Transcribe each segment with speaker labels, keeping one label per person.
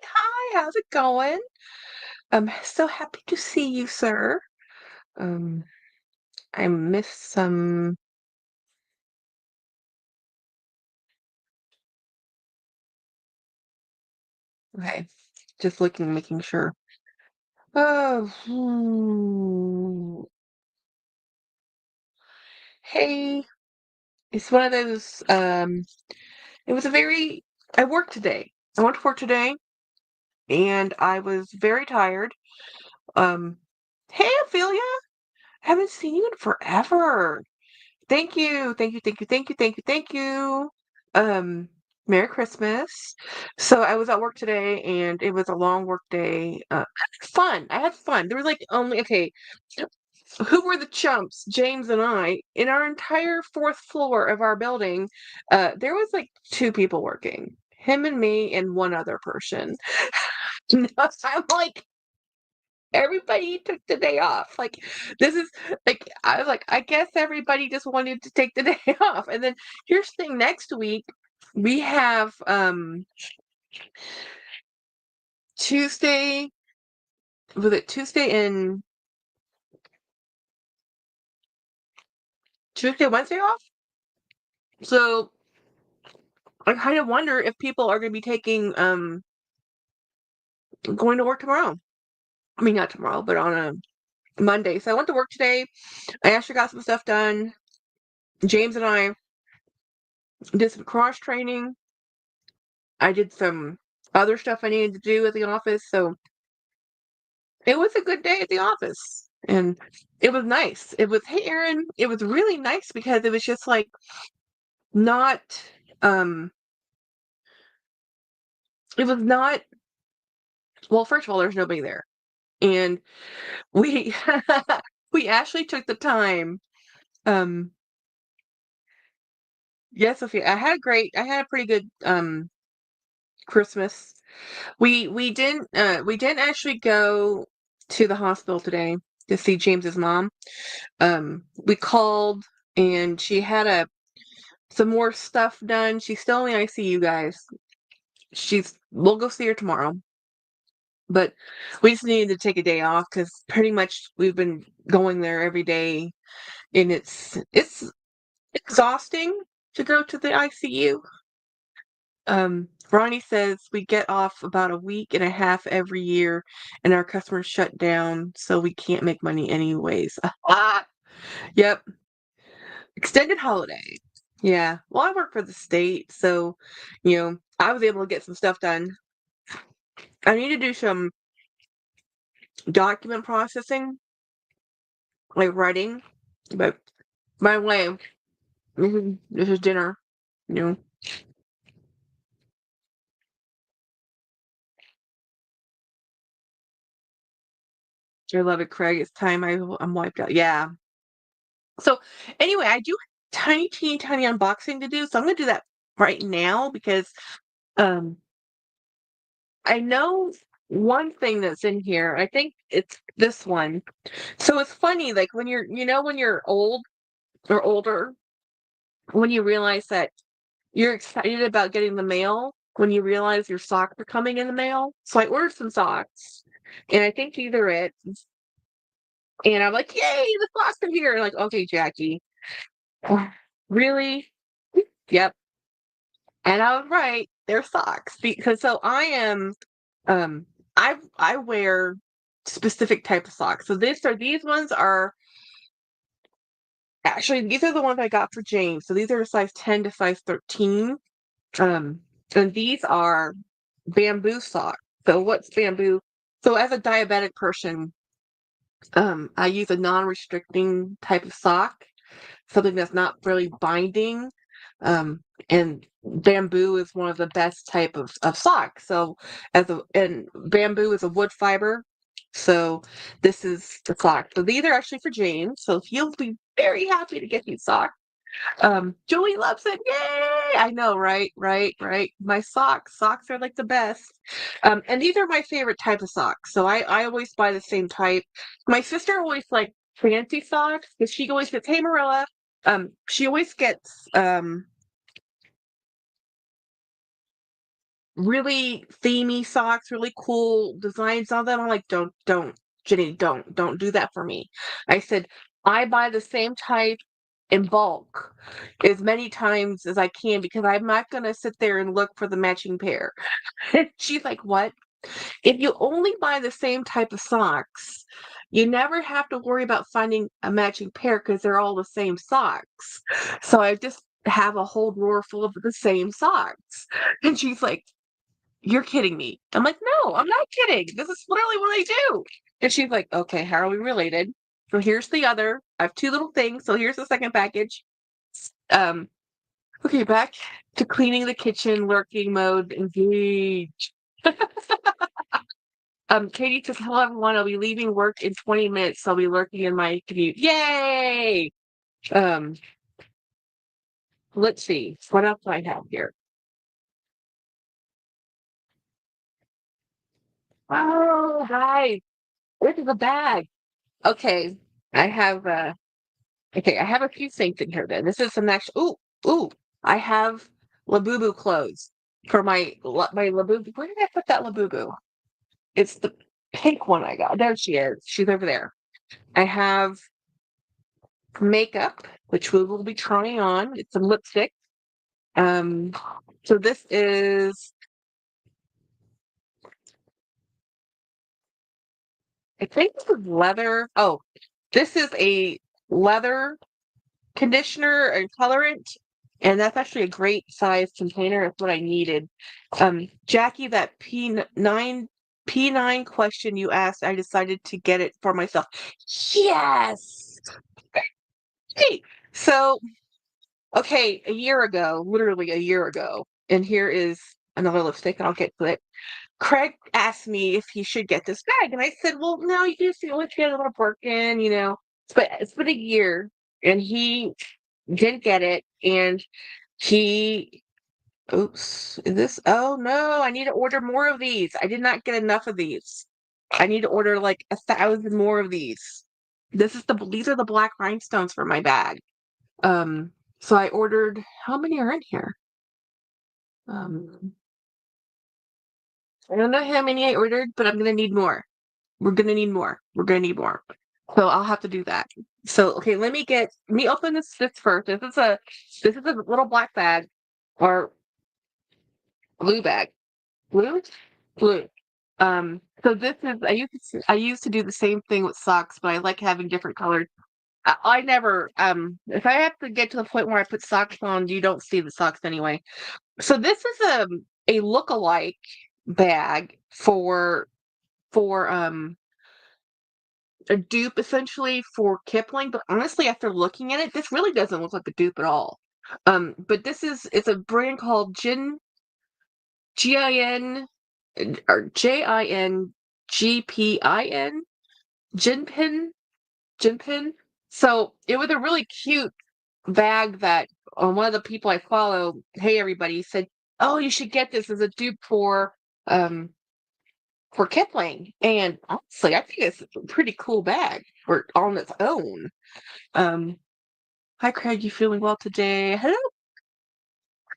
Speaker 1: Hi, how's it going? I'm so happy to see you, sir. Um, I missed some. Okay, just looking, making sure. Oh, hey, it's one of those. It was a very. I worked today. I went to work today, and I was very tired. Um, hey, Ophelia, haven't seen you in forever. Thank you, thank you, thank you, thank you, thank you, thank you. Um, Merry Christmas. So I was at work today and it was a long work day. Fun. I had fun. There was like only okay, who were the chumps? James and I. In our entire fourth floor of our building, there was like two people working. Him and me and one other person. I'm like, everybody took the day off. Like, this is like, I was like, I guess everybody just wanted to take the day off. And then here's the thing, next week we have Tuesday, was it Tuesday, Wednesday off? So I kind of wonder if people are gonna be taking going to work tomorrow. I mean not tomorrow, but on a Monday. So I went to work today. I actually got some stuff done. James and I did some cross training. I did some other stuff I needed to do at the office. So it was a good day at the office. And it was nice. It was, hey, Aaron, it was really nice because it was just like not, um, it was not, well, first of all, there's nobody there. And we, we actually took the time, um, yes, Sophia, I had a pretty good, Christmas. We didn't actually go to the hospital today to see James's mom. We called and she had some more stuff done. She's still in the ICU, guys. We'll go see her tomorrow. But we just needed to take a day off because pretty much we've been going there every day and it's exhausting to go to the ICU. Ronnie says we get off about a week and a half every year and our customers shut down, so we can't make money anyways. Ah, yep. Extended holiday. Yeah. Well, I work for the state, so, I was able to get some stuff done. I need to do some document processing, like writing, but by the way, this is dinner. You know, I love it, Craig. It's time I'm wiped out. Yeah. So anyway, I do tiny, teeny, tiny unboxing to do, so I'm gonna do that right now because um I know one thing that's in here. I think it's this one. So it's funny, like when you're old or older, when you realize that you're excited about getting the mail, when you realize your socks are coming in the mail. So I ordered some socks, and I think these are it. And I'm like, yay, the socks are here. Like, okay, Jackie, really? Yep. And I was right. They're socks because so I am. I wear specific type of socks. So these ones are actually these are the ones I got for James. So these are a size 10 to size 13. Um, and these are bamboo socks. So what's bamboo? So as a diabetic person, I use a non-restricting type of sock, something that's not really binding. And bamboo is one of the best type of sock. So and bamboo is a wood fiber. So this is the sock. So these are actually for James. So he'll be very happy to get these socks. Julie loves it. Yay! I know, right? Right, right. My socks. Socks are like the best. And these are my favorite type of socks. So I always buy the same type. My sister always like fancy socks because she always gets, hey Marilla. She always gets really themey socks, really cool designs on them. I'm like, don't, Jenny, don't do that for me. I said, I buy the same type in bulk as many times as I can because I'm not going to sit there and look for the matching pair. She's like, what? If you only buy the same type of socks, you never have to worry about finding a matching pair because they're all the same socks. So I just have a whole drawer full of the same socks. And she's like, you're kidding me. I'm like, no, I'm not kidding. This is literally what I do. And she's like, okay, how are we related? So here's the other. I have two little things. So here's the second package. Um, okay, back to cleaning the kitchen, lurking mode, engage. Katie says, hello everyone. I'll be leaving work in 20 minutes. So I'll be lurking in my commute. Yay! Um, let's see. What else do I have here? Oh, guys, this is a bag. Okay. I have okay, I have a few things in here then. This is some actual ooh. I have Labubu clothes for my Labubu. Where did I put that Labubu? It's the pink one I got. There she is. She's over there. I have makeup, which we will be trying on. It's some lipstick. Um, so this is, I think this is leather. Oh, this is a leather conditioner and colorant, and that's actually a great size container. That's what I needed. Jackie, that P9 question you asked, I decided to get it for myself. Yes. Hey, so okay, a year ago, literally a year ago, and here is another lipstick, and I'll get to it. Craig asked me if he should get this bag, and I said, "Well, no, you can just let's get a little Birkin, you know." But it's been a year, and he didn't get it, and he, oops, is this? Oh no, I need to order more of these. I did not get enough of these. I need to order like 1,000 more of these. These are the black rhinestones for my bag. Um, so I ordered. How many are in here? Um, I don't know how many I ordered, but I'm gonna need more. We're gonna need more. We're gonna need more. So I'll have to do that. So okay, let me open this first. This is a little black bag or blue bag. Blue? Blue. So this is I used to do the same thing with socks, but I like having different colors. I never if I have to get to the point where I put socks on, you don't see the socks anyway. So this is a look-alike bag for a dupe essentially for Kipling, but honestly, after looking at it, this really doesn't look like a dupe at all. But it's a brand called Gin or Jingpin Jinpin Jinpin. So it was a really cute bag that one of the people I follow, hey everybody, said, "Oh, you should get this as a dupe um for Kipling." And honestly, I think it's a pretty cool bag for on its own. Um, Hi Craig, you feeling well today? Hello.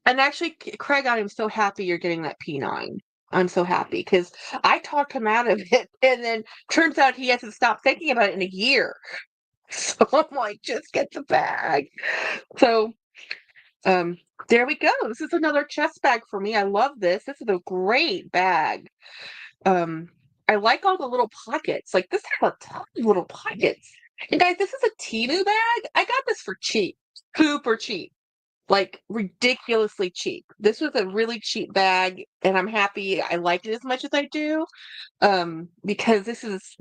Speaker 1: And actually, Craig, I am so happy you're getting that P9. I'm so happy because I talked him out of it, and then turns out he hasn't stopped thinking about it in a year. So I'm like, just get the bag. So um, there we go. This is another chest bag for me. I love this. This is a great bag. Um, I like all the little pockets. Like this has a ton of little pockets. And guys, this is a Temu bag. I got this for cheap, super cheap, like ridiculously cheap. This was a really cheap bag, and I'm happy I like it as much as I do. Because this is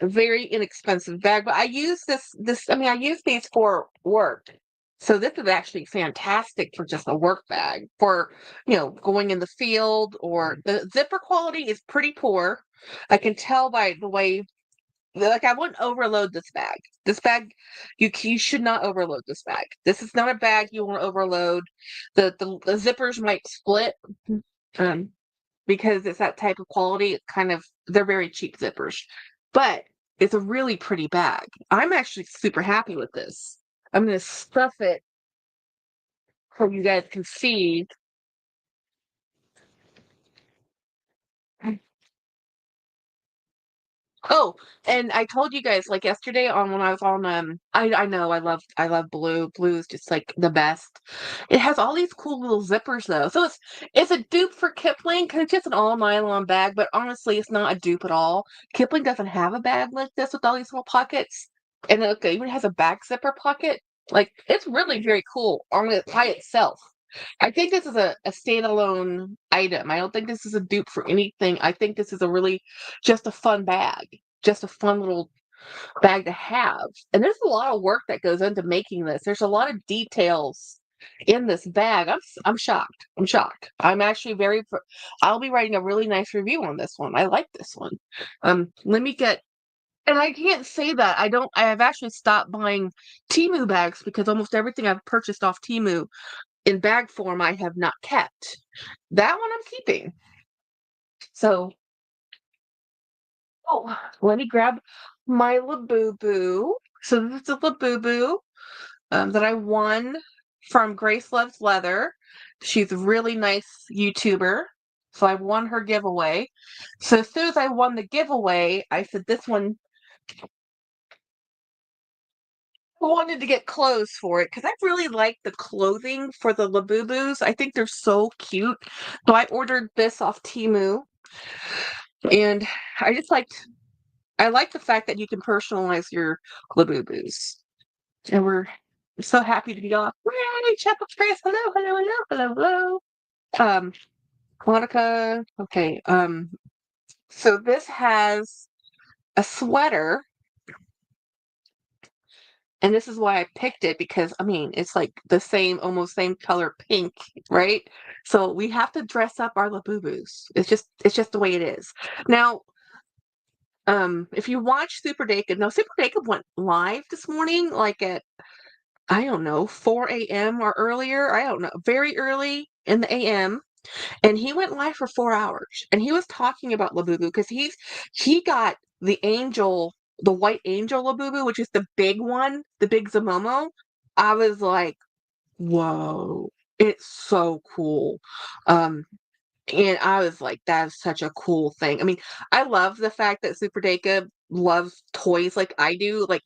Speaker 1: a very inexpensive bag. But I use I mean, I use these for work. So this is actually fantastic for just a work bag for, going in the field, or the zipper quality is pretty poor. I can tell by the way, like I wouldn't overload this bag. This bag, you should not overload this bag. This is not a bag you want to overload. The zippers might split, um, because it's that type of quality. It's kind of they're very cheap zippers, but it's a really pretty bag. I'm actually super happy with this. I'm gonna stuff it so you guys can see. Oh, and I told you guys like yesterday on when I was on I know I love blue. Blue is just like the best. It has all these cool little zippers though. So it's a dupe for Kipling because it's just an all nylon bag, but honestly it's not a dupe at all. Kipling doesn't have a bag like this with all these little pockets. And it even has a back zipper pocket. Like it's really very cool on it by itself. I think this is a standalone item. I don't think this is a dupe for anything. I think this is a really just a fun bag, just a fun little bag to have. And there's a lot of work that goes into making this. There's a lot of details in this bag. I'm shocked. I'm shocked. I'm actually I'll be writing a really nice review on this one. I like this one. Let me get and I can't say that. I have actually stopped buying Temu bags because almost everything I've purchased off Temu in bag form I have not kept. That one I'm keeping. So, oh, let me grab my Labubu. So this is a Labubu that I won from Grace Loves Leather. She's a really nice YouTuber. So I won her giveaway. So as soon as I won the giveaway, I said this one I wanted to get clothes for it because I really like the clothing for the Labubus. I think they're so cute. So I ordered this off Temu, and I just I like the fact that you can personalize your Labubus. And we're so happy to be off. Yay, Chapel Express. Hello, hello, hello, hello, hello. Monica. Okay. So this has a sweater. And this is why I picked it because I mean it's like the same, almost same color pink, right? So we have to dress up our Labubus. It's just the way it is. Now, if you watch Super Dacob, now Super Dacob went live this morning, like at I don't know, 4 a.m. or earlier. I don't know, very early in the AM. And he went live for 4 hours. And he was talking about Labubu because he got the white angel Labubu, which is the big one, the big Zamomo. I was like, whoa, it's so cool. Um, and I was like, that is such a cool thing. I mean, I love the fact that Super Dacob loves toys like I do. Like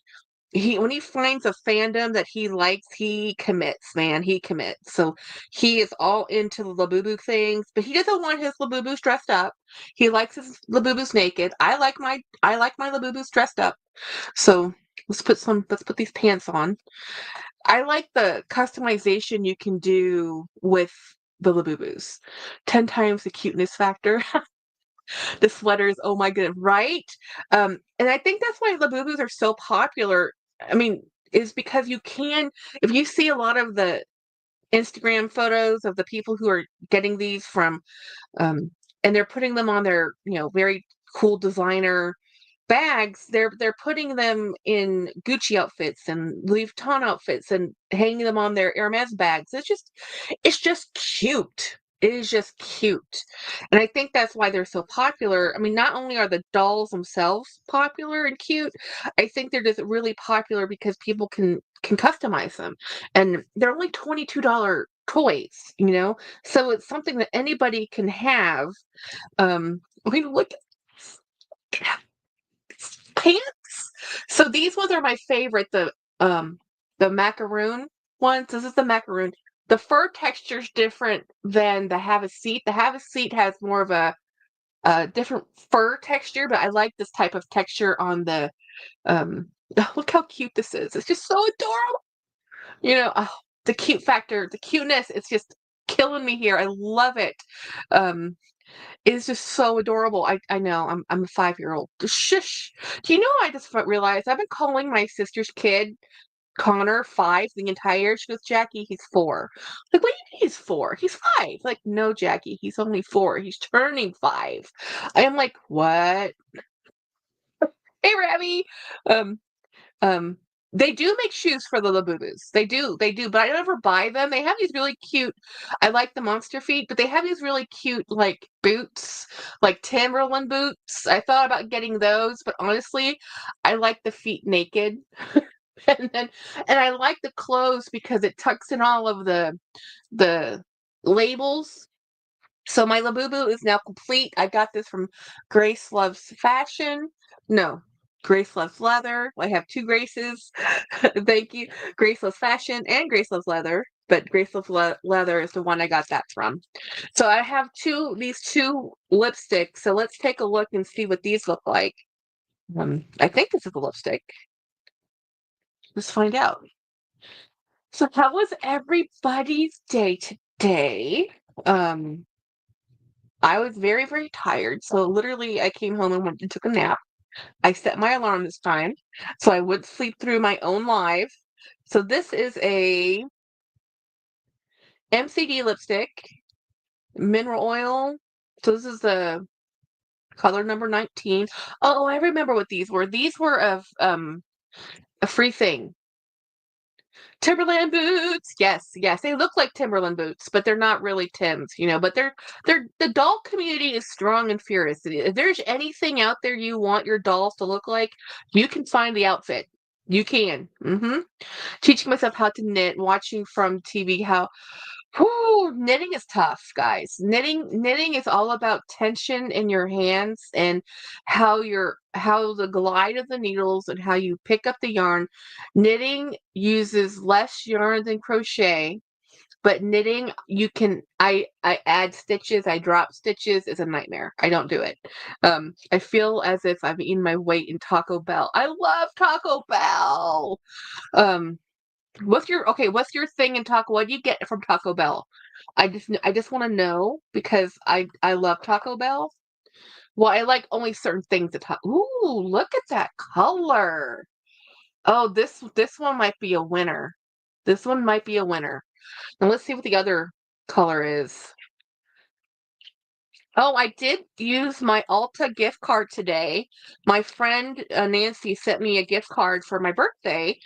Speaker 1: he when he finds a fandom that he likes, he commits, man. He commits. So he is all into the Labubu things, but he doesn't want his Labubus dressed up. He likes his Labubus naked. I like my Labubus dressed up. So let's put these pants on. I like the customization you can do with the Labubus. 10 times the cuteness factor. The sweaters, oh my goodness, right? And I think that's why Labubus are so popular. I mean, is because if you see a lot of the Instagram photos of the people who are getting these from, um, and they're putting them on their, very cool designer bags, they're putting them in Gucci outfits and Louis Vuitton outfits and hanging them on their Hermes bags. It's just cute. It is just cute. And I think that's why they're so popular. I mean, not only are the dolls themselves popular and cute, I think they're just really popular because people can customize them. And they're only $22 toys, you know? So it's something that anybody can have. I mean, look pants. So these ones are my favorite. The macaroon ones. This is the macaroon. The fur texture is different than the have a seat. The have a seat has more of a different fur texture, but I like this type of texture on the look how cute this is. It's just so adorable. The cute factor, the cuteness, it's just killing me here. I love it. Um it's just so adorable. I know I'm a 5-year-old. Shush. Do you know I just realized I've been calling my sister's kid Connor 5 the entire. She goes, Jackie, he's 4. Like, what do you mean he's 4? He's 5. Like, no, Jackie, he's only 4. He's turning 5. I am like, what? Hey, Rabby. Um, um, they do make shoes for the Labubus. They do, but I never buy them. They have these really cute. I like the monster feet, but they have these really cute like boots, like Timberland boots. I thought about getting those, but honestly, I like the feet naked. and then and I like the clothes because it tucks in all of the labels. So my Labubu is now complete. I got this from Grace Loves Fashion. No. Grace loves leather. I have two Graces. Thank you. Grace loves fashion and Grace loves leather, but Grace loves leather is the one I got that from. So I have these two lipsticks. So let's take a look and see what these look like. I think this is a lipstick. Let's find out. So how was everybody's day today? Um, I was very, very tired. So literally I came home and went and took a nap. I set my alarm this time, so I would sleep through my own live. So this is a MCD lipstick, mineral oil. So this is the color number 19. Oh, I remember what these were. These were of a free thing. Timberland boots. Yes, yes. They look like Timberland boots, but they're not really Tims, but they're the doll community is strong and furious. If there's anything out there you want your dolls to look like, you can find the outfit. You can. Teaching myself how to knit, watching from TV how knitting is tough, guys. Knitting is all about tension in your hands and how the glide of the needles and how you pick up the yarn. Knitting uses less yarn than crochet, but knitting I add stitches, I drop stitches. It's a nightmare. I don't do it. I feel as if I've eaten my weight in Taco Bell. I love Taco Bell. Um what's your thing in Taco? What do you get from Taco Bell? I just want to know because I love Taco Bell. Well, I like only certain things at Taco. Ooh, look at that color. Oh, this one might be a winner. This one might be a winner. And let's see what the other color is. Oh, I did use my Ulta gift card today. My friend Nancy sent me a gift card for my birthday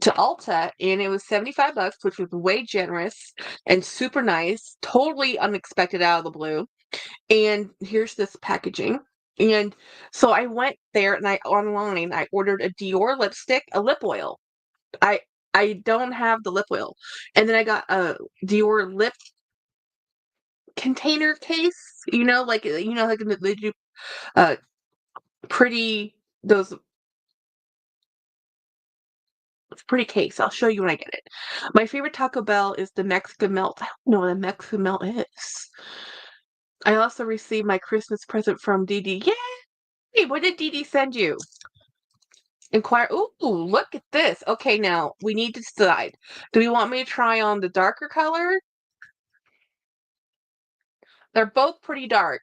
Speaker 1: to Ulta, and it was $75, which was way generous and super nice, totally unexpected out of the blue. And here's this packaging. And so I went there and I ordered a Dior lipstick, a lip oil. I I don't have the lip oil. And then I got a Dior lip container case, like they do uh pretty those pretty case. I'll show you when I get it. My favorite Taco Bell is the Mexican melt. I don't know what a Mexican melt is. I also received my Christmas present from Dee Dee. Yay! What did Dee Dee send you? Inquire. Ooh, look at this. Okay, now we need to decide. Do we want me to try on the darker color? They're both pretty dark.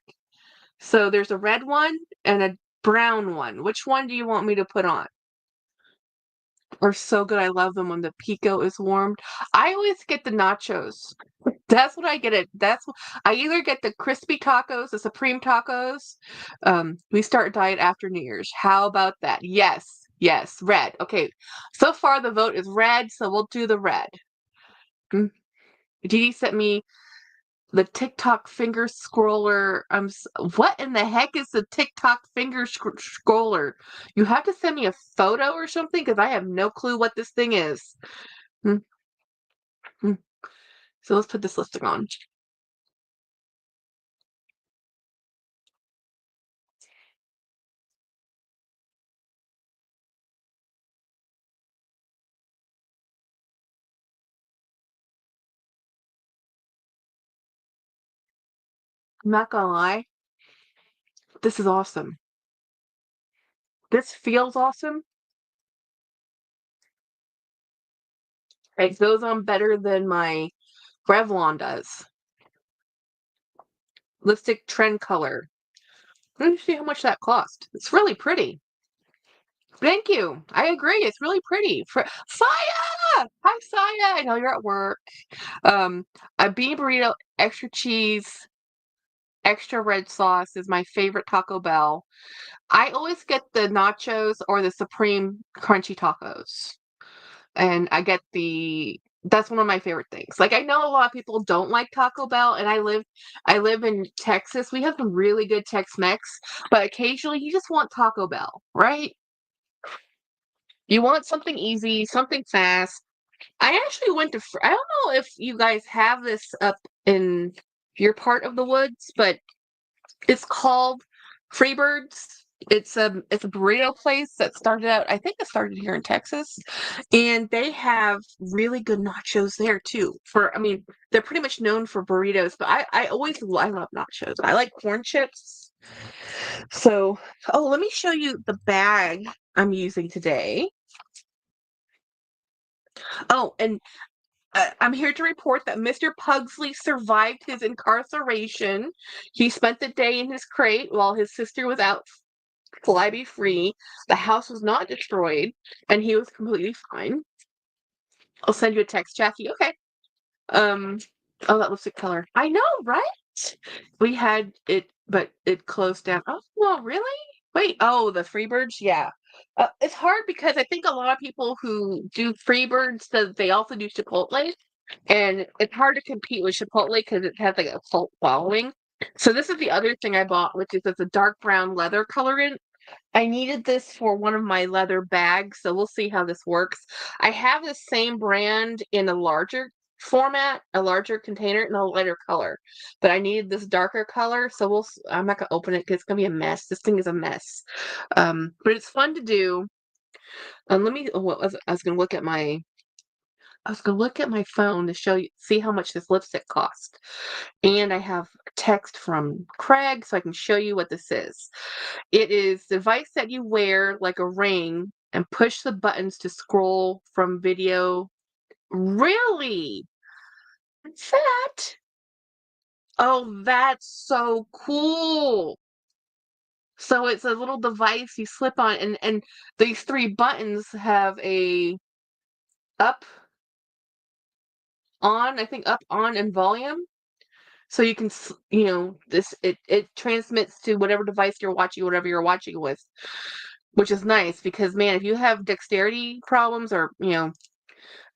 Speaker 1: So there's a red one and a brown one. Which one do you want me to put on? Are so good. I love them when the pico is warmed. I always get the nachos. That's what I get it. I either get the crispy tacos, the supreme tacos. We start diet after New Year's. How about that? Yes, yes, red. Okay, so far the vote is red, so we'll do the red. Dee Dee sent me the TikTok finger scroller. What in the heck is the TikTok finger scroller? You have to send me a photo or something because I have no clue what this thing is. Hmm, hmm. So let's put this lipstick on. I'm not gonna lie, this is awesome. This feels awesome. It goes on better than my Revlon does. Lipstick trend color. Let me see how much that cost. It's really pretty. Thank you. I agree. It's really pretty. Saya! Hi, Saya. I know you're at work. A bean burrito, extra cheese, extra red sauce is my favorite Taco Bell. I always get the nachos or the supreme crunchy tacos. And that's one of my favorite things. Like I know a lot of people don't like Taco Bell and I live in Texas. We have some really good Tex-Mex, but occasionally you just want Taco Bell, right? You want something easy, something fast. I actually went to I don't know if you guys have this up in your part of the woods, but it's called Freebirds. It's a burrito place that started out, I think it started here in Texas, and they have really good nachos there too. I mean, they're pretty much known for burritos, but I love nachos. I like corn chips. So, oh, let me show you the bag I'm using today. Oh, and I'm here to report that Mr. Pugsley survived his incarceration. He spent the day in his crate while his sister was out flyby free. The house was not destroyed, and he was completely fine. I'll send you a text, Jackie. Okay. Um. Oh, that lipstick color. I know, right? We had it, but it closed down. Oh, well, really? Wait. Oh, the Freebirds. Yeah. It's hard because I think a lot of people who do Freebirds says they also do Chipotle, and it's hard to compete with Chipotle because it has like a cult following. So this is the other thing I bought, which is it's a dark brown leather colorant. I needed this for one of my leather bags, so we'll see how this works. I have the same brand in a larger format, a larger container, in a lighter color, but I needed this darker color, so I'm not gonna open it because it's gonna be a mess. This thing is a mess, but it's fun to do. Let me. I was gonna look at my phone to see how much this lipstick cost, and I have a text from Craig, so I can show you what this is. It is the device that you wear like a ring and push the buttons to scroll from video. Really? What's that? Oh, that's so cool. So it's a little device you slip on, and these three buttons have a up, on, I think up, on, and volume. So you can, it transmits to whatever device you're watching, whatever you're watching with, which is nice because, man, if you have dexterity problems or,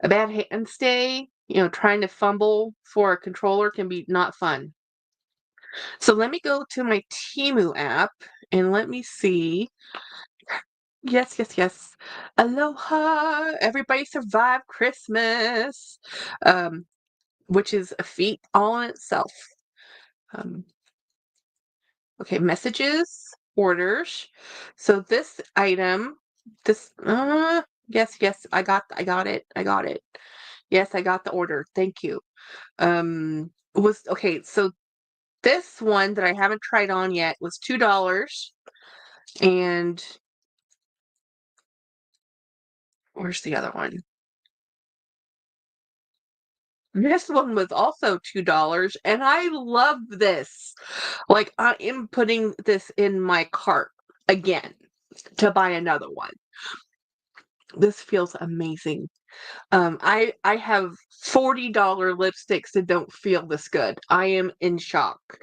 Speaker 1: a bad hand stay, trying to fumble for a controller can be not fun. So let me go to my Temu app and let me see. Yes, yes, yes. Aloha! Everybody survived Christmas, um, which is a feat all in itself. Um, okay, messages, orders. So this item, yes, yes, I got it, I got it. Yes, I got the order. Thank you. Was okay. So this one that I haven't tried on yet was $2, and where's the other one? This one was also $2, and I love this. Like, I am putting this in my cart again to buy another one. This feels amazing. I have $40 lipsticks that don't feel this good. I am in shock.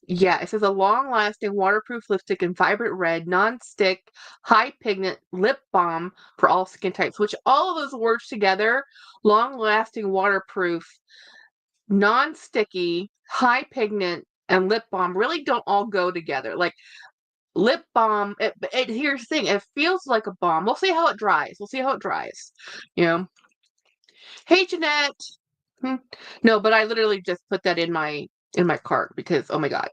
Speaker 1: Yeah, it says a long-lasting waterproof lipstick in vibrant red, non-stick, high pigment lip balm for all skin types, which all of those words together, long-lasting waterproof, non-sticky, high pigment, and lip balm really don't all go together. Like lip balm, here's the thing, it feels like a balm. We'll see how it dries. We'll see how it dries. You know. Hey, Jeanette. Hmm. No, but I literally just put that in my cart because oh my god,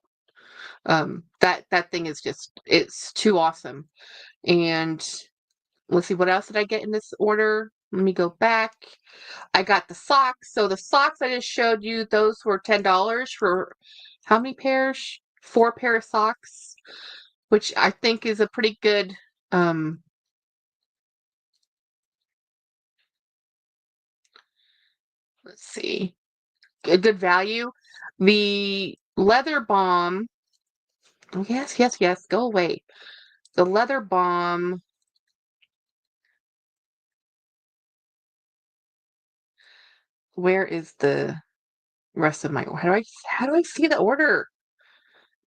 Speaker 1: that thing is just it's too awesome. And let's see, what else did I get in this order? Let me go back. I got the socks. So the socks I just showed you, those were $10 for how many pairs? 4 pair of socks, which I think is a pretty good. Um, let's see, a good value. The leather balm. Oh, yes, yes, yes. Go away. The leather balm. Where is the rest of my order? How do I see the order?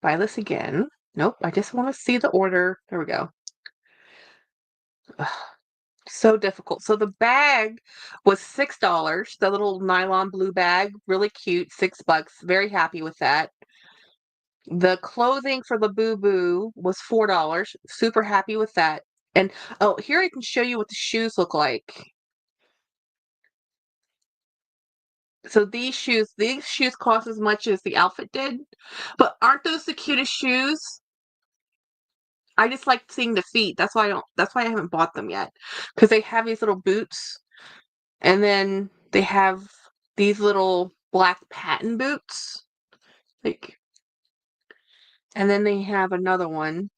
Speaker 1: Buy this again. Nope, I just want to see the order. There we go. Ugh, so difficult. So the bag was $6. The little nylon blue bag, really cute, $6. Very happy with that. The clothing for the boo boo was $4. Super happy with that. And oh, here I can show you what the shoes look like. So these shoes cost as much as the outfit did, but aren't those the cutest shoes? I just like seeing the feet. That's why I haven't bought them yet. Because they have these little boots, and then they have these little black patent boots. Like, and then they have another one.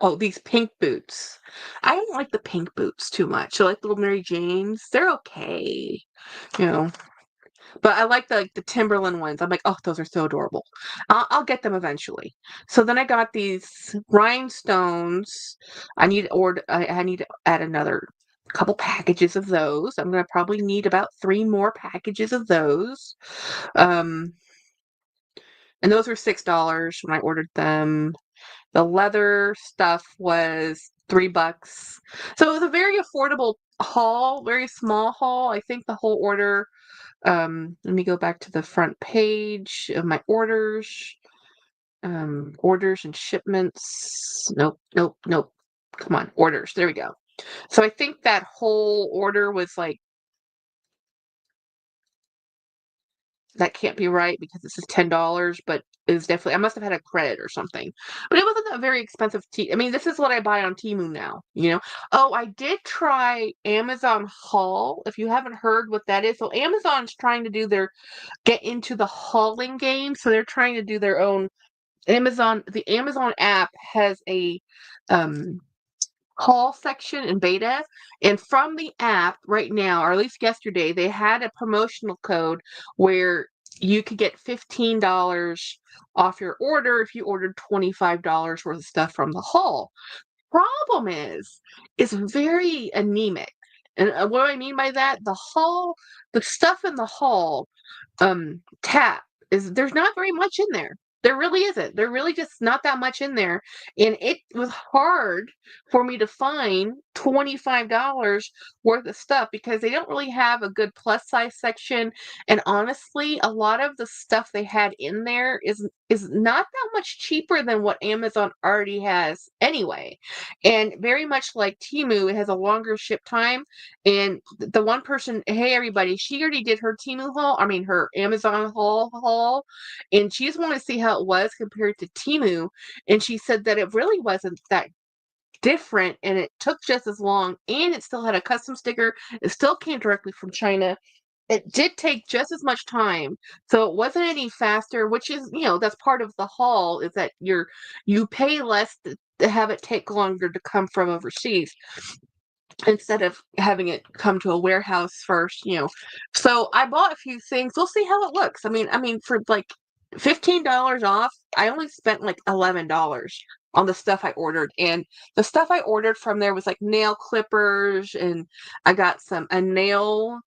Speaker 1: Oh, these pink boots. I don't like the pink boots too much. I like little Mary Janes. They're okay, you know. But I like the Timberland ones. I'm like, oh, those are so adorable. I'll get them eventually. So then I got these rhinestones. I need to add another couple packages of those. I'm gonna probably need about 3 more packages of those. Um, and those were $6 when I ordered them. The leather stuff was $3. So it was a very affordable haul, very small haul. I think the whole order, let me go back to the front page of my orders. Orders and shipments. Nope, nope, nope. Come on, orders. There we go. So I think that whole order was like, that can't be right because this is $10, but it was definitely, I must have had a credit or something. But it wasn't a very expensive tea. I mean, this is what I buy on Temu now, you know? Oh, I did try Amazon Haul. If you haven't heard what that is, so Amazon's trying to get into the hauling game. So they're trying to do their own the Amazon app has a call section in beta, and from the app right now, or at least yesterday, they had a promotional code where you could get $15 off your order if you ordered $25 worth of stuff from the haul. Problem is, it's very anemic. And what do I mean by that? The stuff in the haul tap is there's not very much in there. There really isn't. There really just not that much in there. And it was hard for me to find $25 worth of stuff because they don't really have a good plus size section. And honestly, a lot of the stuff they had in there is not that much cheaper than what Amazon already has anyway. And very much like Temu, it has a longer ship time. And the one person, hey everybody, she already did her Temu haul, I mean her Amazon haul, and she just wanted to see how it was compared to Temu, and she said that it really wasn't that different, and it took just as long, and it still had a custom sticker. It still came directly from China. It did take just as much time, so it wasn't any faster, which is, that's part of the haul, is that you pay less to have it take longer to come from overseas instead of having it come to a warehouse first. So I bought a few things. We'll see how it looks. I mean, for like $15 off, I only spent like $11 on the stuff I ordered. And the stuff I ordered from there was like nail clippers, and I got a nail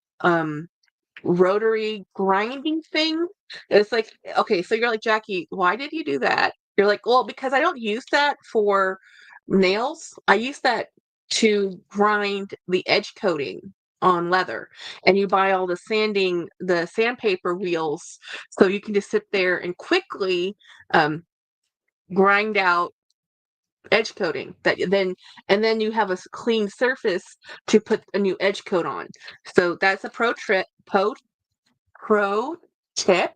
Speaker 1: rotary grinding thing. It's like, okay, so you're like, Jackie, why did you do that? You're like, well, because I don't use that for nails. I use that to grind the edge coating on leather. And you buy all the sandpaper wheels, so you can just sit there and quickly grind out edge coating and then you have a clean surface to put a new edge coat on. So that's a pro tip.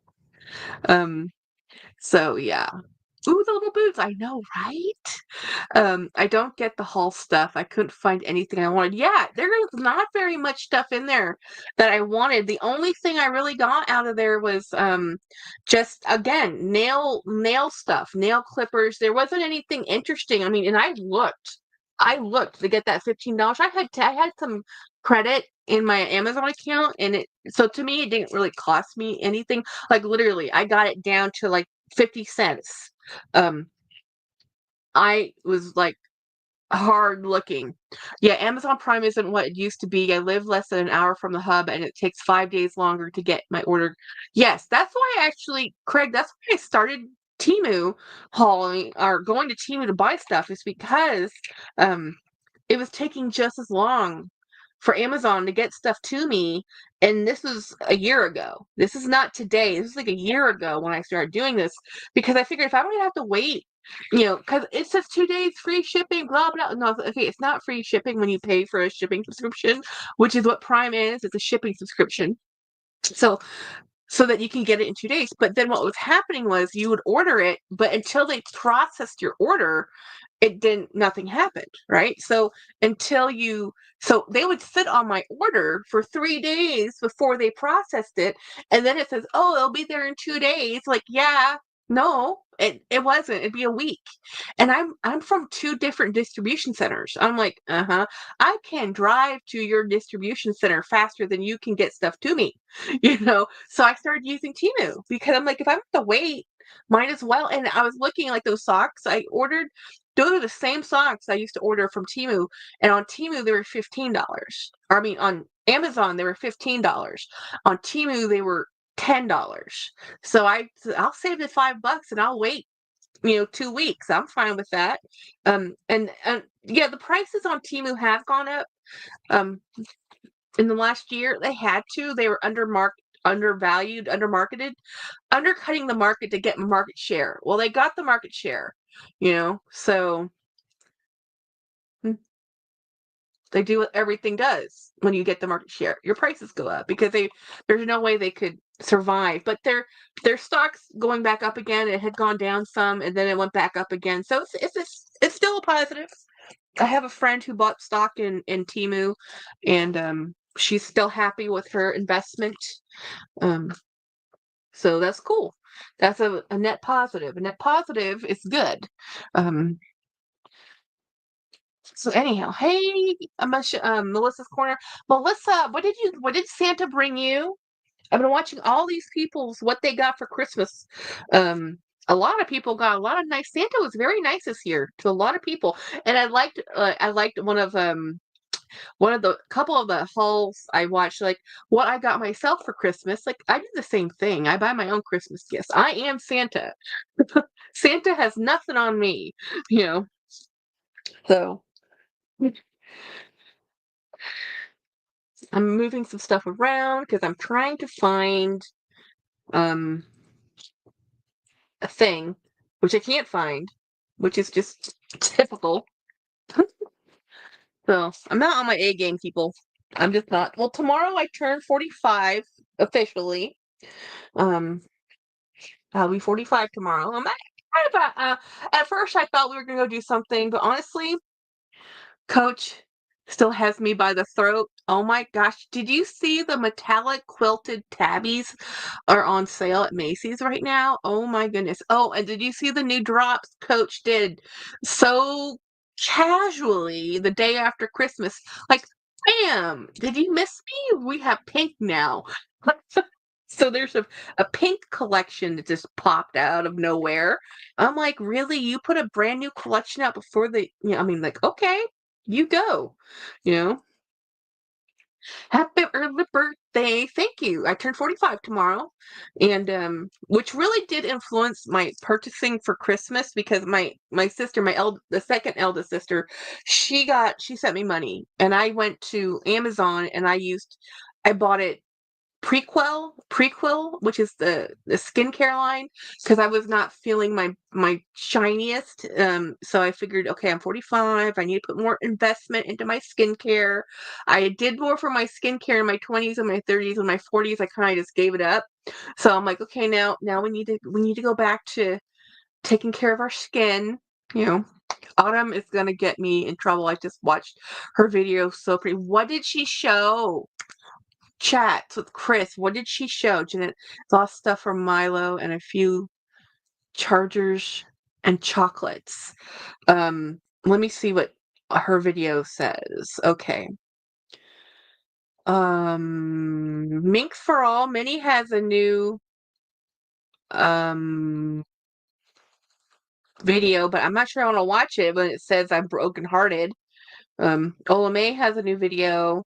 Speaker 1: Um, so yeah. Ooh, the little boots. I know, right? I don't get the haul stuff. I couldn't find anything I wanted. Yeah, there is not very much stuff in there that I wanted. The only thing I really got out of there was just again nail stuff, nail clippers. There wasn't anything interesting. I mean, and I looked to get that $15. I had some credit in my Amazon account, and so to me it didn't really cost me anything. Like literally, I got it down to like 50 cents. I was like hard looking. Yeah, Amazon Prime isn't what it used to be. I live less than an hour from the hub, and it takes 5 days longer to get my order. Yes, that's why Craig, that's why I started Temu hauling, or going to Temu to buy stuff, is because it was taking just as long for Amazon to get stuff to me. And this was a year ago. This is not today. This is like a year ago when I started doing this, because I figured if I'm going to have to wait, because it says 2 days free shipping, blah, blah. No, okay, it's not free shipping when you pay for a shipping subscription, which is what Prime is. It's a shipping subscription. So so that you can get it in 2 days. But then what was happening was you would order it, but until they processed your order, nothing happened, right? So they would sit on my order for 3 days before they processed it. And then it says, oh, it'll be there in 2 days. Like, yeah, no, it wasn't. It'd be a week. And I'm from two different distribution centers. I'm like, uh-huh. I can drive to your distribution center faster than you can get stuff to me. So I started using Temu because I'm like, if I have to wait, might as well. And I was looking like those socks I ordered. Those are the same socks I used to order from Temu, and on Temu they were $15. Or I mean, on Amazon they were $15. On Temu they were $10. So I'll save the $5 and I'll wait 2 weeks. I'm fine with that. And yeah, the prices on Temu have gone up. In the last year, they had to. They were undervalued, undermarketed, undercutting the market to get market share. Well, they got the market share, so mm, they do what everything does when you get the market share. Your prices go up because there's no way they could survive. But their stock's going back up again. It had gone down some, and then it went back up again. So it's still a positive. I have a friend who bought stock in Temu, and she's still happy with her investment. Um, so that's cool. That's a net positive. A net positive is good. Um, so anyhow, hey, Melissa's Corner. Melissa, what did Santa bring you? I've been watching all these people's what they got for Christmas. A lot of people got a lot of nice. Santa was very nice this year to a lot of people, and I liked one of the couple of the hauls I watched, like what I got myself for Christmas. Like I do the same thing. I buy my own Christmas gifts. I am Santa. Santa has nothing on me, you know. So I'm moving some stuff around because I'm trying to find um a thing which I can't find, which is just typical. So I'm not on my A game, people. I'm just not. Well, tomorrow I turn 45 officially. Um, I'll be 45 tomorrow. At first I thought we were gonna go do something, but honestly, Coach still has me by the throat. Oh my gosh, did you see the metallic quilted tabbies are on sale at Macy's right now? Oh my goodness. Oh, and did you see the new drops Coach did so casually the day after Christmas? Like, bam! Did you miss me? We have pink now. So there's a pink collection that just popped out of nowhere. I'm like, really? You put a brand new collection out before I mean, like, okay, you go, you know. Happy early birthday. Thank you. I turn 45 tomorrow. And which really did influence my purchasing for Christmas because my sister, the second eldest sister, she sent me money and I went to Amazon and I bought it Prequel, which is the skincare line, because I was not feeling my shiniest. So I figured, okay, I'm 45. I need to put more investment into my skincare. I did more for my skincare in my 20s and my 30s. And my 40s, I kind of just gave it up. So I'm like, okay, now we need to go back to taking care of our skin. You know, Autumn is gonna get me in trouble. I just watched her video, so pretty. What did she show? Chats with Chris. What did she show? Janet lost stuff from Milo and a few chargers and chocolates. Let me see what her video says. Okay. Mink for All. Minnie has a new video, but I'm not sure I want to watch it when it says I'm brokenhearted. Ola May has a new video.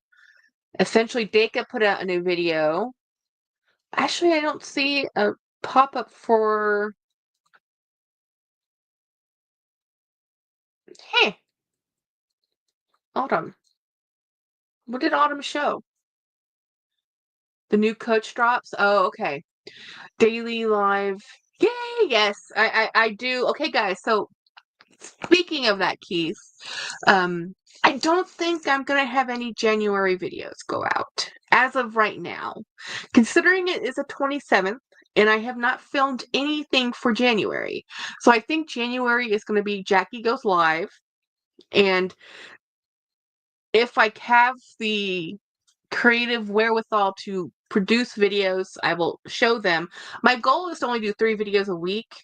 Speaker 1: Essentially, Dacob put out a new video. Actually, I don't see a pop-up for. Hey, Autumn. What did Autumn show? The new Coach drops? Oh, okay. Daily live. Yay, yes. I do. Okay, guys. So Speaking of that, Keith, I don't think I'm going to have any January videos go out as of right now. Considering it is the 27th, and I have not filmed anything for January. So I think January is going to be Jackie Goes Live. And if I have the creative wherewithal to produce videos, I will show them. My goal is to only do 3 videos a week.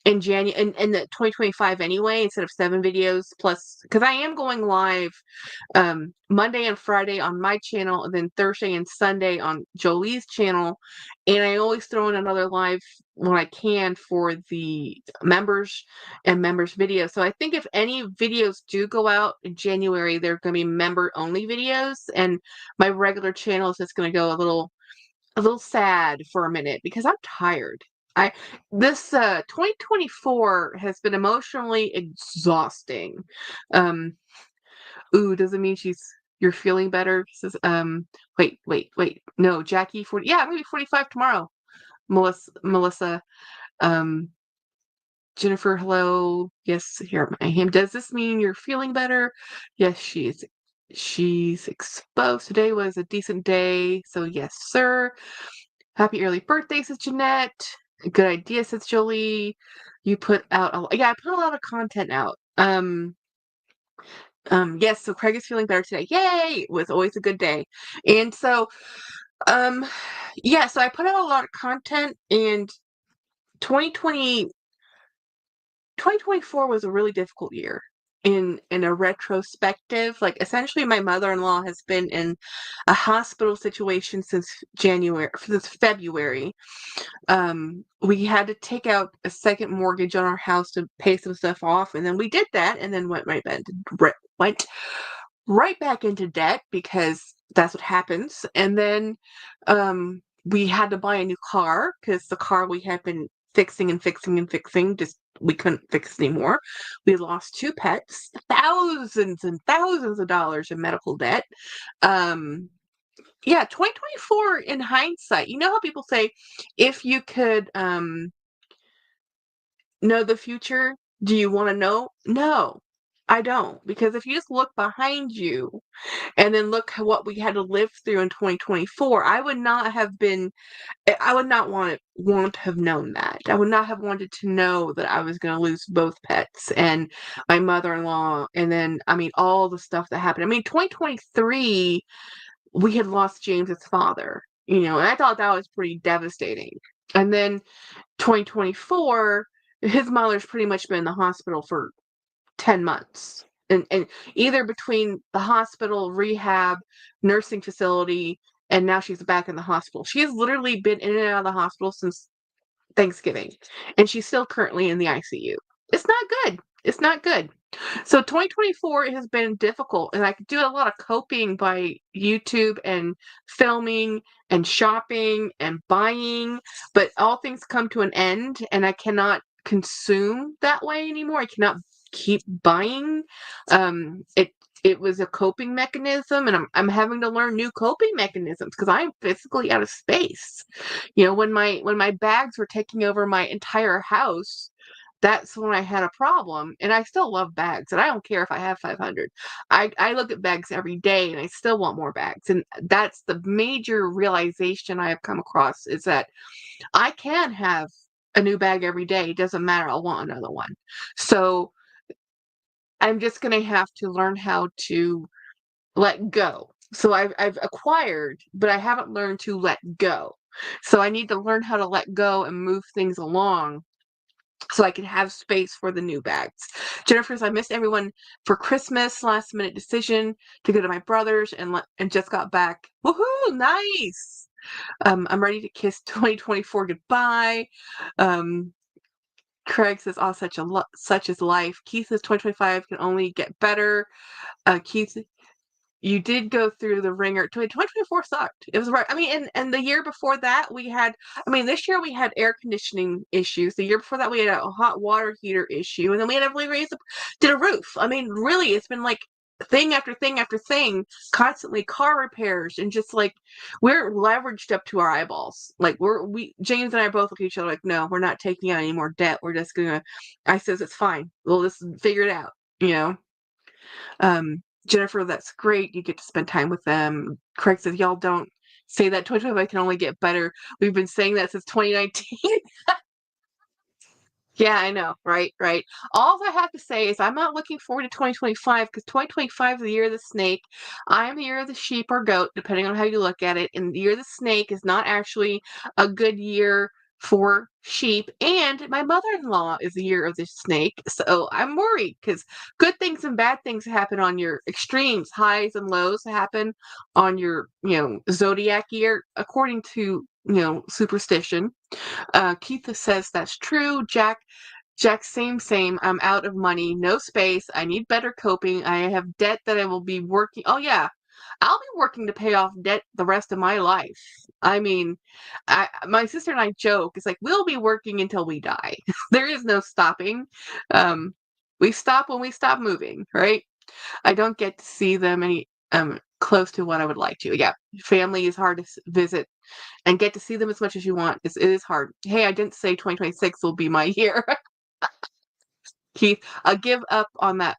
Speaker 1: In January, in the 2025 anyway, instead of 7 videos plus, because I am going live Monday and Friday on my channel, and then Thursday and Sunday on Jolie's channel. And I always throw in another live when I can for the members and members videos. So I think if any videos do go out in January, they're going to be member only videos, and my regular channel is just going to go a little sad for a minute because I'm tired. This 2024 has been emotionally exhausting. Um, Ooh, doesn't mean you're feeling better. Says, wait. No, Jackie, 40. Yeah, I'm gonna be 45 tomorrow. Melissa, um, Jennifer, hello. Yes, here I am. Does this mean you're feeling better? Yes, she's exposed. Today was a decent day, so yes, sir. Happy early birthday, says Jeanette. Good idea, says Jolie. You put out I put a lot of content out. Yes, so Craig is feeling better today. Yay! It was always a good day. And so, um, yeah, so I put out a lot of content, and 2020, 2024 was a really difficult year in a retrospective. Like, essentially, my mother-in-law has been in a hospital situation since February. We had to take out a second mortgage on our house to pay some stuff off, and then we did that, and then went right back into debt because that's what happens. And then we had to buy a new car because the car we had been fixing and fixing and fixing, just we couldn't fix anymore. We lost 2 pets, thousands and thousands of dollars in medical debt. Yeah, 2024 in hindsight. You know how people say, if you could know the future, do you want to know? No, I don't. Because if you just look behind you and then look at what we had to live through in 2024, I would not want to have known that. I would not have wanted to know that I was going to lose both pets and my mother-in-law, and then, I mean, all the stuff that happened. I mean, 2023, we had lost James's father, and I thought that was pretty devastating. And then 2024, his mother's pretty much been in the hospital for 10 months. And either between the hospital, rehab, nursing facility, and now she's back in the hospital. She has literally been in and out of the hospital since Thanksgiving, and she's still currently in the ICU. It's not good. It's not good. So 2024 has been difficult, and I could do a lot of coping by YouTube and filming and shopping and buying, but all things come to an end, and I cannot consume that way anymore. I cannot keep buying. It was a coping mechanism, and I'm having to learn new coping mechanisms because I'm physically out of space. When my bags were taking over my entire house, that's when I had a problem. And I still love bags, and I don't care if I have 500. I look at bags every day, and I still want more bags. And that's the major realization I have come across, is that I can have a new bag every day. It doesn't matter. I'll want another one. So I'm just going to have to learn how to let go. So I've acquired, but I haven't learned to let go. So I need to learn how to let go and move things along so I can have space for the new bags. Jennifer's, I missed everyone for Christmas. Last minute decision to go to my brother's and just got back. Woohoo! Nice. I'm ready to kiss 2024 goodbye. Craig says, "Oh, such is life." Keith says, "2025 can only get better." Keith, you did go through the ringer. 2024 sucked. It was right. I mean, and the year before that, this year we had air conditioning issues. The year before that, we had a hot water heater issue. And then we had to did a roof. I mean, really, it's been like thing after thing after thing, constantly car repairs, and just like we're leveraged up to our eyeballs. Like James and I both look at each other like, no, we're not taking out any more debt. We're just gonna. I says it's fine. We'll just figure it out. You know. Jennifer, that's great. You get to spend time with them. Craig says, y'all don't say that 2025 can only get better. We've been saying that since 2019. Yeah, I know. Right, right. All I have to say is I'm not looking forward to 2025 because 2025 is the year of the snake. I'm the year of the sheep or goat, depending on how you look at it. And the year of the snake is not actually a good year for sheep. And my mother-in-law is the year of the snake. So I'm worried because good things and bad things happen on your extremes. Highs and lows happen on your, zodiac year, according to, superstition. Keith says that's true. Jack, same. I'm out of money, no space. I need better coping. I have debt that I will be working. Oh yeah, I'll be working to pay off debt the rest of my life. I mean, my sister and I joke. It's like we'll be working until we die. There is no stopping. Um, we stop when we stop moving, right? I don't get to see them any close to what I would like to. Yeah, family is hard to visit and get to see them as much as you want. It is hard. Hey, I didn't say 2026 will be my year. Keith, I give up on that.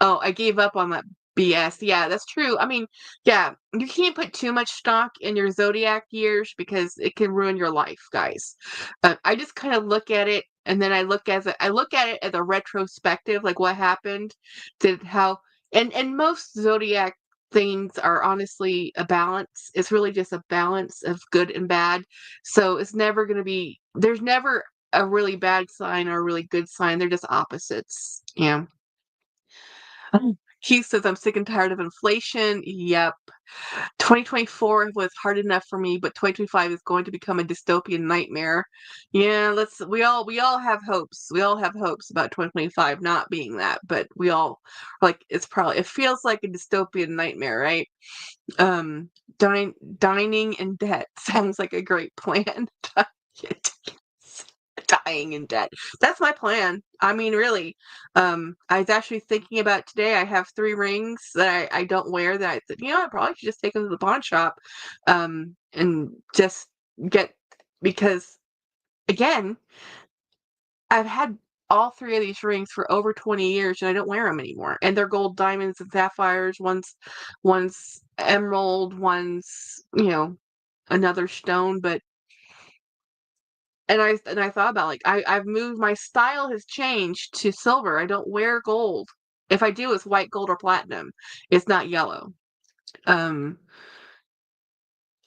Speaker 1: Oh, I gave up on that BS. Yeah, that's true. I mean, yeah, you can't put too much stock in your zodiac years because it can ruin your life, guys. I just kind of look at it, and then I look at it as a retrospective, like what happened, did how, and most zodiac things are honestly a balance. It's really just a balance of good and bad. So it's never going to be. There's never a really bad sign or a really good sign. They're just opposites. Yeah. He says, I'm sick and tired of inflation. Yep. 2024 was hard enough for me, but 2025 is going to become a dystopian nightmare. Yeah, we all have hopes. We all have hopes about 2025 not being that, but we all like it feels like a dystopian nightmare, right? Um dining in debt sounds like a great plan. Dying in debt. That's my plan. I mean, really. I was actually thinking about today. I have 3 rings that I don't wear that I said, I probably should just take them to the pawn shop, and just get because again, I've had all 3 of these rings for over 20 years and I don't wear them anymore. And they're gold, diamonds, and sapphires. One's emerald, one's another stone, but and I thought about like I've moved my style has changed to silver. I don't wear gold. If I do, it's white gold or platinum. It's not yellow. Um,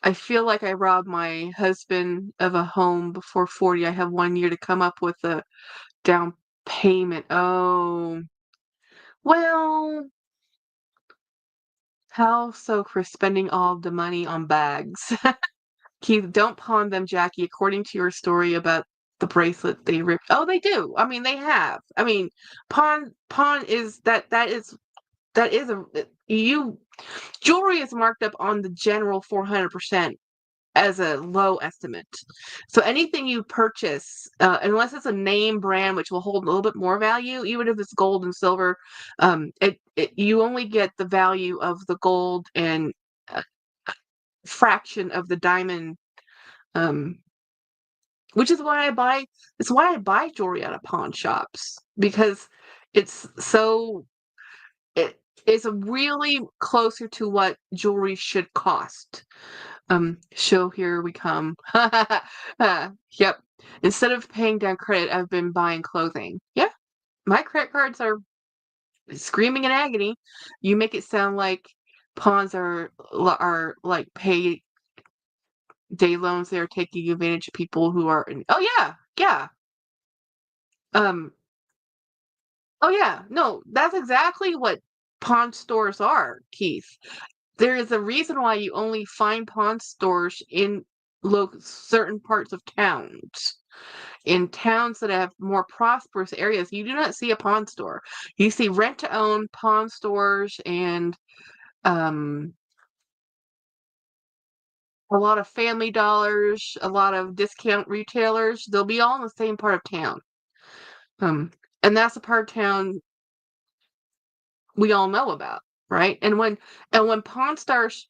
Speaker 1: I feel like I robbed my husband of a home before 40. I have 1 year to come up with a down payment. Oh, well, how so for spending all the money on bags? Keith, don't pawn them, Jackie. According to your story about the bracelet they ripped. Oh, they do. I mean, they have. I mean, pawn is that is a you jewelry is marked up on the general 400% as a low estimate. So anything you purchase, unless it's a name brand, which will hold a little bit more value, even if it's gold and silver, you only get the value of the gold and a fraction of the diamond. Um, which is why I buy. It's why I buy jewelry out of pawn shops because it's so it is really closer to what jewelry should cost. Show here we come. Yep. Instead of paying down credit, I've been buying clothing. Yeah, my credit cards are screaming in agony. You make it sound like pawns are like pay day loans. They're taking advantage of people who are. Oh yeah, yeah. Um. Oh yeah. No, that's exactly what pawn stores are, Keith. There is a reason why you only find pawn stores in certain parts of towns. In towns that have more prosperous areas, you do not see a pawn store. You see rent-to-own pawn stores and um, a lot of Family Dollars, a lot of discount retailers. They'll be all in the same part of town. Um, and that's a part of town. we all know about, right? And when pawn stores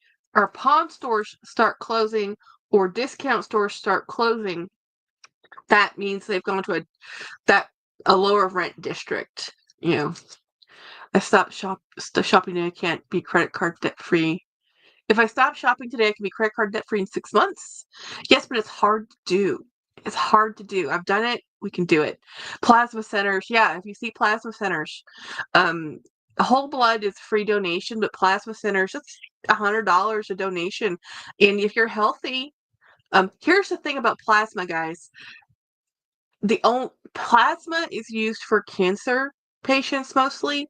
Speaker 1: start closing or discount stores start closing, that means they've gone to a lower rent district. You know, I shopping today. I can't be credit card debt free. If I stop shopping today, I can be credit card debt free in 6 months. Yes, but it's hard to do. It's hard to do. I've done it. We can do it. Plasma centers. Yeah, if you see plasma centers, um, whole blood is free donation, but plasma centers, it's $100 a donation. And if you're healthy, here's the thing about plasma, guys. Plasma is used for cancer patients mostly.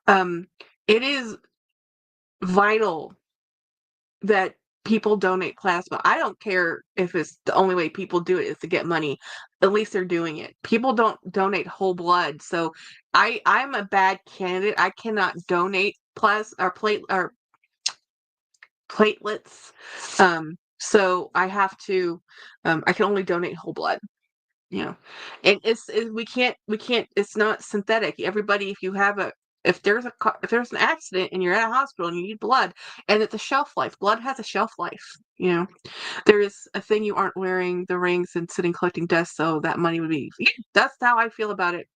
Speaker 1: It is vital that people donate plasma. I don't care if it's the only way people do it is to get money. At least they're doing it. People don't donate whole blood. So I'm a bad candidate. I cannot donate platelets. So I can only donate whole blood. You know, and we can't. It's not synthetic. Everybody, if there's an accident and you're at a hospital and you need blood, and it's a shelf life. Blood has a shelf life. You know, there is a thing you aren't wearing the rings and sitting collecting dust, so that money would be. That's how I feel about it.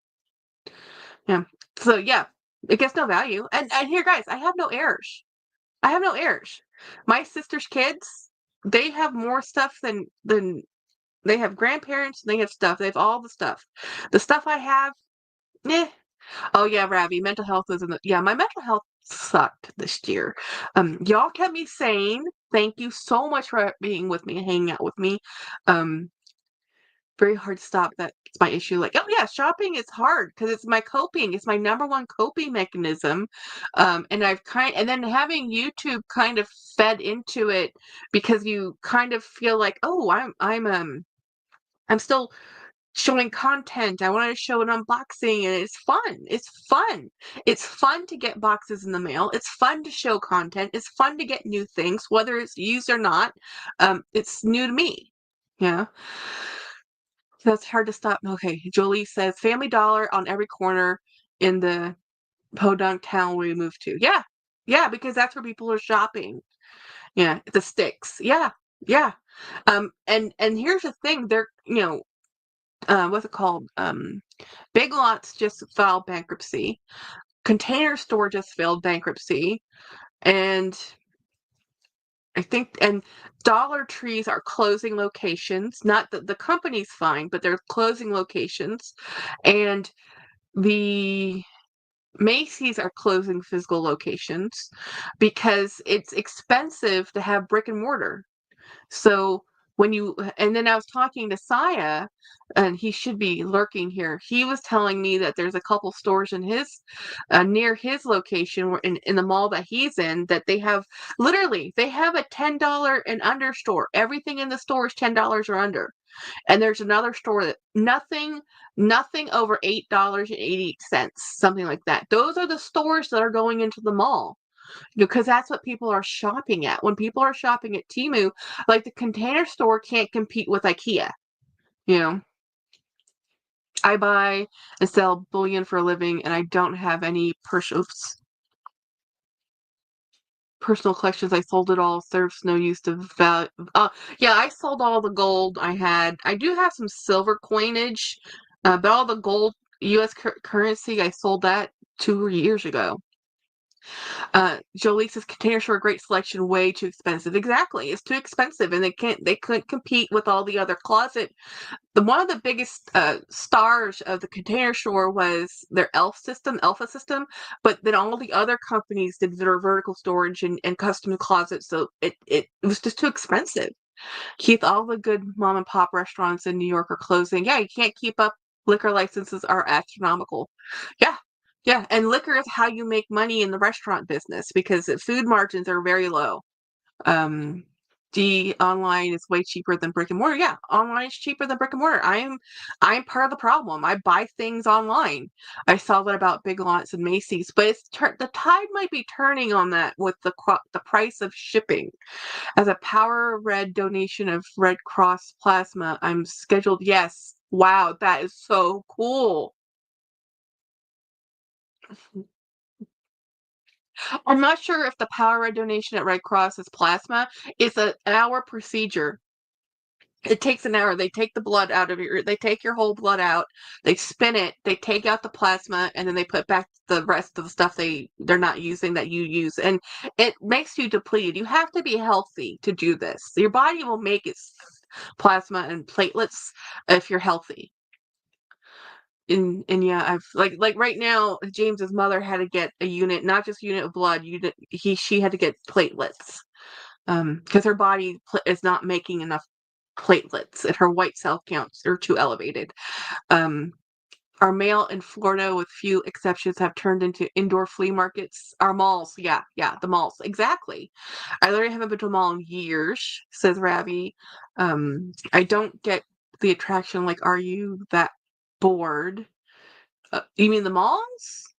Speaker 1: Yeah. So yeah, it gets no value. And here, guys, I have no heirs. I have no heirs. My sister's kids, they have more stuff than they have grandparents, they have stuff. They have all the stuff. The stuff I have, eh. Oh yeah, Ravi, mental health is yeah, my mental health sucked this year. Y'all kept me sane. Thank you so much for being with me and hanging out with me. Um, Very hard to stop. That's my issue. Like, oh yeah, shopping is hard because it's my coping. It's my number one coping mechanism. And then having YouTube kind of fed into it because you kind of feel like, oh, I'm still showing content. I want to show an unboxing, and it's fun. It's fun. It's fun to get boxes in the mail. It's fun to show content. It's fun to get new things, whether it's used or not. It's new to me. Yeah. So it's hard to stop. Okay, Jolie says Family Dollar on every corner in the podunk town we moved to. Yeah, yeah, because that's where people are shopping. Yeah, the sticks. Yeah, yeah. And here's the thing. What's it called? Big Lots just filed bankruptcy. Container Store just filed bankruptcy. And Dollar Trees are closing locations. Not that the company's fine, but they're closing locations. And the Macy's are closing physical locations because it's expensive to have brick and mortar. So and then I was talking to Saya, and he should be lurking here. He was telling me that there's a couple stores near his location, in the mall that he's in, that they have a $10 and under store. Everything in the store is $10 or under. And there's another store that nothing over $8.88, something like that. Those are the stores that are going into the mall because that's what people are shopping at. When people are shopping at Temu, like the Container Store can't compete with IKEA. You know, I buy and sell bullion for a living, and I don't have any personal collections. I sold it all. Serves no use to value. Yeah, I sold all the gold I had. I do have some silver coinage, but all the gold U.S. currency, I sold that 2 years ago. Jolie says containers for a great selection, way too expensive. Exactly, it's too expensive, and they couldn't compete with all the other closet. One of the biggest stars of the Container Store was their Alpha system, but then all the other companies did their vertical storage and custom closets, so it was just too expensive. Keith, all the good mom and pop restaurants in New York are closing. Yeah, you can't keep up. Liquor licenses are astronomical. Yeah, yeah, and liquor is how you make money in the restaurant business because food margins are very low. Um, the online is way cheaper than brick and mortar. Yeah, online is cheaper than brick and mortar. I'm part of the problem. I buy things online. I saw that about Big Lots and Macy's, but the tide might be turning on that with the price of shipping. As a Power Red donation of Red Cross plasma, I'm scheduled. Yes. Wow, that is so cool. I'm not sure if the Power Red donation at Red Cross is plasma. It's an hour procedure. It takes an hour. They take the blood out of they take your whole blood out, they spin it, they take out the plasma, and then they put back the rest of the stuff they're not using that you use. And it makes you depleted. You have to be healthy to do this. Your body will make its plasma and platelets if you're healthy. And yeah, I've like right now, James's mother had to get a unit, not just unit of blood, she had to get platelets. Because her body is not making enough platelets and her white cell counts are too elevated. Um, our mail in Florida, with few exceptions, have turned into indoor flea markets. Our malls, yeah, the malls, exactly. I literally haven't been to a mall in years, says Ravi. I don't get the attraction. Like, are you that bored? You mean the malls?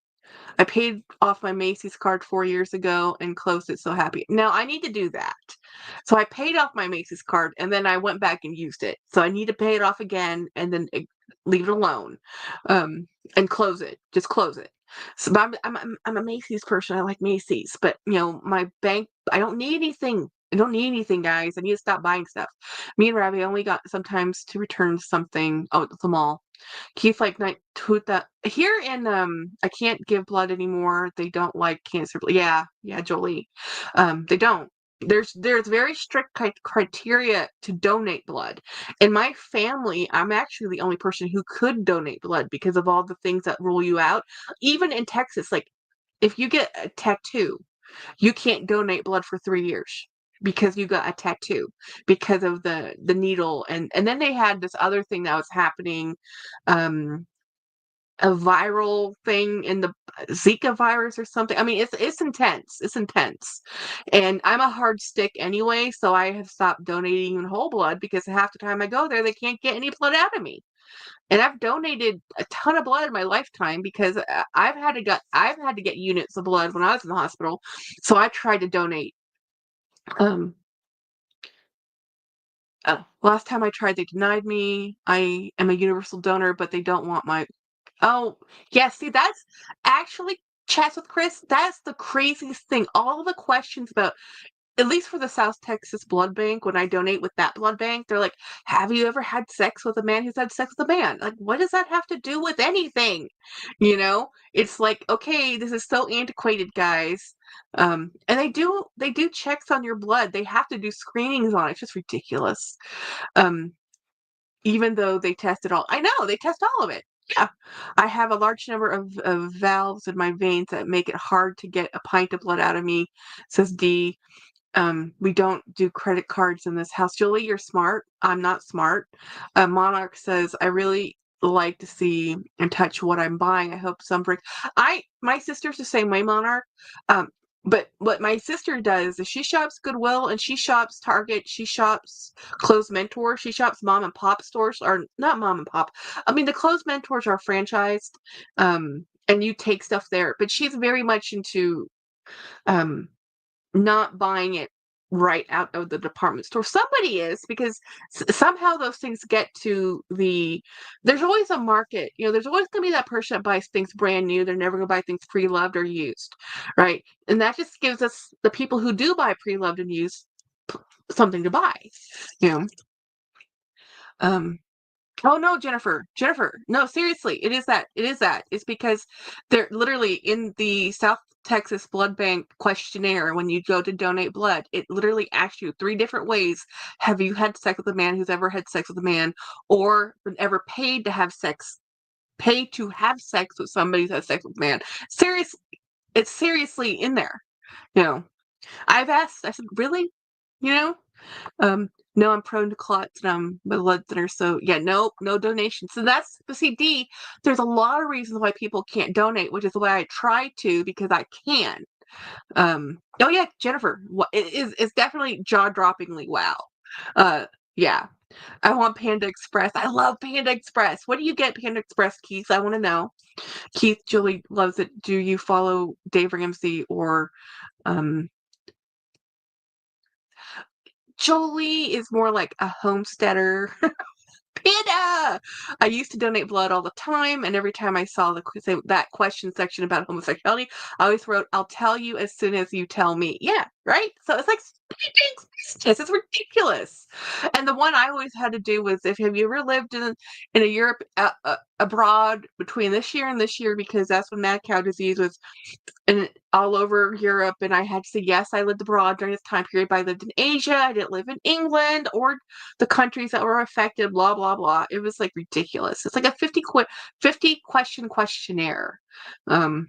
Speaker 1: I paid off my Macy's card 4 years ago and closed it, so happy. Now I need to do that. So I paid off my Macy's card and then I went back and used it. So I need to pay it off again and then leave it alone, and close it. Just close it. So but I'm a Macy's person. I like Macy's, but my bank. I don't need anything. I don't need anything, guys. I need to stop buying stuff. Me and Ravi only got sometimes to return something. Oh, at the mall. Keith like night that here in I can't give blood anymore. They don't like cancer. Yeah, Jolie. They don't. There's very strict criteria to donate blood. In my family, I'm actually the only person who could donate blood because of all the things that rule you out. Even in Texas, like if you get a tattoo, you can't donate blood for 3 years because you got a tattoo because of the needle. And then they had this other thing that was happening, a viral thing in the Zika virus or something. I mean, it's intense. It's intense. And I'm a hard stick anyway, so I have stopped donating whole blood because half the time I go there, they can't get any blood out of me. And I've donated a ton of blood in my lifetime because I've had to get units of blood when I was in the hospital. So I tried to donate. Um, Last time I tried, they denied me. I am a universal donor, but they don't want my. Oh, yeah. See, that's actually chats with Chris. That's the craziest thing. All the questions about, at least for the South Texas Blood Bank, when I donate with that blood bank, they're like, have you ever had sex with a man who's had sex with a man? Like, what does that have to do with anything? It's like, okay, this is so antiquated, guys. And they do checks on your blood. They have to do screenings on it. It's just ridiculous. Um, Even though they test it all. I know, they test all of it. Yeah. I have a large number of valves in my veins that make it hard to get a pint of blood out of me, says D. We don't do credit cards in this house. Julie, you're smart. I'm not smart. Monarch says, I really like to see and touch what I'm buying. I hope some break. My sister's the same way, Monarch. Um, but what my sister does is she shops Goodwill and she shops Target. She shops Clothes Mentor. She shops mom and pop stores, or not mom and pop. I mean, the Clothes Mentors are franchised, and you take stuff there. But she's very much into um, not buying it right out of the department store. Somebody is, because somehow those things get to there's always a market. There's always going to be that person that buys things brand new. They're never going to buy things pre-loved or used, right? And that just gives us, the people who do buy pre-loved and used, something to buy. You know. Um, Oh no, Jennifer. Jennifer. No, seriously, it is that. It is that. It's because they're literally in the South Texas Blood Bank questionnaire. When you go to donate blood, it literally asks you 3 different ways. Have you had sex with a man who's ever had sex with a man, or been ever paid to have sex? Paid to have sex with somebody who's had sex with a man. Seriously, it's seriously in there. You know, I've asked. I said, really? You know, no, I'm prone to clots and I'm a blood thinner, so yeah, no donation. So but see, D, there's a lot of reasons why people can't donate, which is why I try to, because I can. Oh yeah, Jennifer, it's definitely jaw-droppingly wow. Yeah, I want Panda Express. I love Panda Express. What do you get, Panda Express, Keith? I want to know. Keith, Julie loves it. Do you follow Dave Ramsey or um? Jolie is more like a homesteader. Panda! I used to donate blood all the time, and every time I saw that question section about homosexuality, I always wrote, "I'll tell you as soon as you tell me." Yeah, right? So it's like business. It's ridiculous. And the one I always had to do was, if have you ever lived in a Europe abroad between this year and this year, because that's when mad cow disease was and all over Europe, and I had to say, yes, I lived abroad during this time period, but I lived in Asia. I didn't live in England or the countries that were affected, blah, blah, blah. It was like ridiculous. It's like a 50 question questionnaire. Um,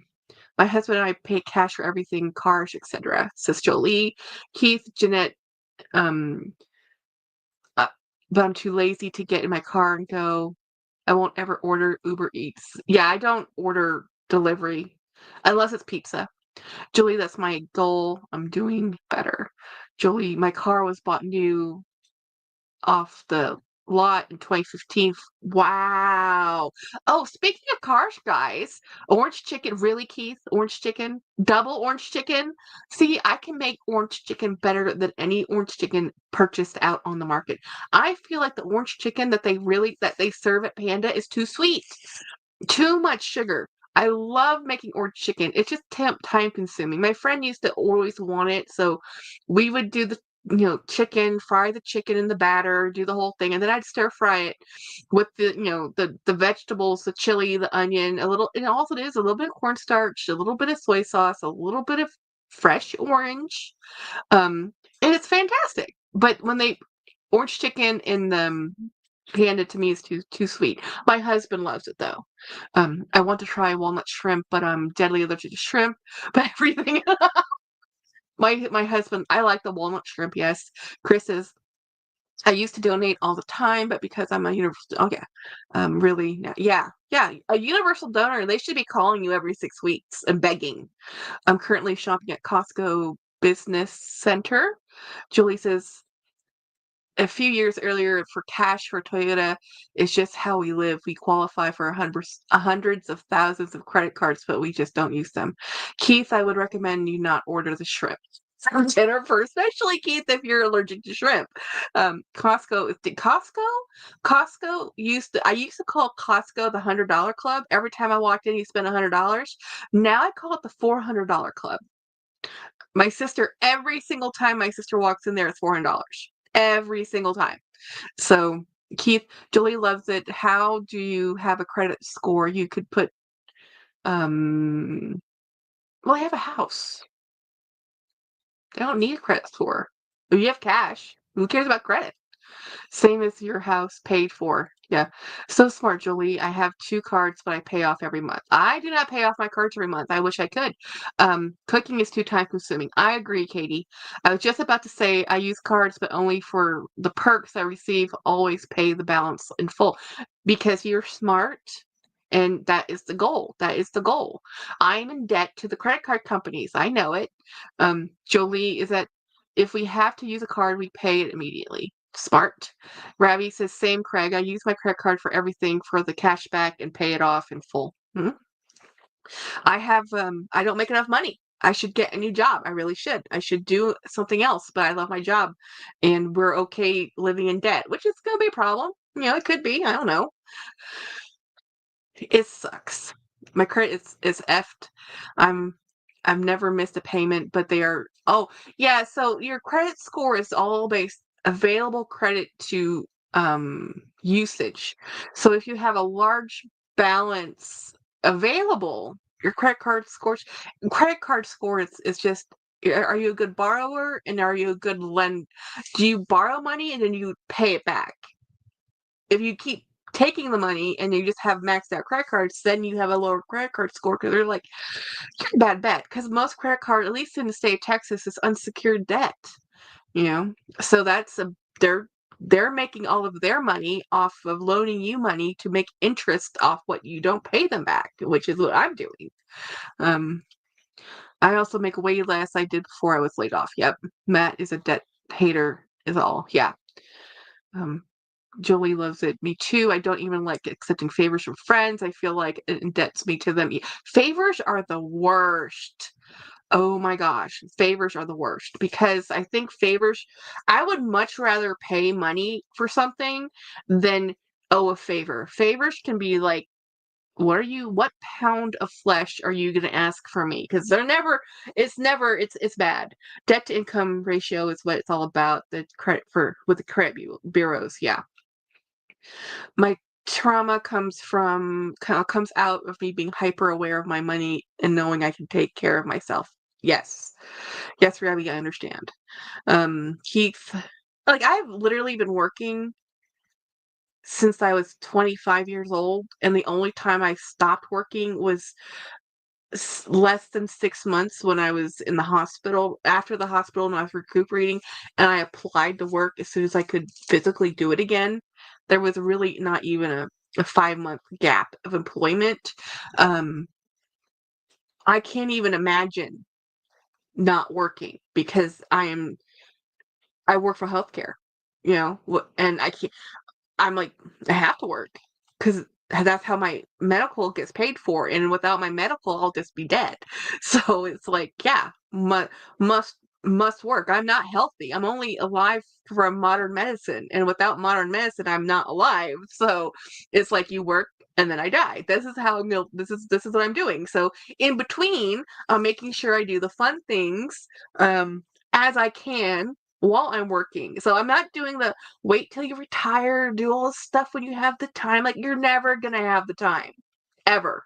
Speaker 1: my husband and I pay cash for everything, cars, etc. Says Jolie, Keith, Jeanette, um, uh, but I'm too lazy to get in my car and go. I won't ever order Uber Eats. Yeah, I don't order delivery unless it's pizza. Julie, that's my goal. I'm doing better. Julie, my car was bought new off the lot in 2015. Wow. Oh, speaking of cars, guys, orange chicken, really, Keith? Orange chicken? Double orange chicken? See, I can make orange chicken better than any orange chicken purchased out on the market. I feel like the orange chicken that they serve at Panda is too sweet. Too much sugar. I love making orange chicken. It's just time consuming. My friend used to always want it, so we would do the chicken, fry the chicken in the batter, do the whole thing, and then I'd stir fry it with the vegetables, the chili, the onion, a little, and all it is a little bit of cornstarch, a little bit of soy sauce, a little bit of fresh orange, and it's fantastic. But when they orange chicken in the Panda to me is too sweet. My husband loves it though. I want to try walnut shrimp, but I'm deadly allergic to shrimp. But everything, my husband, I like the walnut shrimp. Yes, Chris is. I used to donate all the time, but because I'm a universal, okay, really, yeah, a universal donor. They should be calling you every 6 weeks and begging. I'm currently shopping at Costco Business Center. Julie says, a few years earlier for cash for Toyota is just how we live. We qualify for hundreds of thousands of credit cards, but we just don't use them. Keith, I would recommend you not order the shrimp for dinner first, especially Keith if you're allergic to shrimp. Costco I used to call Costco the $100 club. Every time I walked in, you spend $100. Now I call it the $400 club. My sister, every single time my sister walks in there, it's $400. Every single time. So, Keith, Julie loves it. How do you have a credit score? You could put, well, I have a house. I don't need a credit score. If you have cash, who cares about credit? Same as your house paid for. Yeah. So smart, Julie. I have 2 cards, but I pay off every month. I do not pay off my cards every month. I wish I could. Cooking is too time consuming. I agree, Katie. I was just about to say I use cards, but only for the perks I receive. Always pay the balance in full because you're smart. And that is the goal. That is the goal. I'm in debt to the credit card companies. I know it. Jolie, is that if we have to use a card, we pay it immediately. Smart. Ravi says, same, Craig. I use my credit card for everything for the cash back and pay it off in full. I don't make enough money. I should get a new job. I really should. I should do something else, but I love my job. And we're okay living in debt, which is going to be a problem. It could be. I don't know. It sucks. My credit is effed. I'm I've never missed a payment, but they are. Oh, yeah, so your credit score is all based available credit to usage. So if you have a large balance available, your credit card score is just, are you a good borrower and are you a good lend? Do you borrow money and then you pay it back? If you keep taking the money and you just have maxed out credit cards, then you have a lower credit card score because they're like, you're a bad bet. Because most credit card, at least in the state of Texas, is unsecured debt. So they're making all of their money off of loaning you money to make interest off what you don't pay them back, which is what I'm doing. Um, I also make way less I did before I was laid off. Yep, Matt is a debt hater. Is all. Yeah. Jolie loves it. Me too. I don't even like accepting favors from friends. I feel like it indebts me to them. Favors are the worst. Oh my gosh. Favors are the worst because I think I would much rather pay money for something than owe a favor. Favors can be like, what pound of flesh are you gonna ask for me? Because it's bad. Debt to income ratio is what it's all about. The credit for with the credit bureaus. Yeah. My trauma comes out of me being hyper aware of my money and knowing I can take care of myself. Yes. Yes, Rabbi, I understand. Keith, like, I've literally been working since I was 25 years old, and the only time I stopped working was less than 6 months when I was in the hospital, after the hospital, and I was recuperating, and I applied to work as soon as I could physically do it again. There was really not even a 5-month gap of employment. Um, I can't even imagine not working because I work for healthcare, and I'm like, I have to work because that's how my medical gets paid for, and without my medical, I'll just be dead. So it's like, yeah, must must work. I'm not healthy. I'm only alive from modern medicine, and without modern medicine, I'm not alive. So it's like you work and then I die. This is how this is what I'm doing. So in between, I'm making sure I do the fun things um, as I can while I'm working. So I'm not doing the wait till you retire, do all this stuff when you have the time. Like, you're never gonna have the time. Ever.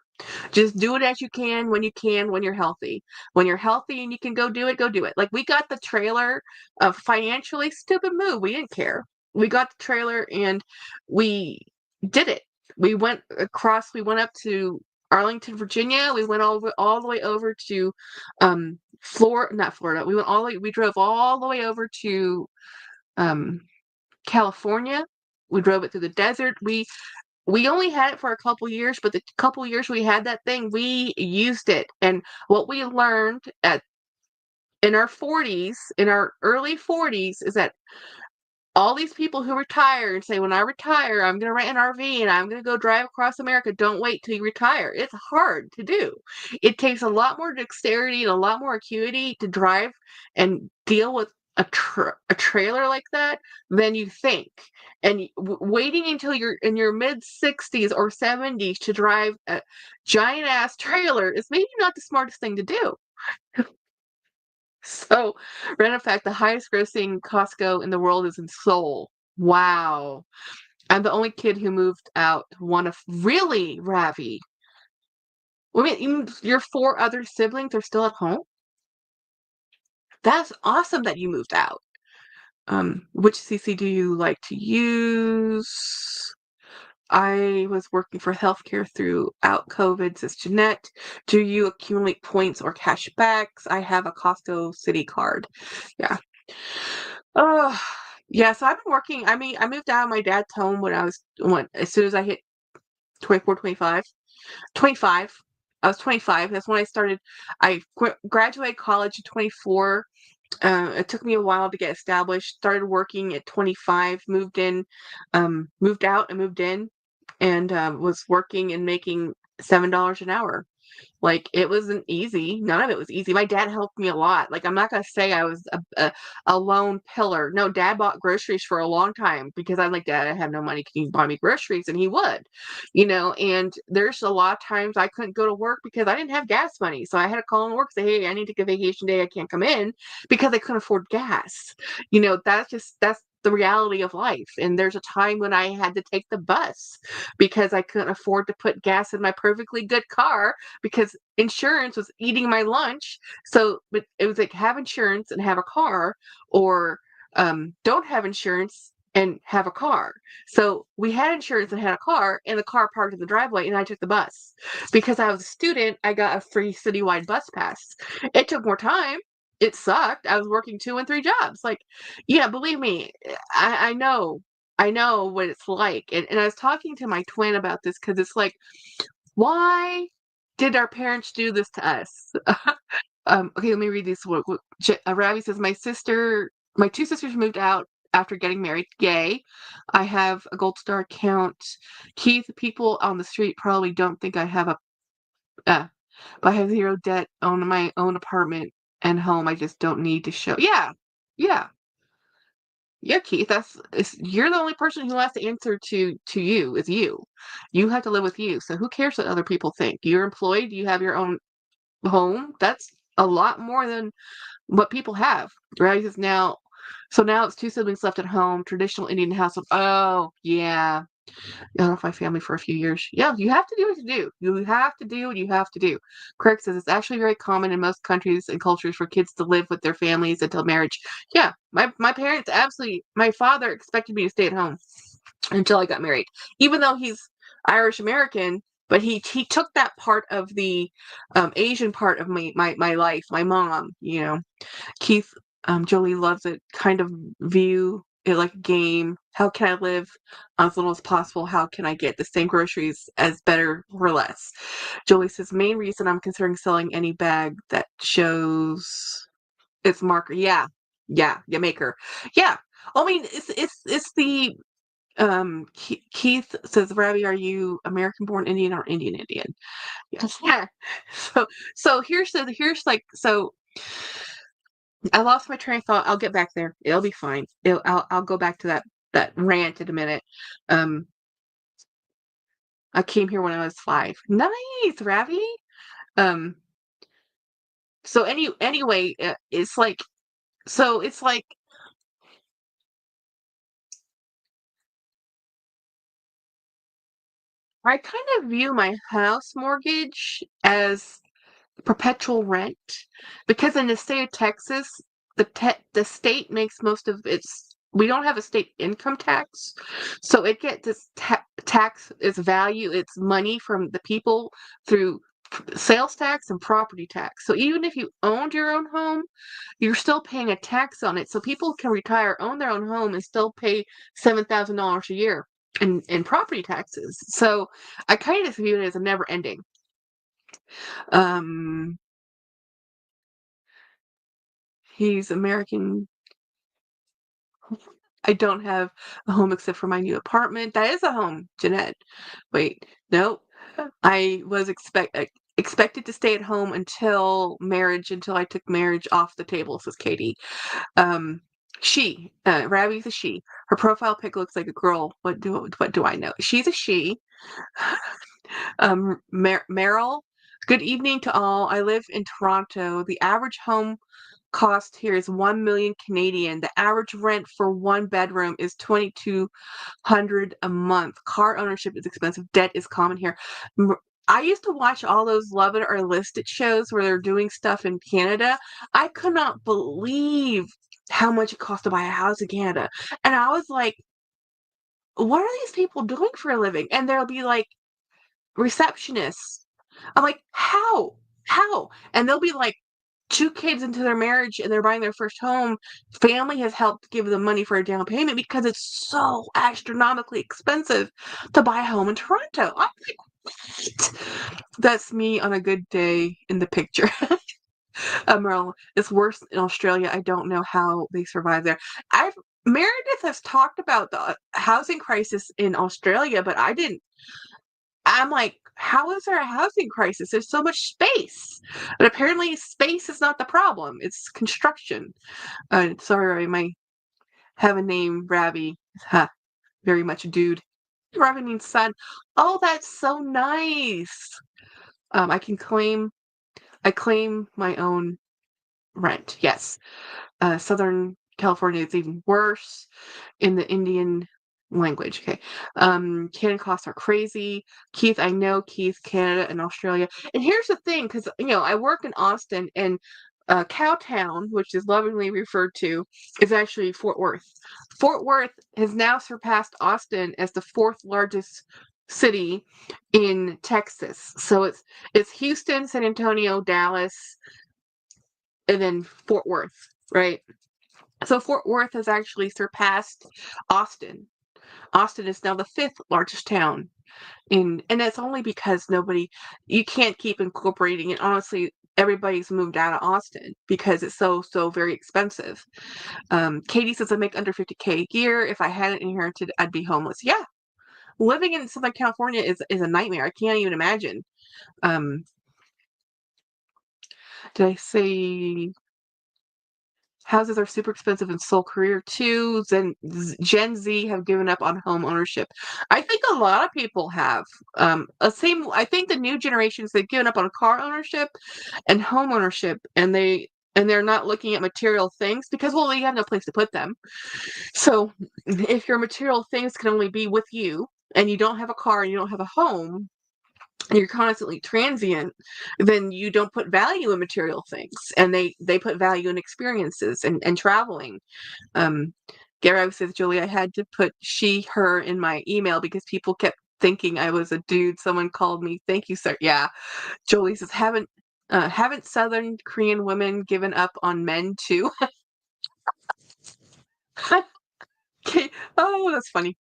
Speaker 1: Just do it as you can, when you're healthy. When you're healthy and you can go do it, go do it. Like, we got the trailer, a financially stupid move. We didn't care. We got the trailer and we did it. We went up to Arlington, Virginia. We went all the way over to not Florida. We drove all the way over to um California. We drove it through the desert. We only had it for a couple years, but the couple years we had that thing, we used it. And what we learned in our 40s, in our early 40s, is that all these people who retire and say, when I retire, I'm going to rent an RV and I'm going to go drive across America. Don't wait till you retire. It's hard to do. It takes a lot more dexterity and a lot more acuity to drive and deal with a trailer like that than you think. And waiting until you're in your mid 60s or 70s to drive a giant ass trailer is maybe not the smartest thing to do. So, random fact, the highest grossing Costco in the world is in Seoul. Wow. I'm the only kid who moved out. Really, Ravi? Wait, your 4 other siblings are still at home? That's awesome that you moved out. Which CC do you like to use? I was working for healthcare throughout COVID, says Jeanette. Do you accumulate points or cash backs? I have a Costco City card. Yeah. Oh, yeah, so I've been working. I mean, I moved out of my dad's home as soon as I hit 24, 25. 25. I was 25. That's when I started. I graduated college at 24. It took me a while to get established. Started working at 25, moved out and moved in, and was working and making $7 an hour. Like, it wasn't easy. None of it was easy. My dad helped me a lot. Like, I'm not gonna say I was a lone pillar. No, dad bought groceries for a long time because I'm like, Dad, I have no money. Can you buy me groceries? And he would, and there's a lot of times I couldn't go to work because I didn't have gas money. So I had to call in work and say, hey, I need to take a vacation day. I can't come in because I couldn't afford gas. That's the reality of life. And there's a time when I had to take the bus because I couldn't afford to put gas in my perfectly good car because insurance was eating my lunch. So it was like, have insurance and have a car, or don't have insurance and have a car. So we had insurance and had a car, and the car parked in the driveway, and I took the bus. Because I was a student, I got a free citywide bus pass. It took more time. It sucked. I was working 2 and 3 jobs. Like, yeah, believe me, I know. I know what it's like. And I was talking to my twin about this because it's like, why did our parents do this to us? Okay, let me read these. Ravi says, my 2 sisters moved out after getting married. Yay. I have a Gold Star account. Keith, people on the street probably don't think I have uh, but I have zero debt, own my own apartment and home. I just don't need to show. Yeah. Yeah. Yeah, Keith, you're the only person who has to answer to you is you. You have to live with you. So who cares what other people think? You're employed, you have your own home. That's a lot more than what people have. Right? Because now it's two siblings left at home, traditional Indian household. Oh, yeah. Out of my family for a few years. Yeah, you have to do what you do. You have to do what you have to do. Craig says it's actually very common in most countries and cultures for kids to live with their families until marriage. Yeah, my parents absolutely. My father expected me to stay at home until I got married, even though he's Irish American. But he took that part of the Asian part of my life. My mom, Keith, Jolie loves it. Kind of view it like a game. How can I live as little as possible? How can I get the same groceries as better for less? Jolie says, main reason I'm considering selling any bag that shows its marker. Yeah, maker. Yeah. I mean, it's the Keith says, Ravi, are you American born Indian or Indian Indian? Yes. Yeah. So so I lost my train of thought. I'll get back there. It'll be fine. I'll go back to that rant in a minute. Um, I came here when I was 5. Nice, Ravi. Um, so anyway, it's like I kind of view my house mortgage as perpetual rent because in the state of Texas, the state makes most of its. We don't have a state income tax, so it gets its tax, its value, its money from the people through sales tax and property tax. So even if you owned your own home, you're still paying a tax on it. So people can retire, own their own home, and still pay $7,000 a year in property taxes. So I kind of view it as a never ending. Um, He's American. I don't have a home except for my new apartment. That is a home, Jeanette. Wait, no. I was expected to stay at home until marriage, until I took marriage off the table, says Katie. Ravi's a she. Her profile pic looks like a girl. What do I know? She's a she. Meryl, good evening to all. I live in Toronto. The average home cost here is 1 million Canadian. The average rent for one bedroom is 2,200 a month. Car ownership is expensive. Debt is common here. I used to watch all those Love It or List It shows where they're doing stuff in Canada. I could not believe how much it costs to buy a house in Canada. And I was like, what are these people doing for a living? And there'll be like receptionists. I'm like, how? How? And they'll be like 2 kids into their marriage and they're buying their first home. Family has helped give them money for a down payment because it's so astronomically expensive to buy a home in Toronto. I'm like, what? That's me on a good day in the picture. Merle, it's worse in Australia. I don't know how they survive there. Meredith has talked about the housing crisis in Australia, but I'm like, how is there a housing crisis? There's so much space. But apparently space is not the problem. It's construction. Sorry, I might have a name, Ravi. Huh, very much a dude. Ravi means son. Oh, that's so nice. I claim my own rent. Yes. Southern California is even worse in the Indian language. Okay. Canada costs are crazy. Keith, I know Keith, Canada and Australia. And here's the thing, because I work in Austin and Cowtown, which is lovingly referred to, is actually Fort Worth. Fort Worth has now surpassed Austin as the fourth largest city in Texas. So it's Houston, San Antonio, Dallas, and then Fort Worth, right? So Fort Worth has actually surpassed Austin. Austin is now the fifth largest town and that's only because you can't keep incorporating it. Honestly, everybody's moved out of Austin because it's so very expensive. Katie says I make under 50K a year. If I hadn't inherited, I'd be homeless. Yeah. Living in Southern California is a nightmare. I can't even imagine. Did I say Houses are super expensive in Seoul, Korea too. Gen Z have given up on home ownership. I think a lot of people have. I think the new generations, they've given up on car ownership and home ownership, and they're not looking at material things because, well, you have no place to put them. So if your material things can only be with you and you don't have a car and you don't have a home, and you're constantly transient, then you don't put value in material things, and they put value in experiences and traveling. Um, Gary says, Julie, I had to put she, her in my email because people kept thinking I was a dude. Someone called me. Thank you, sir. Yeah. Jolie says, haven't Southern Korean women given up on men too? Okay. Oh, that's funny.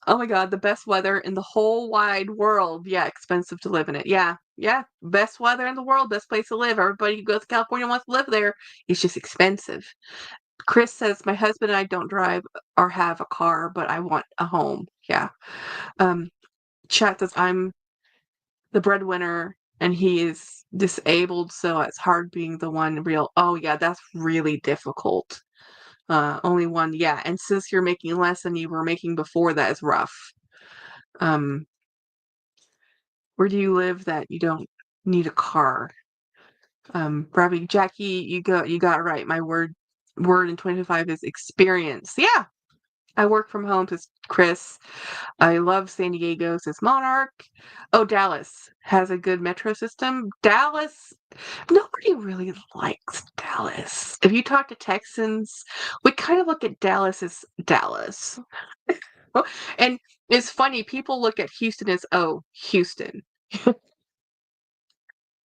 Speaker 1: Oh my God, the best weather in the whole wide world. Yeah, expensive to live in it. Yeah, yeah. Best weather in the world, best place to live. Everybody who goes to California wants to live there. It's just expensive. Chris says, my husband and I don't drive or have a car, but I want a home. Yeah. Um, Chat says, I'm the breadwinner and he is disabled, so it's hard being the one real. Oh yeah, that's really difficult. Only one, yeah. And since you're making less than you were making before, that is rough. Um, where do you live that you don't need a car? Robbie, Jackie, you got it right. My word in 2025 is experience. Yeah. I work from home, says Chris. I love San Diego, says Monarch. Oh, Dallas has a good metro system. Dallas, nobody really likes Dallas. If you talk to Texans, we kind of look at Dallas as Dallas. And it's funny, people look at Houston as, oh, Houston.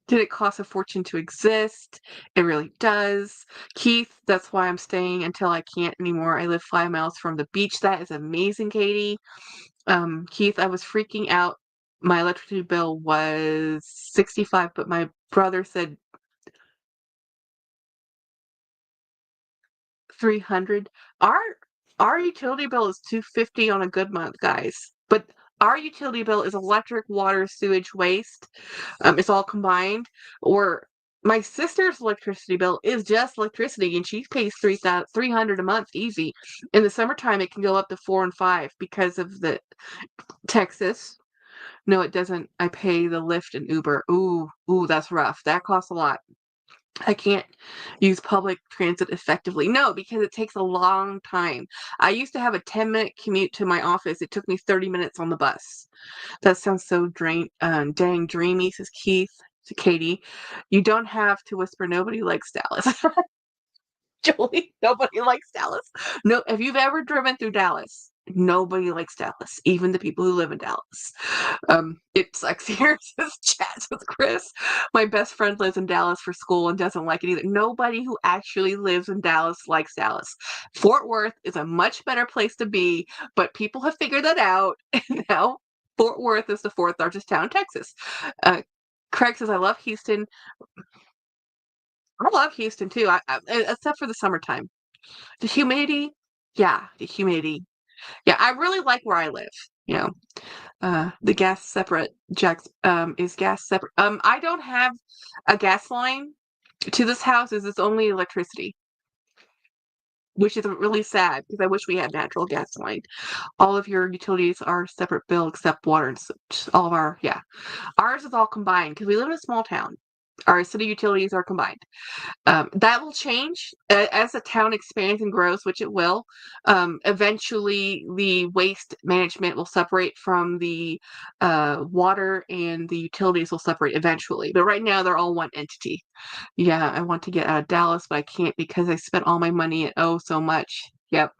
Speaker 1: Did it cost a fortune to exist? It really does. Keith, that's why I'm staying until I can't anymore. I live 5 miles from the beach. That is amazing, Katie. Keith, I was freaking out. My electricity bill was 65, but my brother said 300. Our our utility bill is 250 on a good month, guys. But our utility bill is electric, water, sewage, waste. It's all combined. Or my sister's electricity bill is just electricity, and she pays 300 a month easy. In the summertime, it can go up to 4 and 5 because of the Texas. No, it doesn't. I pay the Lyft and Uber. Ooh, that's rough. That costs a lot. I can't use public transit effectively. No, because it takes a long time. I used to have a 10-minute commute to my office. It took me 30 minutes on the bus. That sounds so dang dreamy, says Keith to Katie. You don't have to whisper, nobody likes Dallas. Julie, nobody likes Dallas. No, if you've ever driven through Dallas, nobody likes Dallas, even the people who live in Dallas. It sucks here, says Chat with Chris. My best friend lives in Dallas for school and doesn't like it either. Nobody who actually lives in Dallas likes Dallas. Fort Worth is a much better place to be, but people have figured that out. And now Fort Worth is the fourth largest town in Texas. Uh, Craig says, I love Houston. I love Houston too, except for the summertime. The humidity, yeah, the humidity. Yeah, I really like where I live. You know, the gas separate. Jack's is gas separate. I don't have a gas line to this house. It's only electricity, which is really sad because I wish we had natural gas line. All of your utilities are separate bill except water and sewage. All of our, yeah, ours is all combined because we live in a small town. Our city utilities are combined. That will change as the town expands and grows, which it will. Eventually, the waste management will separate from the water, and the utilities will separate eventually. But right now, they're all one entity. Yeah, I want to get out of Dallas, but I can't because I spent all my money and oh so much. Yep.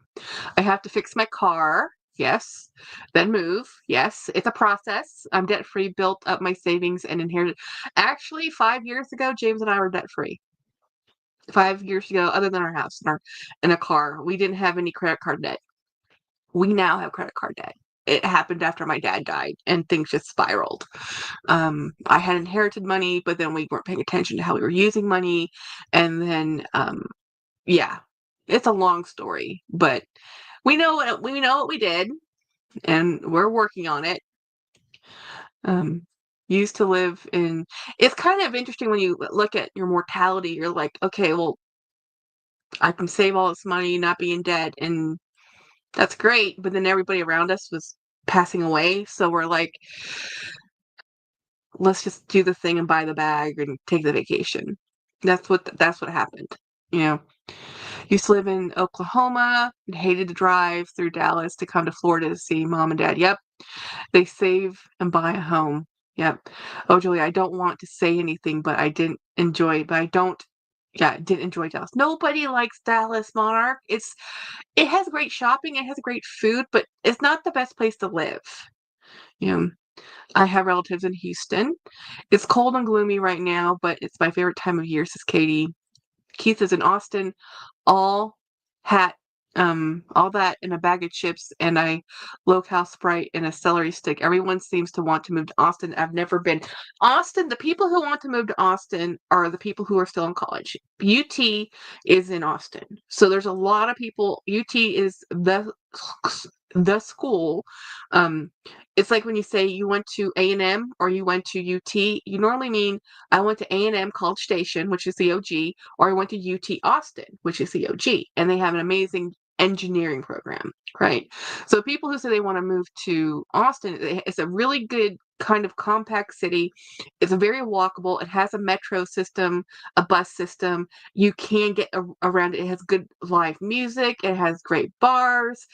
Speaker 1: I have to fix my car. Yes. Then move. Yes. It's a process. I'm debt free, built up my savings and inherited. Actually, 5 years ago, James and I were debt free. 5 years ago, other than our house and a car, we didn't have any credit card debt. We now have credit card debt. It happened after my dad died and things just spiraled. I had inherited money, but then we weren't paying attention to how we were using money. And then, yeah, it's a long story, but we know what we did and we're working on it. Um, used to live it's kind of interesting when you look at your mortality. You're like, okay, well, I can save all this money, not be in debt, and that's great. But then everybody around us was passing away, so we're like, let's just do the thing and buy the bag and take the vacation. That's what happened. You know, used to live in Oklahoma and hated to drive through Dallas to come to Florida to see mom and dad. Yep, they save and buy a home. Yep. Oh, Julie, I don't want to say anything, but I didn't enjoy it. But I don't. Yeah, I didn't enjoy Dallas. Nobody likes Dallas, Monarch. It has great shopping, it has great food, but it's not the best place to live. You know, I have relatives in Houston. It's cold and gloomy right now, but it's my favorite time of year, says Katie. Keith is in Austin, all hat, all that in a bag of chips and a low-cal Sprite and a celery stick. Everyone seems to want to move to Austin. I've never been. Austin, the people who want to move to Austin are the people who are still in college. UT is in Austin. So there's a lot of people. UT is the school. Um, it's like when you say you went to A&M or you went to UT, you normally mean I went to A&M College Station, which is the OG, or I went to UT Austin, which is the OG, and they have an amazing engineering program, right? So people who say they want to move to Austin, it's a really good kind of compact city. It's very walkable. It has a metro system, a bus system. You can get around it. It has good live music. It has great bars.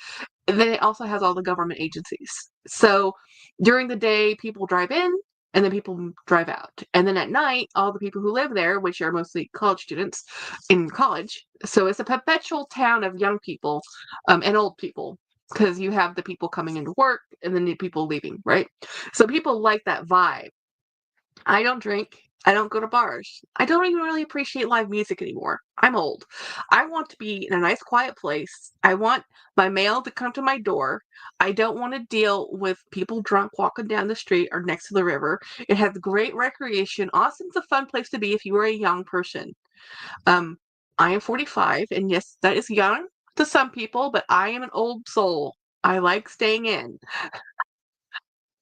Speaker 1: And then it also has all the government agencies. So during the day, people drive in and then people drive out. And then at night, all the people who live there, which are mostly college students in college. So it's a perpetual town of young people and old people because you have the people coming into work and then the people leaving, right? So people like that vibe. I don't drink. I don't go to bars. I don't even really appreciate live music anymore. I'm old. I want to be in a nice, quiet place. I want my mail to come to my door. I don't want to deal with people drunk walking down the street or next to the river. It has great recreation. Austin's a fun place to be if you are a young person. Um, I am 45, and yes, that is young to some people, but I am an old soul. I like staying in.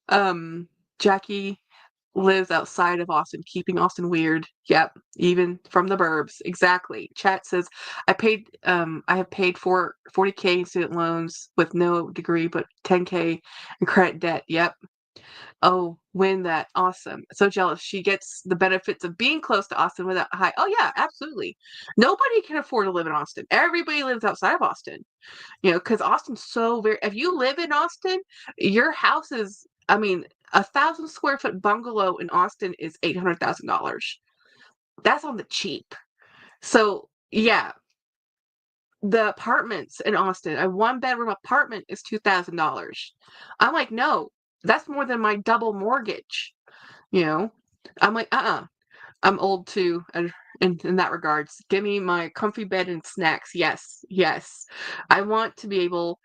Speaker 1: Um, Jackie lives outside of Austin, keeping Austin weird. Yep, even from the burbs. Exactly. Chat says I have paid for 40K in student loans with no degree but 10K in credit debt. Yep. Oh, win that. Awesome. So jealous. She gets the benefits of being close to Austin without high. Oh yeah, absolutely. Nobody can afford to live in Austin. Everybody lives outside of Austin. Because Austin's so very. If you live in Austin, your house is. I mean, 1,000 square foot bungalow in Austin is $800,000. That's on the cheap. So yeah, the apartments in Austin, a 1 bedroom apartment is $2,000. I'm like, no, that's more than my double mortgage. You know, I'm like, I'm old too, in that regards. Give me my comfy bed and snacks. Yes, yes. I want to be able.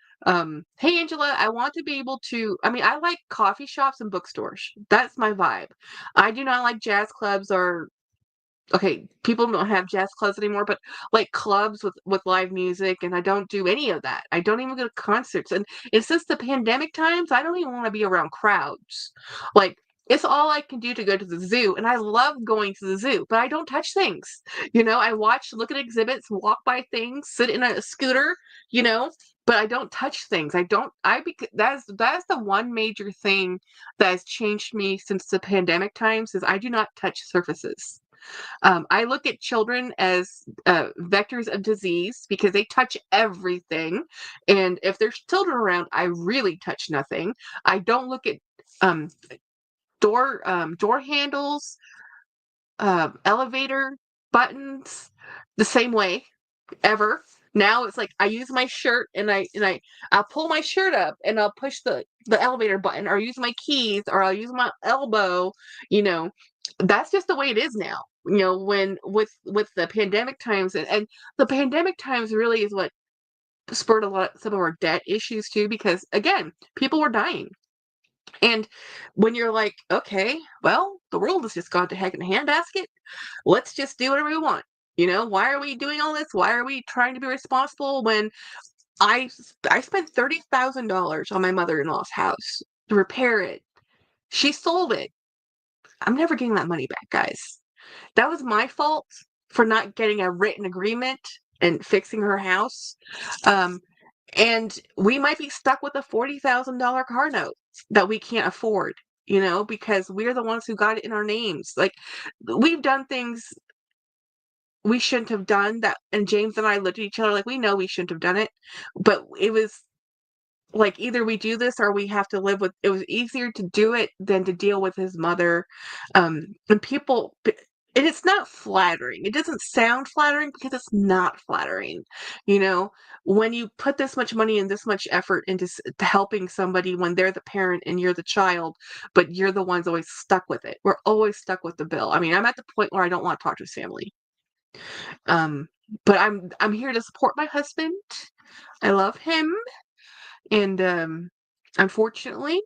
Speaker 1: Hey Angela, I want to be able to. I mean, I like coffee shops and bookstores. That's my vibe. I do not like jazz clubs or okay, people don't have jazz clubs anymore, but like clubs with live music, and I don't do any of that. I don't even go to concerts, and since the pandemic times, I don't even want to be around crowds. Like it's all I can do to go to the zoo, and I love going to the zoo, but I don't touch things. I watch, look at exhibits, walk by things, sit in a scooter, you know. But I don't touch things. I don't. That's the one major thing that has changed me since the pandemic times is I do not touch surfaces. I look at children as vectors of disease because they touch everything. And if there's children around, I really touch nothing. I don't look at um, door handles, elevator buttons the same way ever. Now it's like I use my shirt and I'll pull my shirt up and I'll push the elevator button or use my keys or I'll use my elbow, you know. That's just the way it is now. When with the pandemic times and the pandemic times really is what spurred some of our debt issues too because again, people were dying. And when you're like, okay, well, the world has just gone to heck in a handbasket. Let's just do whatever we want. Why are we doing all this? Why are we trying to be responsible when I spent $30,000 on my mother-in-law's house to repair it? She sold it. I'm never getting that money back, guys. That was my fault for not getting a written agreement. and fixing her house. Um, and we might be stuck with a $40,000 car note that we can't afford, because we're the ones who got it in our names. Like, we've done things we shouldn't have done that, and James and I looked at each other like, we know we shouldn't have done it, but it was like, either we do this or we have to live with it. Was easier to do it than to deal with his mother. And and it's not flattering. It doesn't sound flattering because it's not flattering. You know, when you put this much money and this much effort into helping somebody when they're the parent and you're the child, but you're the ones always stuck with it. We're always stuck with the bill. I mean, I'm at the point where I don't want to talk to his family. Um, but I'm here to support my husband. I love him. And unfortunately,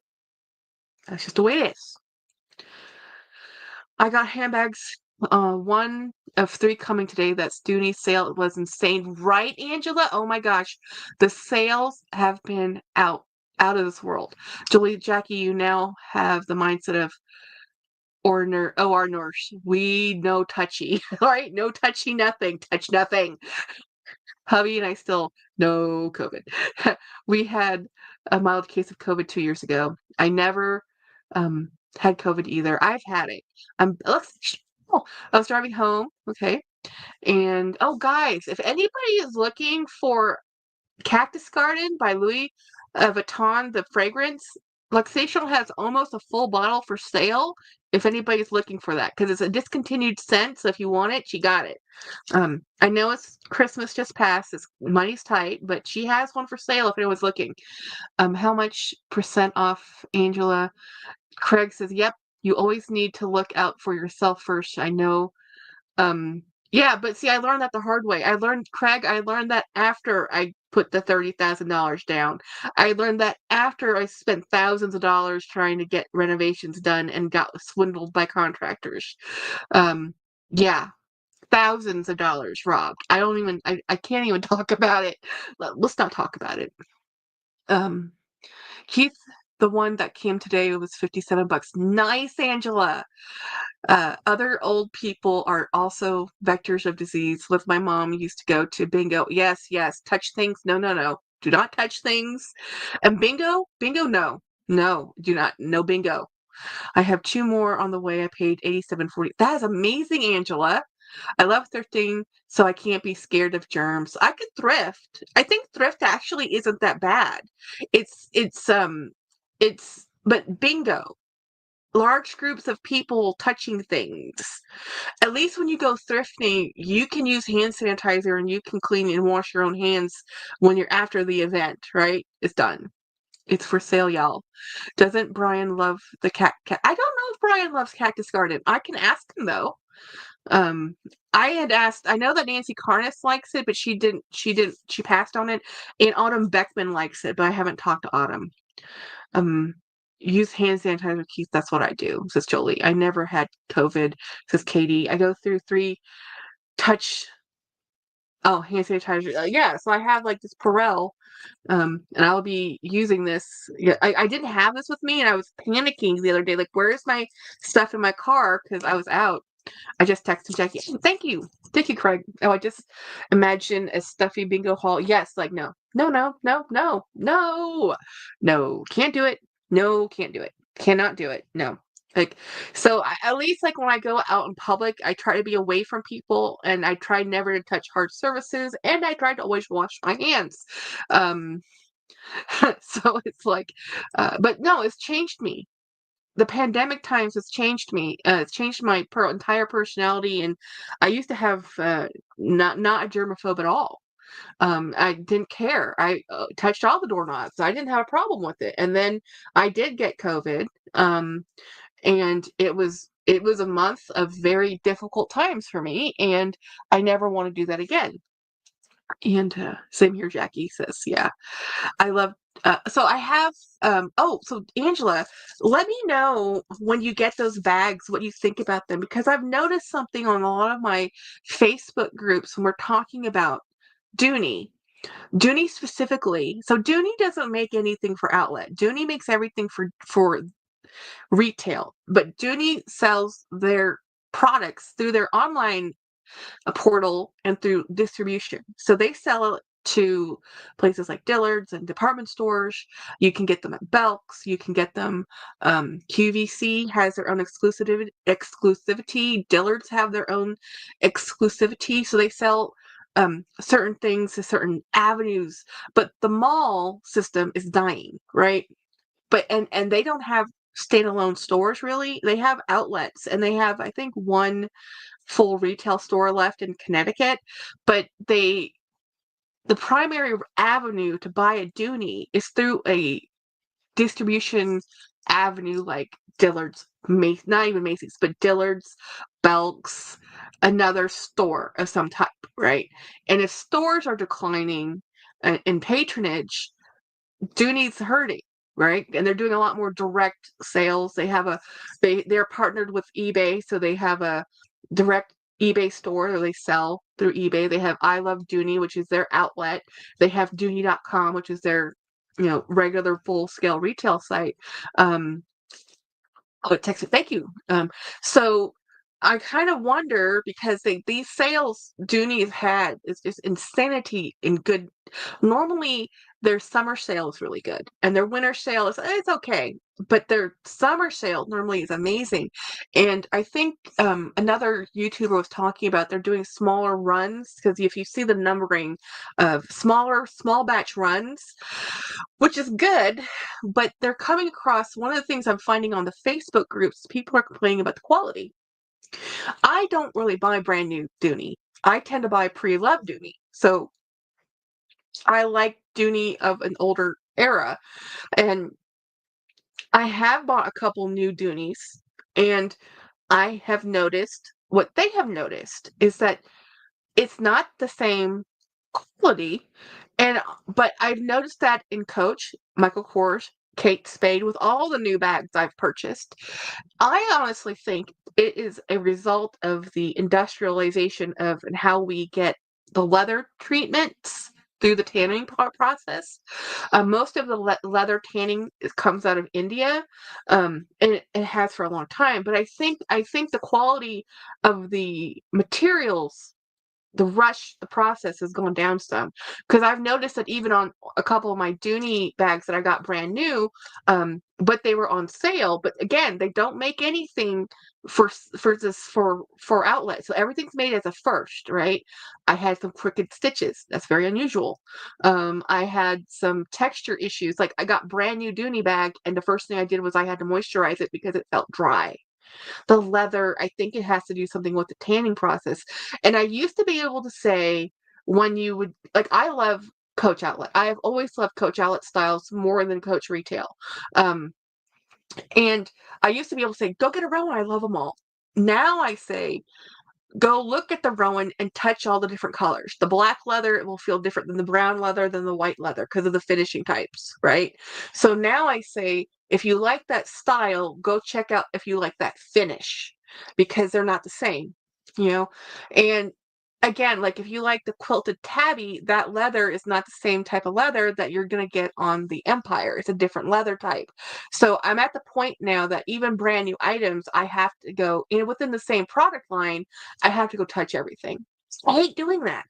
Speaker 1: that's just the way it is. I got handbags. One of three coming today. That Stoonie sale was insane, right, Angela? Oh my gosh, the sales have been out of this world. Julie, Jackie, you now have the mindset of our nurse. We no touchy, all right? No touchy, nothing. Touch nothing. Hubby and I still no COVID. We had a mild case of COVID 2 years ago. I never had COVID either. I've had it. Oh, I was driving home, okay, and oh, guys, if anybody is looking for Cactus Garden by Louis Vuitton, the fragrance, Luxational has almost a full bottle for sale. If anybody's looking for that, because it's a discontinued scent, so if you want it, she got it. I know it's Christmas just passed. Money's tight, but she has one for sale if anyone's looking. How much percent off, Angela? Craig says, "Yep, you always need to look out for yourself first." I know. Yeah, but see, I learned that the hard way. Craig, I learned that after I put the $30,000 down. I learned that after I spent thousands of dollars trying to get renovations done and got swindled by contractors. Yeah, thousands of dollars robbed. I can't even talk about it. Let's not talk about it. Um, Keith, the one that came today was $57. Nice, Angela. Other old people are also vectors of disease. With my mom, used to go to bingo. Yes, yes. Touch things. No, no, no. Do not touch things. And bingo, no, no. Do not. No bingo. I have two more on the way. I paid $87.40. That is amazing, Angela. I love thrifting, so I can't be scared of germs. I could thrift. I think thrift actually isn't that bad. But bingo, large groups of people touching things. At least when you go thrifting, you can use hand sanitizer and you can clean and wash your own hands when you're after the event, right? It's done. It's for sale, y'all. Doesn't Brian love the cat? I don't know if Brian loves Cactus Garden. I can ask him though. Um, I had asked. I know that Nancy Carnes likes it, but she didn't. She didn't. She passed on it. And Autumn Beckman likes it, but I haven't talked to Autumn. Um, use hand sanitizer, Keith. That's what I do, says Jolie. I never had COVID, says Katie. I go through 3 touch. Oh, hand sanitizer. Yeah, so I have like this Perel, and I'll be using this. Yeah, I didn't have this with me, and I was panicking the other day. Like, where's my stuff in my car? Because I was out. I just texted Jackie. "Oh, thank you, Craig." Oh, I just imagine a stuffy bingo hall. Yes, like no, no, no, no, no, no, no, can't do it. No, can't do it. Cannot do it. No. Like, so at least like when I go out in public, I try to be away from people, and I try never to touch hard surfaces, and I try to always wash my hands. Um, so it's like, but no, it's changed me. The pandemic times has changed me. It's changed my entire personality, and I used to have not a germaphobe at all. I didn't care. I touched all the doorknobs. I didn't have a problem with it. And then I did get COVID, and it was a month of very difficult times for me, and I never want to do that again. And same here, Jackie says, yeah. I love, so I have, so Angela, let me know when you get those bags, what you think about them, because I've noticed something on a lot of my Facebook groups when we're talking about Dooney. Dooney specifically. So Dooney doesn't make anything for outlet. Dooney makes everything for retail, but Dooney sells their products through their online a portal and through distribution. So they sell it to places like Dillard's and department stores. You can get them at Belk's. You can get them. QVC has their own exclusivity. Dillard's have their own exclusivity. So they sell certain things to certain avenues. But the mall system is dying, right? But and they don't have standalone stores really. They have outlets, and they have, I think, one full retail store left in Connecticut. But the primary avenue to buy a Dooney is through a distribution avenue like Dillard's, not even Macy's, but Dillard's, Belk's, another store of some type, right? And if stores are declining in patronage, Dooney's hurting, right? And they're doing a lot more direct sales. They're partnered with eBay, so they have a direct eBay store where they sell through eBay. They have I Love Dooney, which is their outlet. They have Dooney.com, which is their regular full scale retail site. Oh, it texted, thank you. So I kind of wonder because these sales Dooney's had is just insanity in good. Normally, their summer sale is really good, and their winter sale it's okay, but their summer sale normally is amazing. And I think another YouTuber was talking about they're doing smaller runs because if you see the numbering of small batch runs, which is good, but they're coming across one of the things I'm finding on the Facebook groups, people are complaining about the quality. I don't really buy brand new Dooney. I tend to buy pre-loved Dooney. So I like Dooney of an older era. And I have bought a couple new Dooneys, and I have noticed what they have noticed is that it's not the same quality. But I've noticed that in Coach, Michael Kors, Kate Spade, with all the new bags I've purchased. I honestly think it is a result of the industrialization of and how we get the leather treatments through the tanning process. Most of the leather tanning comes out of India, and it has for a long time. But I think the quality of the materials, the process has gone down some because I've noticed that even on a couple of my Dooney bags that I got brand new, but they were on sale. But again, they don't make anything for outlet, so everything's made as a first, right? I had some crooked stitches. That's very unusual. I had some texture issues. Like I got brand new Dooney bag, and the first thing I did was I had to moisturize it because it felt dry. The leather, I think it has to do something with the tanning process. And I used to be able to say when you would like I love Coach Outlet. I have always loved Coach Outlet styles more than Coach Retail. And I used to be able to say, go get a Rowan, I love them all. Now I say, go look at the Rowan and touch all the different colors. The black leather, it will feel different than the brown leather, than the white leather because of the finishing types, right? So now I say, if you like that style, go check out if you like that finish because they're not the same, you know? And again, like if you like the quilted tabby, that leather is not the same type of leather that you're going to get on the Empire. It's a different leather type. So I'm at the point now that even brand new items, I have to go within the same product line. I have to go touch everything. I hate doing that,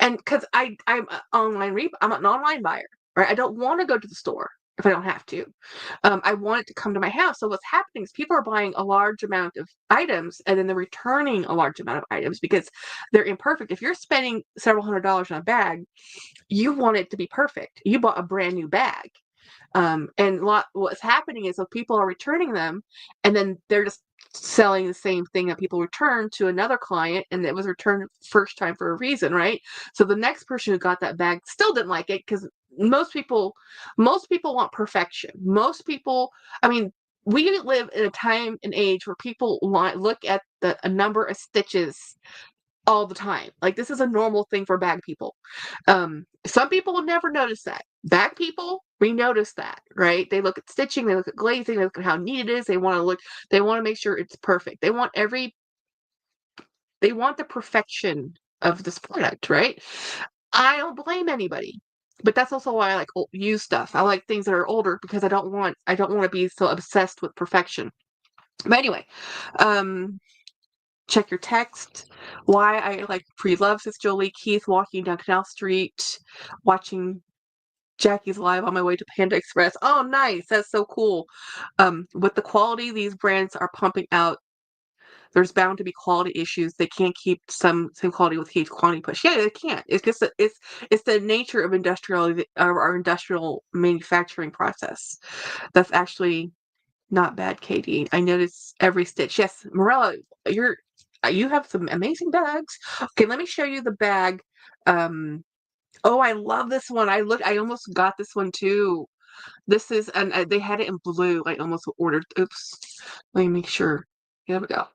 Speaker 1: and because I'm an online buyer, right? I don't want to go to the store if I don't have to. I want it to come to my house. So what's happening is people are buying a large amount of items and then they're returning a large amount of items because they're imperfect. If you're spending several $100s on a bag, you want it to be perfect. You bought a brand new bag. And what's happening is that people are returning them, and then they're just selling the same thing that people return to another client, and it was returned first time for a reason, right? So the next person who got that bag still didn't like it because most people want perfection. Most people, I mean, we live in a time and age where people look at a number of stitches all the time. Like this is a normal thing for bag people. Some people will never notice that. Bag people, we notice that, right? They look at stitching, they look at glazing, they look at how neat it is. They want to make sure it's perfect. They want the perfection of this product, right? I don't blame anybody. But that's also why I like used stuff. I like things that are older because I don't want to be so obsessed with perfection. But anyway, um check your text. Why I like pre-loves with Jolie Keith walking down Canal Street, watching Jackie's live on my way to Panda Express. Oh, nice. That's so cool. With the quality these brands are pumping out, there's bound to be quality issues. They can't keep same quality with huge quantity push. Yeah, they can't. It's just it's the nature of our industrial manufacturing process. That's actually not bad, Katie. I notice every stitch. Yes, Morella, you have some amazing bags. Okay, let me show you the bag. Oh, I love this one. I almost got this one too. This is, and they had it in blue. I almost ordered. Oops. Let me make sure. Here we go.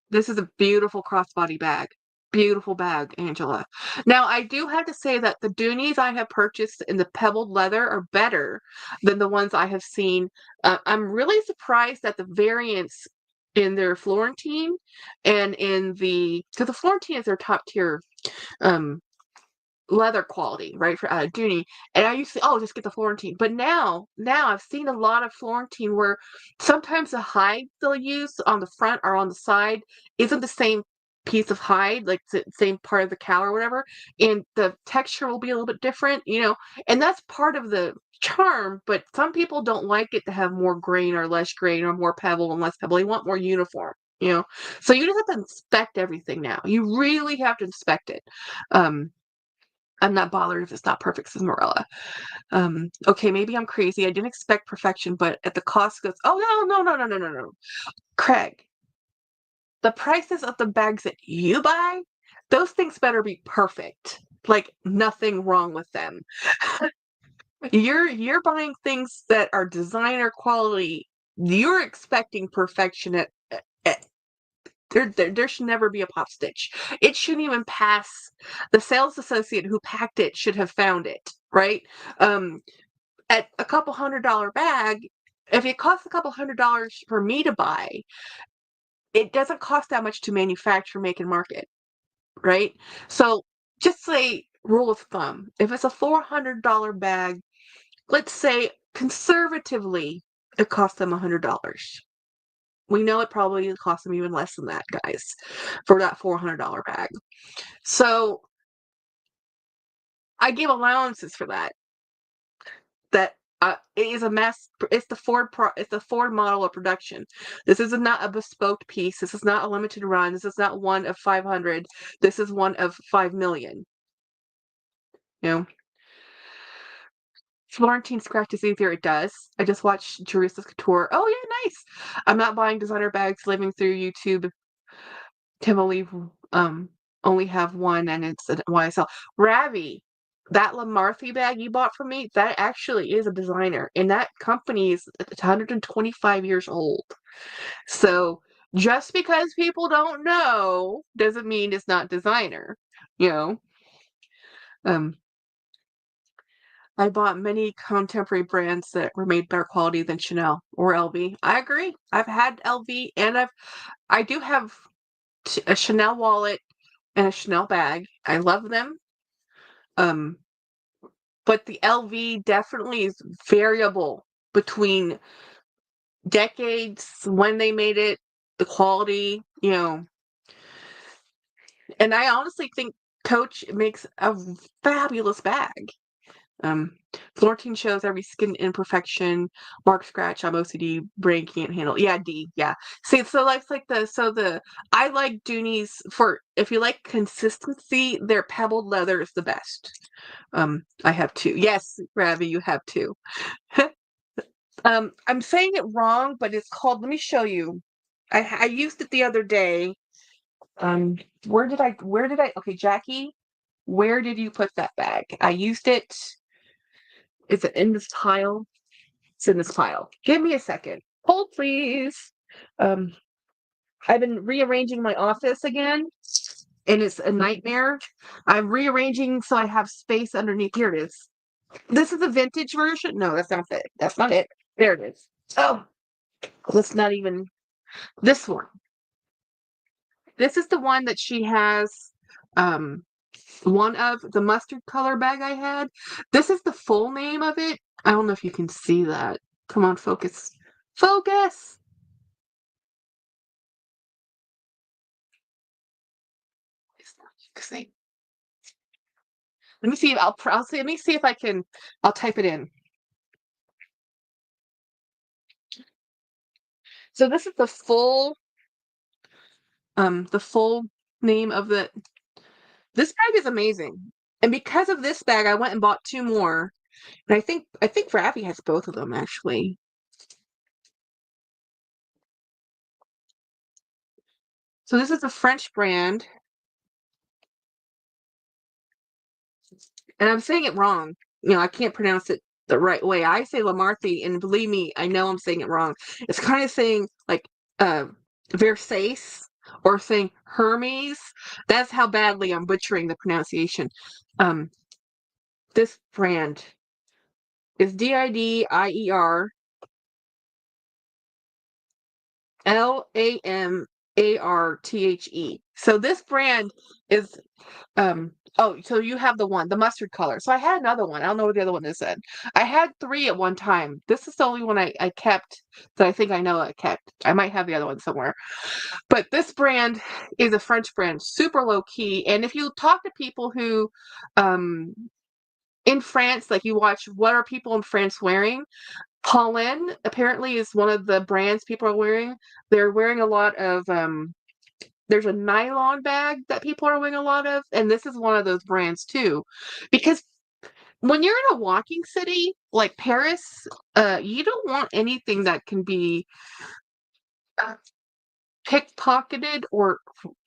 Speaker 1: This is a beautiful crossbody bag. Beautiful bag, Angela. Now, I do have to say that the Doonies I have purchased in the pebbled leather are better than the ones I have seen. I'm really surprised at the variance in their Florentine and because the Florentine is their top tier um, leather quality, right, for Dooney. And I used to, oh, just get the Florentine. But now I've seen a lot of Florentine where sometimes the hide they'll use on the front or on the side isn't the same piece of hide, like the same part of the cow or whatever, and the texture will be a little bit different, and that's part of the charm. But some people don't like it to have more grain or less grain or more pebble and less pebble. They want more uniform, so you just have to inspect everything now. You really have to inspect it. I'm not bothered if it's not perfect, says Morella. Okay, maybe I'm crazy. I didn't expect perfection, but at the cost goes, oh, no. Craig, the prices of the bags that you buy, those things better be perfect. Like nothing wrong with them. You're buying things that are designer quality. You're expecting perfection at there should never be a pop stitch. It shouldn't even pass. The sales associate who packed it should have found it, right? At a couple $100 bag, if it costs a couple $100 for me to buy, it doesn't cost that much to manufacture, make, and market, right? So just say rule of thumb, if it's a $400 bag, let's say conservatively it costs them $100. We know it probably costs them even less than that, guys, for that $400 bag. So I give allowances for that. That it is a mass. It's the Ford model of production. This is not a bespoke piece. This is not a limited run. This is not one of 500. This is one of 5 million. You know, Florentine scratch is easier. It does. I just watched Teresa's Couture. Oh yeah, nice. I'm not buying designer bags. Living through YouTube. Tivoli only have one, and it's a YSL. Ravi, that Lamarthe bag you bought from me, that actually is a designer, and that company is 125 years old. So just because people don't know doesn't mean it's not designer, you know. Um, I bought many contemporary brands that were made better quality than Chanel or LV. I agree. I've had LV, and I do have a Chanel wallet and a Chanel bag. I love them. Um, but the LV definitely is variable between decades, when they made it, the quality, And I honestly think Coach makes a fabulous bag. Florentine shows every skin imperfection, mark, scratch. I'm OCD, brain can't handle. Yeah, D. Yeah. See, so I like Doonies for if you like consistency. Their pebbled leather is the best. I have two. Yes, Ravi, you have two. I'm saying it wrong, but it's called. Let me show you. I used it the other day. Where did I? Okay, Jackie, where did you put that bag? I used it. Is it in this pile? It's in this pile. Give me a second. Hold, please. Um, I've been rearranging my office again, and it's a nightmare. I'm rearranging so I have space underneath. Here it is. This is a vintage version. No, that's not it. That's not it. There it is. Oh, let's not even. This one. This is the one that she has. Um, one of the mustard color bag I had. This is the full name of it. I don't know if you can see that. Come on, focus. Focus! See. Let me see if I'll see. Let me see if I can. I'll type it in. So this is the full name of the. This bag is amazing, and because of this bag, I went and bought 2 more. And I think Ravi has both of them actually. So this is a French brand, and I'm saying it wrong. I can't pronounce it the right way. I say Lamarthe, and believe me, I know I'm saying it wrong. It's kind of saying like uh, Versace or saying Hermes. That's how badly I'm butchering the pronunciation. Um, this brand is Diderlarthe. So this brand is oh, so you have the mustard color. So I had another one. I don't know what the other one is in. I had 3 at one time. This is the only one I kept that I think I know I kept. I might have the other one somewhere. But this brand is a French brand, super low key. And if you talk to people who in France, like you watch what are people in France wearing, Pollen apparently is one of the brands people are wearing. They're wearing a lot of there's a nylon bag that people are wearing a lot of, and this is one of those brands too. Because when you're in a walking city like Paris, you don't want anything that can be uh, pickpocketed or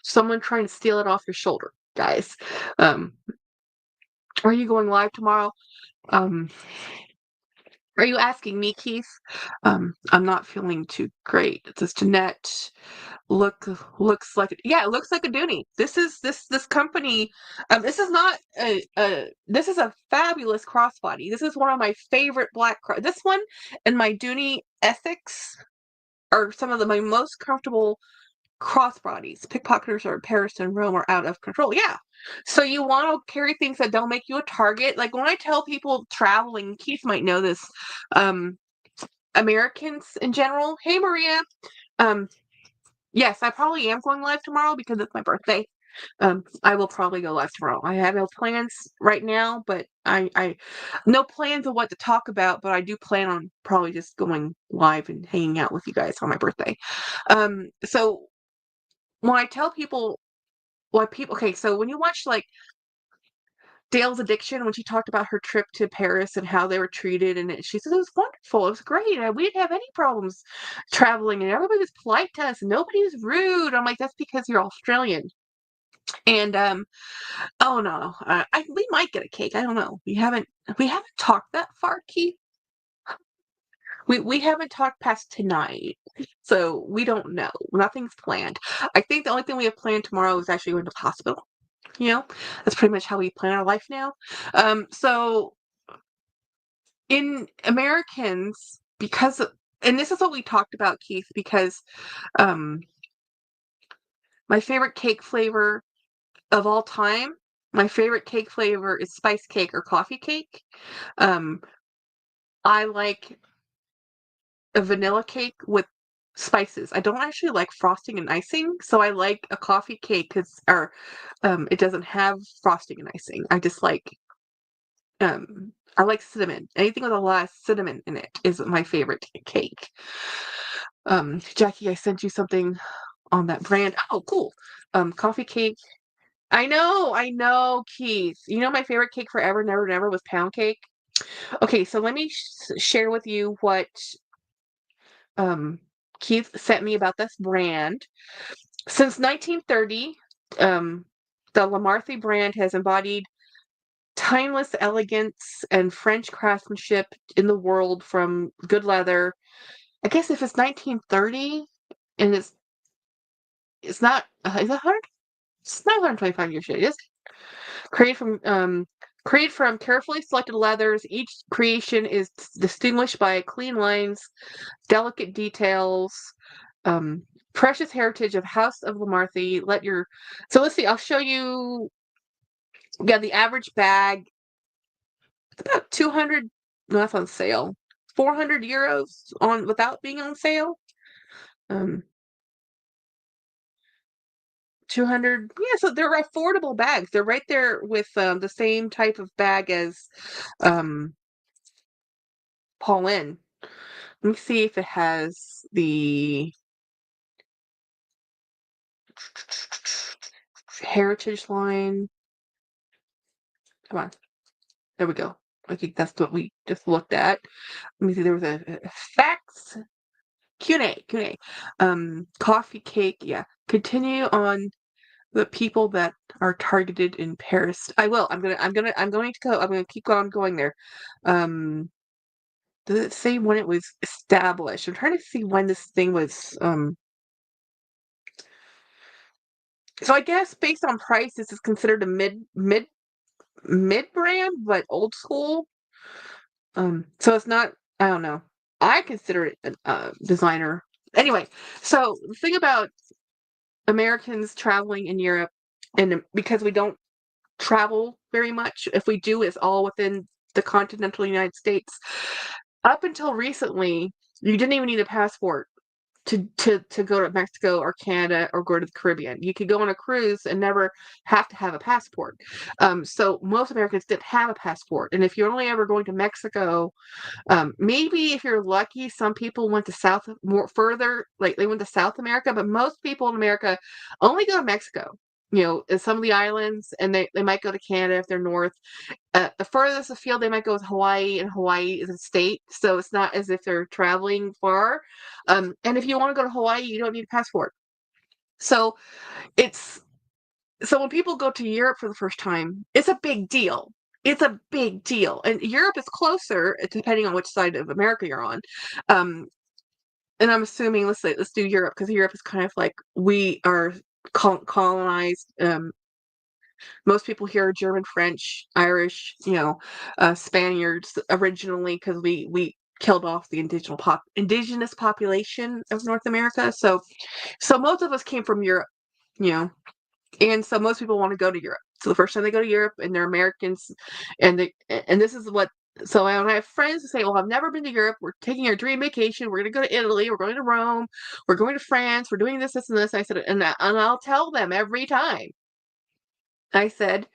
Speaker 1: someone trying to steal it off your shoulder, guys. Um, are you going live tomorrow? Um, are you asking me, Keith? I'm not feeling too great. This Jeanette looks like it looks like a Dooney. This company. This is not this is a fabulous crossbody. This is one of my favorite this one and my Dooney Ethics are some of my most comfortable crossbodies. Pickpocketers are in Paris and Rome are out of control. Yeah. So you want to carry things that don't make you a target. Like when I tell people traveling, Keith might know this, Americans in general. Hey Maria. Um, yes, I probably am going live tomorrow because it's my birthday. I will probably go live tomorrow. I have no plans right now, but I no plans of what to talk about, but I do plan on probably just going live and hanging out with you guys on my birthday. So when I tell people okay, so when you watch like Dale's Addiction, when she talked about her trip to Paris and how they were treated, and she said it was wonderful, it was great, and we didn't have any problems traveling, and everybody was polite to us, and nobody was rude. I'm like, that's because you're Australian. And oh no, we might get a cake. I don't know. We haven't talked that far, Keith. We haven't talked past tonight, so we don't know. Nothing's planned. I think the only thing we have planned tomorrow is actually going to the hospital. That's pretty much how we plan our life now. So in Americans, and this is what we talked about, Keith, because um, my favorite cake flavor of all time, my favorite cake flavor is spice cake or coffee cake. Um, I like a vanilla cake with spices. I don't actually like frosting and icing, so I like a coffee cake or it doesn't have frosting and icing. I like cinnamon. Anything with a lot of cinnamon in it is my favorite cake. Jackie, I sent you something on that brand. Oh, cool. Coffee cake. I know, Keith. You know my favorite cake forever, never, never was pound cake. Okay, so let me share with you what Keith sent me about this brand. Since 1930, the Lamarthe brand has embodied timeless elegance and French craftsmanship in the world from good leather. I guess if it's 1930 and it's not is it 100? It's not 125 years yet. It is created from carefully selected leathers. Each creation is distinguished by clean lines, delicate details, um, precious heritage of House of Lamarthe. So let's see. I'll show you. Yeah, the average bag. It's about 200. No, that's on sale. 400 euros on without being on sale. Um, 200. Yeah, so they're affordable bags. They're right there with the same type of bag as um, Paulin. Let me see if it has the Heritage line. Come on. There we go. I think that's what we just looked at. Let me see. There was a facts Q&A. Coffee cake. Yeah. Continue on the people that are targeted in Paris. I will. I'm going to go. I'm going to keep on going there. Um, does it say when it was established? I'm trying to see when this thing was. So I guess based on price, this is considered a mid brand, but old school. So it's not. I don't know. I consider it a designer. Anyway, so the thing about Americans traveling in Europe, and because we don't travel very much, if we do, it's all within the continental United States. Up until recently, you didn't even need a passport to go to Mexico or Canada or go to the Caribbean. You could go on a cruise and never have to have a passport. So most Americans didn't have a passport. And if you're only ever going to Mexico, maybe if you're lucky, some people went to more further, like they went to South America, but most people in America only go to Mexico. In some of the islands, and they might go to Canada if they're north. The furthest afield they might go is Hawaii, and Hawaii is a state, so it's not as if they're traveling far. And if you want to go to Hawaii, you don't need a passport. So it's so when people go to Europe for the first time, it's a big deal. It's a big deal, and Europe is closer, depending on which side of America you're on. Um, and I'm assuming let's do Europe because Europe is kind of like we are colonized. Most people here are German, French, Irish, Spaniards originally because we killed off the indigenous population of North America. So most of us came from Europe, you know, and so most people want to go to Europe. So the first time they go to Europe and they're Americans, and this is what. So when I have friends who say, "Well, I've never been to Europe. We're taking our dream vacation. We're going to go to Italy. We're going to Rome. We're going to France. We're doing this, this, and this." I said, and I'll tell them every time. I said,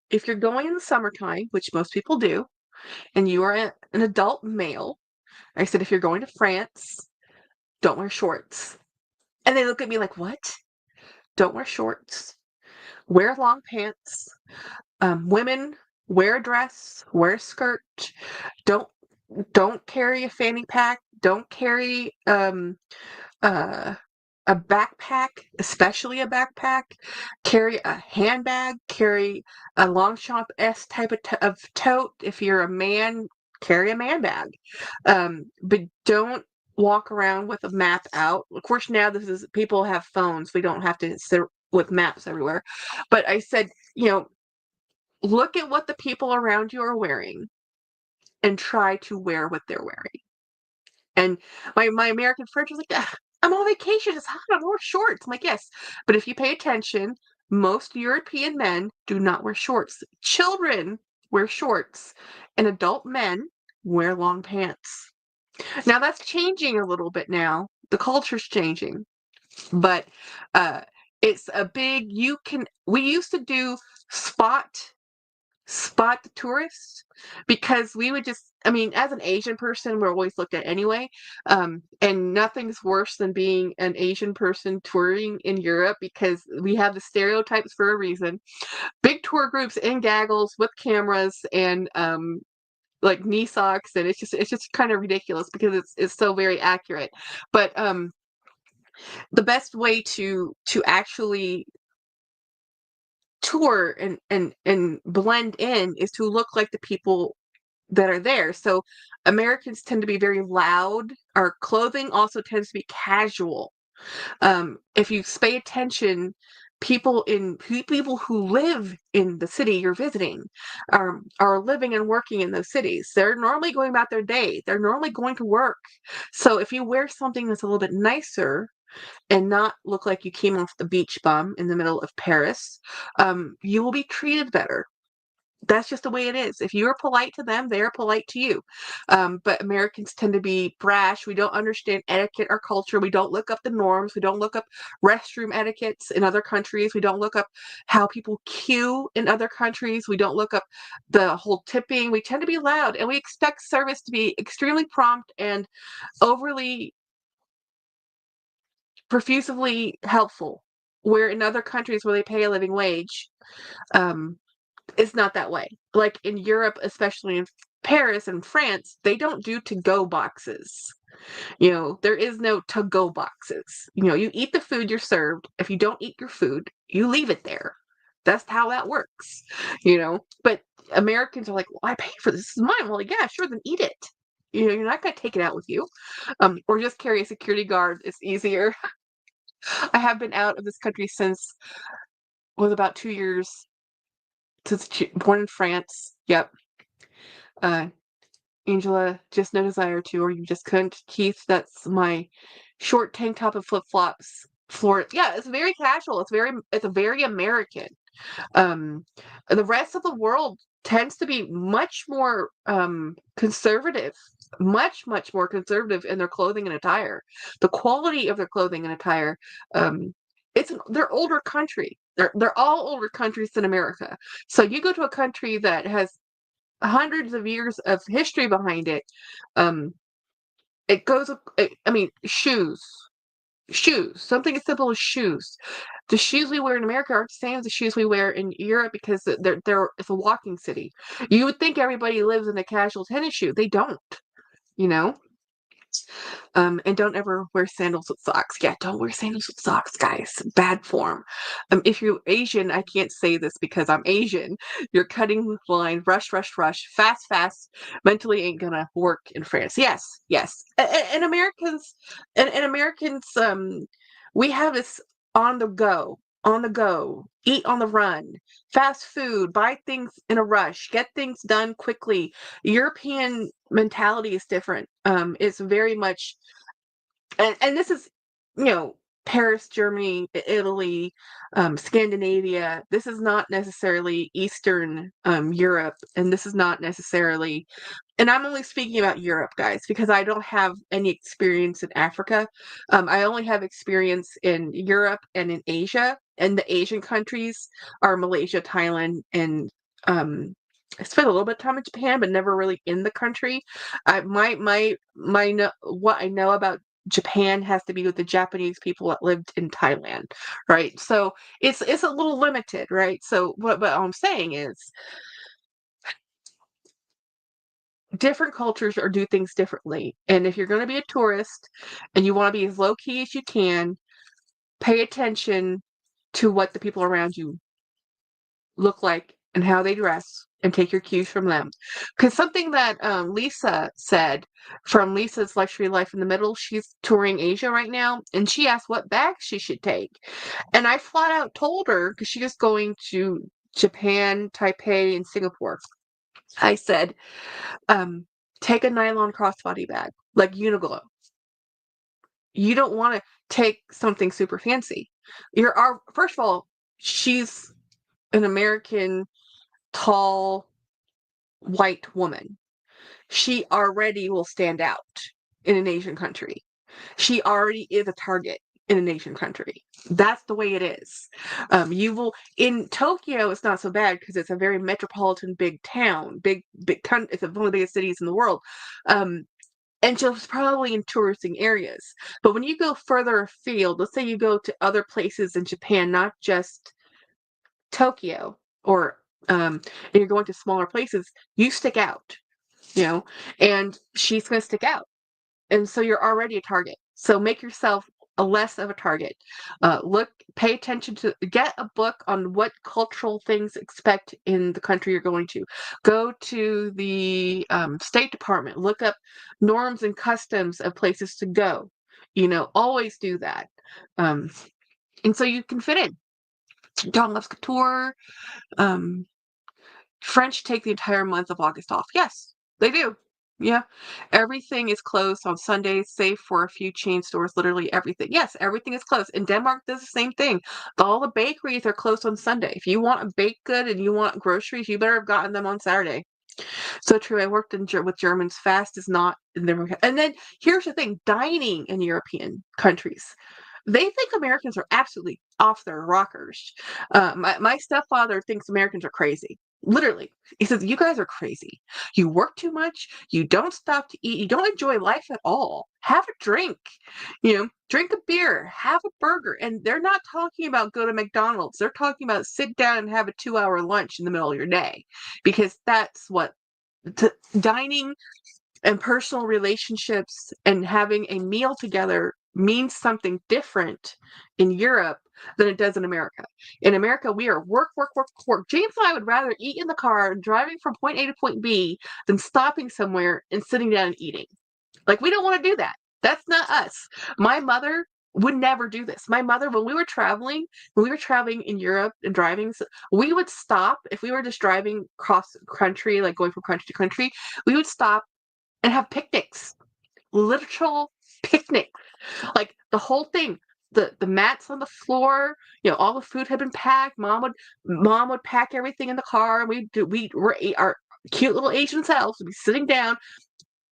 Speaker 1: if you're going in the summertime, which most people do, and you are an adult male, I said, if you're going to France, don't wear shorts. And they look at me like, what? Don't wear shorts. Wear long pants. Women, wear a dress, wear a skirt. Don't don't carry a fanny pack. Don't carry uh, a backpack, especially a backpack. Carry a handbag. Carry a Longchamp S type of tote. If you're a man, carry a man bag. But don't walk around with a map out. Of course, now people have phones. We don't have to sit with maps everywhere. But I said, look at what the people around you are wearing and try to wear what they're wearing. And my American friend was like, I'm on vacation. It's hot. I'm wearing shorts. I'm like, yes. But if you pay attention, most European men do not wear shorts. Children wear shorts, and adult men wear long pants. Now that's changing a little bit now. The culture's changing. But it's a big, we used to do spot the tourists because we would just, I mean, as an Asian person, we're always looked at anyway. And nothing's worse than being an Asian person touring in Europe because we have the stereotypes for a reason. Big tour groups in gaggles with cameras and like knee socks, and it's just kind of ridiculous because it's so very accurate. But the best way to actually tour and blend in is to look like the people that are there. So Americans tend to be very loud. Our clothing also tends to be casual. If you pay attention, people who live in the city you're visiting are living and working in those cities. They're normally going about their day. They're normally going to work. So if you wear something that's a little bit nicer and not look like you came off the beach bum in the middle of Paris, you will be treated better. That's just the way it is. If you're polite to them, they are polite to you. But Americans tend to be brash. We don't understand etiquette or culture. We don't look up the norms. We don't look up restroom etiquettes in other countries. We don't look up how people queue in other countries. We don't look up the whole tipping. We tend to be loud, and we expect service to be extremely prompt and overly profusively helpful. Where in other countries where they pay a living wage, um, it's not that way. Like in Europe, especially in Paris and France, they don't do to-go boxes. There is no to-go boxes. You eat the food you're served. If you don't eat your food, you leave it there. That's how that works. But Americans are like, well, I pay for this. This is mine. Well, yeah, sure, then eat it. You're not going to take it out with you. Or just carry a security guard. It's easier. I have been out of this country since, was about 2 years, since born in France. Yep. Uh, Angela, just no desire to, or you just couldn't. Keith, that's my short tank top and flip flops. Florida, yeah, it's very casual. It's a very American. Um, the rest of the world tends to be much more conservative, much more conservative in their clothing and attire. The quality of their clothing and attire, um, they're older country. They're all older countries than America. So you go to a country that has hundreds of years of history behind it. Um, it goes. I mean, shoes. Something as simple as shoes. The shoes we wear in America aren't the same as the shoes we wear in Europe because it's a walking city. You would think everybody lives in a casual tennis shoe. They don't. You know. And don't ever wear sandals with socks. Yeah, don't wear sandals with socks, guys. Bad form. If you're Asian, I can't say this because I'm Asian. You're cutting the line, rush, rush, rush, fast, fast. Mentally ain't gonna work in France. Yes, yes. And Americans, and Americans, we have this on the go, eat on the run, fast food, buy things in a rush, get things done quickly. European mentality is different. It's very much, and this is, Paris, Germany, Italy, Scandinavia. This is not necessarily Eastern Europe, and this is not necessarily, and I'm only speaking about Europe, guys, because I don't have any experience in Africa. I only have experience in Europe and in Asia, and the Asian countries are Malaysia, Thailand, and I spent a little bit of time in Japan, but never really in the country. What I know about Japan has to be with the Japanese people that lived in Thailand, right? So it's a little limited, right? So what I'm saying is different cultures or do things differently. And if you're going to be a tourist and you want to be as low key as you can, pay attention to what the people around you look like and how they dress and take your cues from them. Because something that Lisa said from Lisa's Luxury Life in the Middle, she's touring Asia right now, and she asked what bags she should take. And I flat out told her, because she was going to Japan, Taipei, and Singapore. I said, take a nylon crossbody bag, like Uniqlo. You don't want to take something super fancy. First of all, she's an American, tall, white woman. She already will stand out in an Asian country. She already is a target in an Asian country. That's the way it is. You will in Tokyo. It's not so bad because it's a very metropolitan, big town, it's one of the biggest cities in the world. And she's probably in touristing areas. But when you go further afield, let's say you go to other places in Japan, not just Tokyo, or and you're going to smaller places, you stick out, and she's going to stick out. And so you're already a target. So make yourself a less of a target. Pay attention get a book on what cultural things expect in the country you're going to. Go to the State Department. Look up norms and customs of places to go. Always do that. And so you can fit in. Dawn loves couture. French take the entire month of August off. Yes, they do. Yeah. Everything is closed on Sundays, save for a few chain stores, literally everything. Yes, everything is closed. And Denmark does the same thing. All the bakeries are closed on Sunday. If you want a baked good and you want groceries, you better have gotten them on Saturday. So true. I worked with Germans. Fast is not in their and then here's the thing, dining in European countries. They think Americans are absolutely off their rockers. My stepfather thinks Americans are crazy. Literally. He says, you guys are crazy. You work too much. You don't stop to eat. You don't enjoy life at all. Have a drink. Drink a beer. Have a burger. And they're not talking about go to McDonald's. They're talking about sit down and have a 2-hour lunch in the middle of your day. Because that's what dining and personal relationships and having a meal together means something different in Europe than it does in America. In America, we are work, work, work, work. James and I would rather eat in the car driving from point A to point B than stopping somewhere and sitting down and eating. Like, we don't want to do that. That's not us. My mother would never do this. My mother, when we were traveling in Europe and driving, we would stop if we were just driving cross country, like going from country to country, we would stop and have picnics, literal picnics, like the whole thing. The mats on the floor, all the food had been packed. Mom would pack everything in the car, and we were our cute little Asian selves would be sitting down.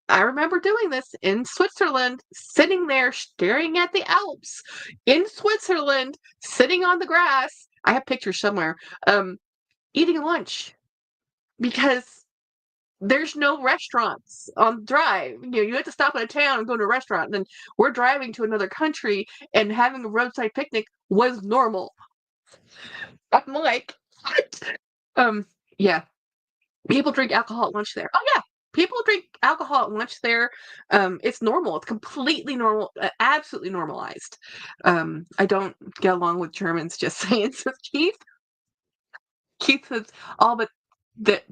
Speaker 1: I remember doing this in Switzerland, sitting there staring at the Alps in Switzerland, sitting on the grass. I have pictures somewhere, eating lunch because there's no restaurants on drive. You have to stop at a town and go to a restaurant. And then we're driving to another country and having a roadside picnic was normal. I'm like, what? Um, yeah. People drink alcohol at lunch there. Oh yeah. People drink alcohol at lunch there. It's normal. It's completely normal, absolutely normalized. I don't get along with Germans, just saying. So Keith says all but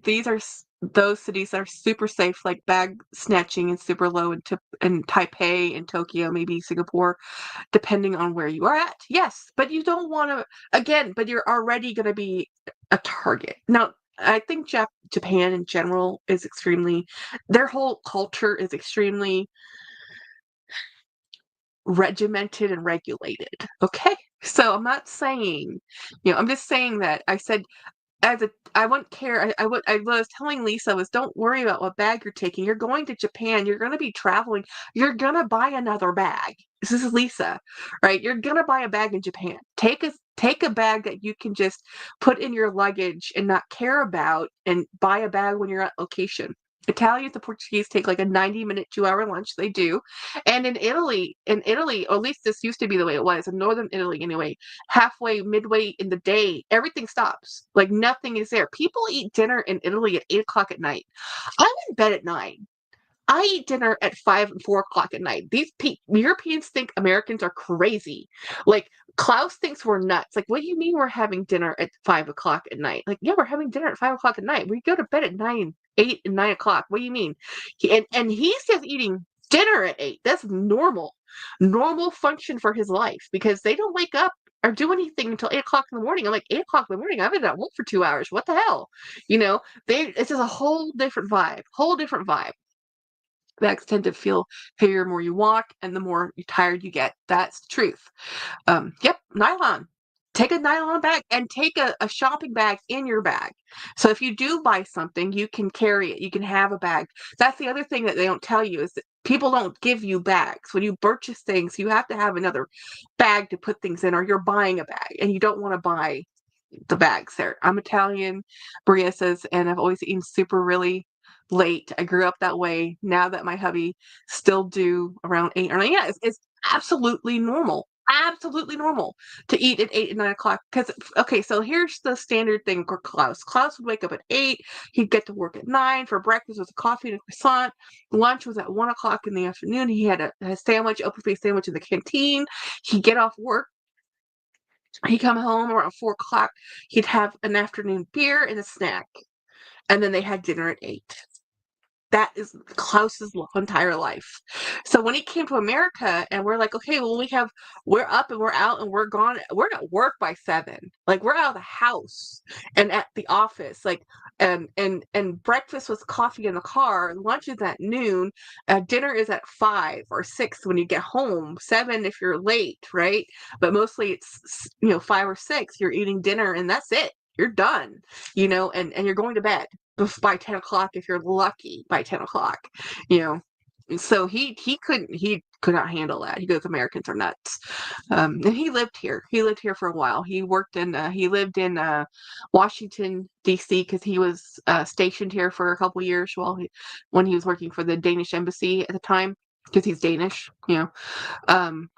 Speaker 1: these are those cities that are super safe, like bag snatching is super low in Taipei and Tokyo, maybe Singapore, depending on where you are at. Yes, but you don't want to, again, but you're already going to be a target. Now, I think Japan in general is their whole culture is extremely regimented and regulated. Okay. So I'm not saying, I'm just saying that I said I wouldn't care. I was telling Lisa was don't worry about what bag you're taking. You're going to Japan. You're going to be traveling. You're going to buy another bag. This is Lisa, right? You're going to buy a bag in Japan. Take a bag that you can just put in your luggage and not care about, and buy a bag when you're at location. Italians and Portuguese take like a 90-minute, 2-hour lunch. They do. And or at least this used to be the way it was in northern Italy anyway, halfway, midway in the day, everything stops. Like nothing is there. People eat dinner in Italy at 8 o'clock at night. I'm in bed at 9. I eat dinner at 5 and 4 o'clock at night. These Europeans think Americans are crazy. Like Klaus thinks we're nuts. Like, what do you mean we're having dinner at 5 o'clock at night? Like, yeah, we're having dinner at 5 o'clock at night. We go to bed at 9, 8, and 9 o'clock. What do you mean? And he's just eating dinner at 8. That's normal function for his life because they don't wake up or do anything until 8 o'clock in the morning. I'm like, 8 o'clock in the morning. I've been at work for 2 hours. What the hell? It's just a whole different vibe. Whole different vibe. Bags tend to feel heavier the more you walk and the more tired you get. That's the truth. Yep, nylon. Take a nylon bag and take a shopping bag in your bag. So if you do buy something, you can carry it. You can have a bag. That's the other thing that they don't tell you is that people don't give you bags. When you purchase things, you have to have another bag to put things in, or you're buying a bag and you don't want to buy the bags there. I'm Italian, Maria says, and I've always eaten super really late. I grew up that way. Now that my hubby still do around 8 or 9. Yeah, it's absolutely normal. Absolutely normal to eat at 8 and 9 o'clock. Because, okay, so here's the standard thing for Klaus. Klaus would wake up at 8. He'd get to work at 9. For breakfast was a coffee and a croissant. Lunch was at 1 o'clock in the afternoon. He had a sandwich, open faced sandwich in the canteen. He'd get off work. He'd come home around 4 o'clock. He'd have an afternoon beer and a snack. And then they had dinner at 8. that is Klaus's entire life. So when he came to America and we're like, okay, well, we're up and we're out and we're gone. We're at work by 7. Like we're out of the house and at the office. Like, and breakfast was coffee in the car. Lunch is at noon. Dinner is at 5 or 6 when you get home. 7 if you're late, right? But mostly it's, 5 or 6. You're eating dinner and that's it. You're done, and you're going to bed by 10 o'clock if you're lucky by 10 o'clock, you know. So he could not handle that. He goes, Americans are nuts. And he lived here. He lived here for a while. He lived in Washington, D.C. because he was stationed here for a couple years when he was working for the Danish embassy at the time because he's Danish,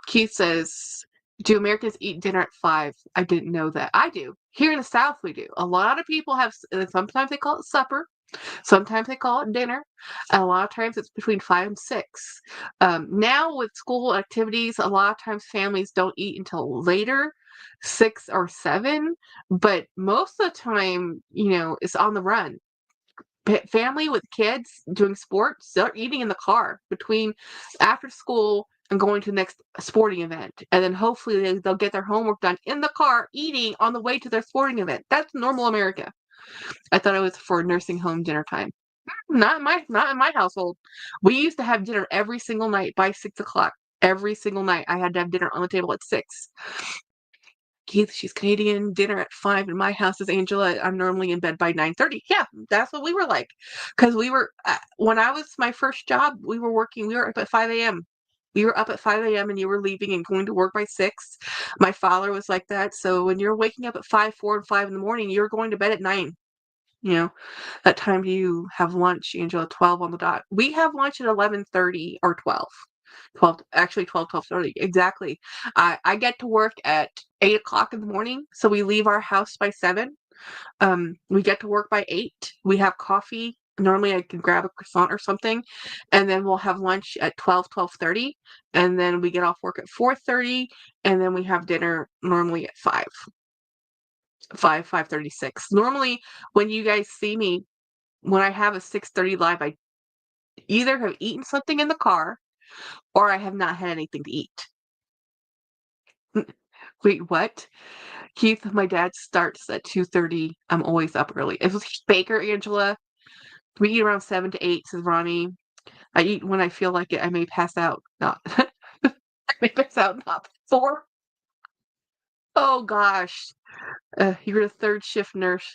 Speaker 1: Keith says, do Americans eat dinner at 5? I didn't know that. I do. Here in the South, we do. A lot of people sometimes they call it supper. Sometimes they call it dinner. And a lot of times it's between 5 and 6. Now with school activities, a lot of times families don't eat until later, 6 or 7. But most of the time, it's on the run. Family with kids doing sports, they're eating in the car between after school and going to the next sporting event. And then hopefully they'll get their homework done in the car, eating on the way to their sporting event. That's normal America. I thought it was for nursing home dinner time. Not in my household. We used to have dinner every single night by 6 o'clock. Every single night I had to have dinner on the table at 6. Keith, she's Canadian. Dinner at 5 in my house is Angela. I'm normally in bed by 9:30. Yeah, that's what we were like. Because we were, when I was my first job, we were up at 5 a.m. We were up at 5 a.m. and you were leaving and going to work by 6. My father was like that. So when you're waking up at 5, 4, and 5 in the morning, you're going to bed at 9. That time you have lunch, Angela, 12 on the dot. We have lunch at 11:30 or 12. 12, actually 12:30. Exactly. I get to work at 8 o'clock in the morning, so we leave our house by 7. We get to work by 8. We have coffee. Normally I can grab a croissant or something, and then we'll have lunch at 12:30, and then we get off work at 4:30, and then we have dinner normally at 5. 5:36. Normally, when you guys see me, when I have a 6:30 live, I either have eaten something in the car or I have not had anything to eat. Wait, what? Keith, my dad starts at 2:30. I'm always up early. It was Baker, Angela. We eat around 7 to 8, says Ronnie. I eat when I feel like it. I may pass out. Not. I may pass out, not 4. Oh, gosh. You're a third shift nurse.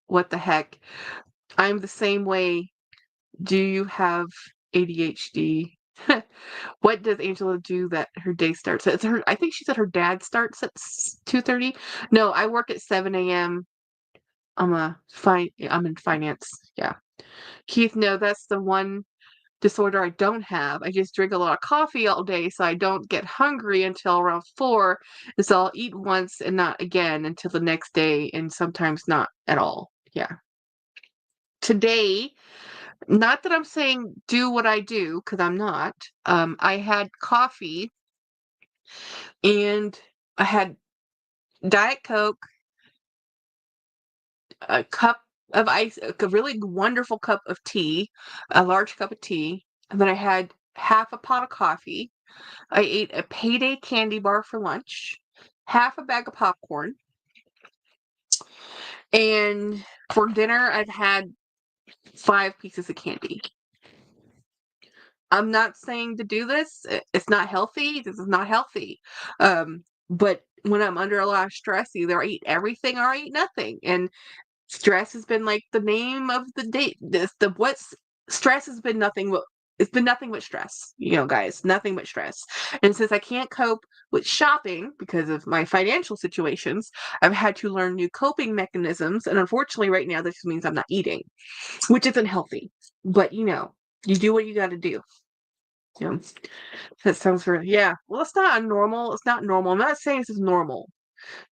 Speaker 1: What the heck? I'm the same way. Do you have ADHD? What does Angela do that her day starts? I think she said her dad starts at 2:30. No, I work at 7 a.m. I'm in finance. Yeah. Keith, no, that's the one disorder I don't have. I just drink a lot of coffee all day, so I don't get hungry until around 4. And so I'll eat once and not again until the next day, and sometimes not at all. Yeah. Today, not that I'm saying do what I do, because I'm not. I had coffee and I had Diet Coke, a cup of ice, a really wonderful cup of tea, a large cup of tea, and then I had half a pot of coffee. I ate a Payday candy bar for lunch, half a bag of popcorn, and for dinner I've had 5 pieces of candy. I'm not saying to do this. It's not healthy. This is not healthy. But when I'm under a lot of stress, either I eat everything or I eat nothing. And stress has been like the name of the day. Stress has been nothing but it's been nothing but stress, guys, nothing but stress. And since I can't cope with shopping because of my financial situations, I've had to learn new coping mechanisms. And unfortunately, right now, this just means I'm not eating, which isn't healthy. But you do what you got to do. Yeah, that sounds really, yeah. Well, it's not normal. It's not normal. I'm not saying this is normal.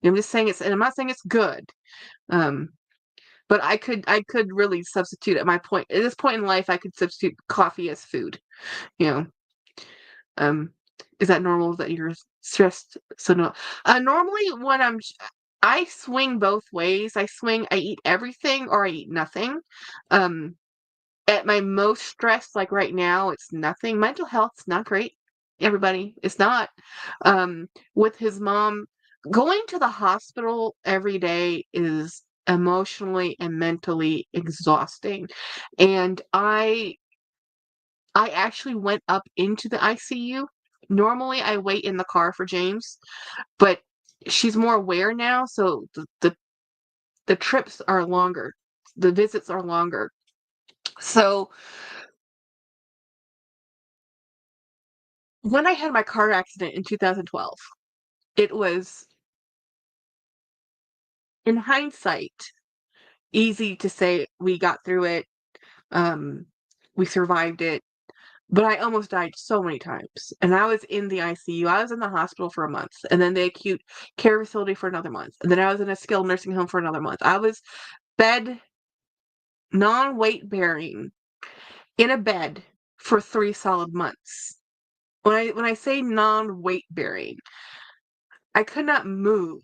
Speaker 1: I'm just saying and I'm not saying it's good. Um, but I could really substitute at this point in life, I could substitute coffee as food. You know, um, is that normal that you're stressed? So no, normally when I swing both ways. I eat everything or I eat nothing. Um, At my most stressed, like right now, it's nothing. Mental health's not great, everybody. It's not. With his mom, going to the hospital every day is emotionally and mentally exhausting. And I actually went up into the ICU. Normally, I wait in the car for James, but she's more aware now, so the trips are longer. The visits are longer. So when I had my car accident in 2012, it was, in hindsight, easy to say we got through it, um, we survived it, but I almost died so many times. And I was in the ICU. I was in the hospital for a month, and then the acute care facility for another month. And then I was in a skilled nursing home for another month. I was bed non-weight bearing in a bed for 3 solid months. When I say non-weight bearing, I could not move.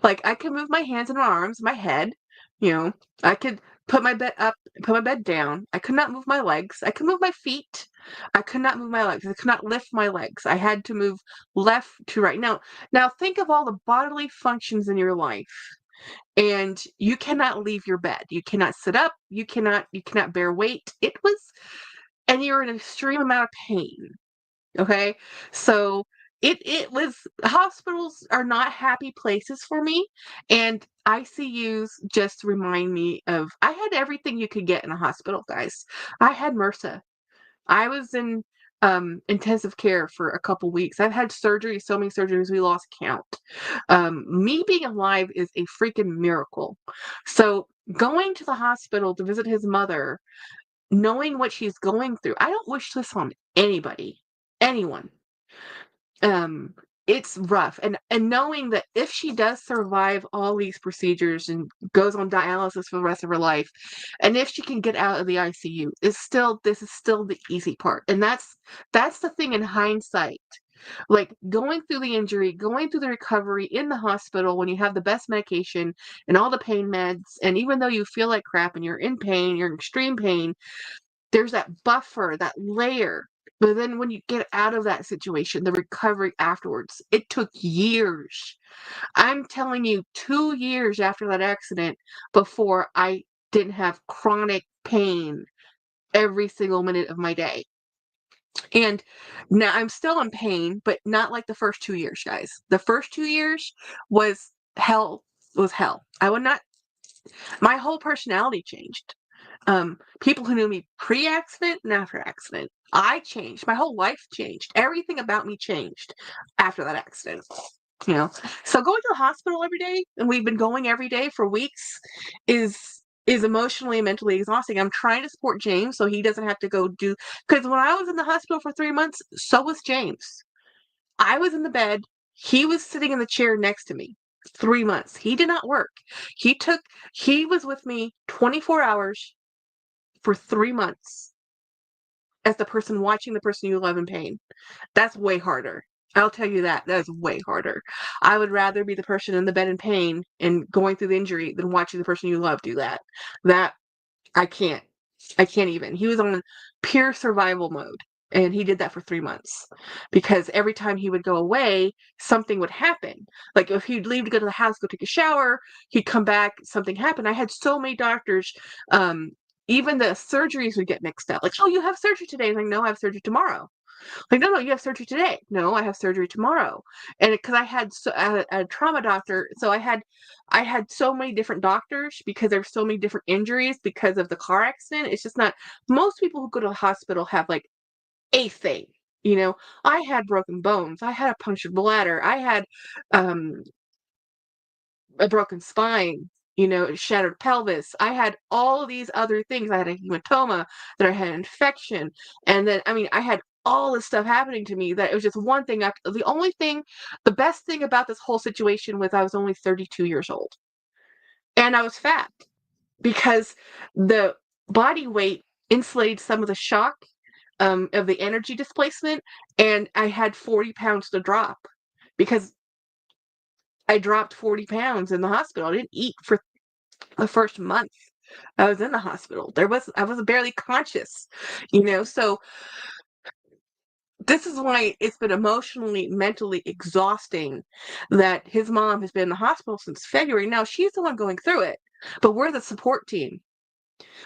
Speaker 1: Like, I could move my hands and my arms, my head, you know, I could put my bed up, put my bed down. I could not move my legs. I could move my feet. I could not move my legs. I could not lift my legs. I had to move left to right. Now think of all the bodily functions in your life, and you cannot leave your bed. You cannot sit up. You cannot bear weight. And you're in an extreme amount of pain. Okay? So it was, hospitals are not happy places for me, and ICUs just remind me of, I had everything you could get in a hospital, guys. I had MRSA. I was in intensive care for a couple weeks. I've had surgery, so many surgeries we lost count. Me being alive is a freaking miracle. So going to the hospital to visit his mother, knowing what she's going through, I don't wish this on anybody, anyone. Um, it's rough, and knowing that if she does survive all these procedures and goes on dialysis for the rest of her life, and if she can get out of the ICU, this is still the easy part, and that's the thing in hindsight. Like, going through the injury, going through the recovery in the hospital when you have the best medication and all the pain meds, and even though you feel like crap and you're in pain, you're in extreme pain, there's that buffer, that layer. But then when you get out of that situation, the recovery afterwards, it took years. I'm telling you, 2 years after that accident before I didn't have chronic pain every single minute of my day. And now I'm still in pain, but not like the first 2 years, guys. The first 2 years was hell, was hell. I would not, my whole personality changed. People who knew me pre-accident and after accident. I changed. My whole life changed. Everything about me changed after that accident. You know, so going to the hospital every day, and we've been going every day for weeks, is is emotionally and mentally exhausting. I'm trying to support James so he doesn't have to go do, because when I was in the hospital for 3 months, so was James. I was in the bed. He was sitting in the chair next to me. 3 months. He did not work. He took. He was with me 24 hours for 3 months as the person watching the person you love in pain. That's way harder. I'll tell you that. That is way harder. I would rather be the person in the bed in pain and going through the injury than watching the person you love do that. That I can't. I can't even. He was on pure survival mode. And he did that for 3 months because every time he would go away, something would happen. Like, if he'd leave to go to the house, go take a shower, he'd come back, something happened. I had so many doctors, um, even the surgeries would get mixed up. Like, oh, you have surgery today. I'm like, no, I have surgery tomorrow. Like, no, you have surgery today. No, I have surgery tomorrow. And because I had a trauma doctor, so I had so many different doctors because there's so many different injuries because of the car accident. It's just not, most people who go to the hospital have like a thing. You know, I had broken bones. I had a punctured bladder. I had um, a broken spine, shattered pelvis. I had all these other things. I had a hematoma, that I had an infection. And then, I mean, I had all this stuff happening to me that it was just one thing after the only thing, the best thing about this whole situation was I was only 32 years old. And I was fat because the body weight insulated some of the shock of the energy displacement. And I had 40 pounds to drop because I dropped 40 pounds in the hospital. I didn't eat for the first month. I was in the hospital. I was barely conscious, so this is why it's been emotionally, mentally exhausting that his mom has been in the hospital since February. Now she's the one going through it, but we're the support team.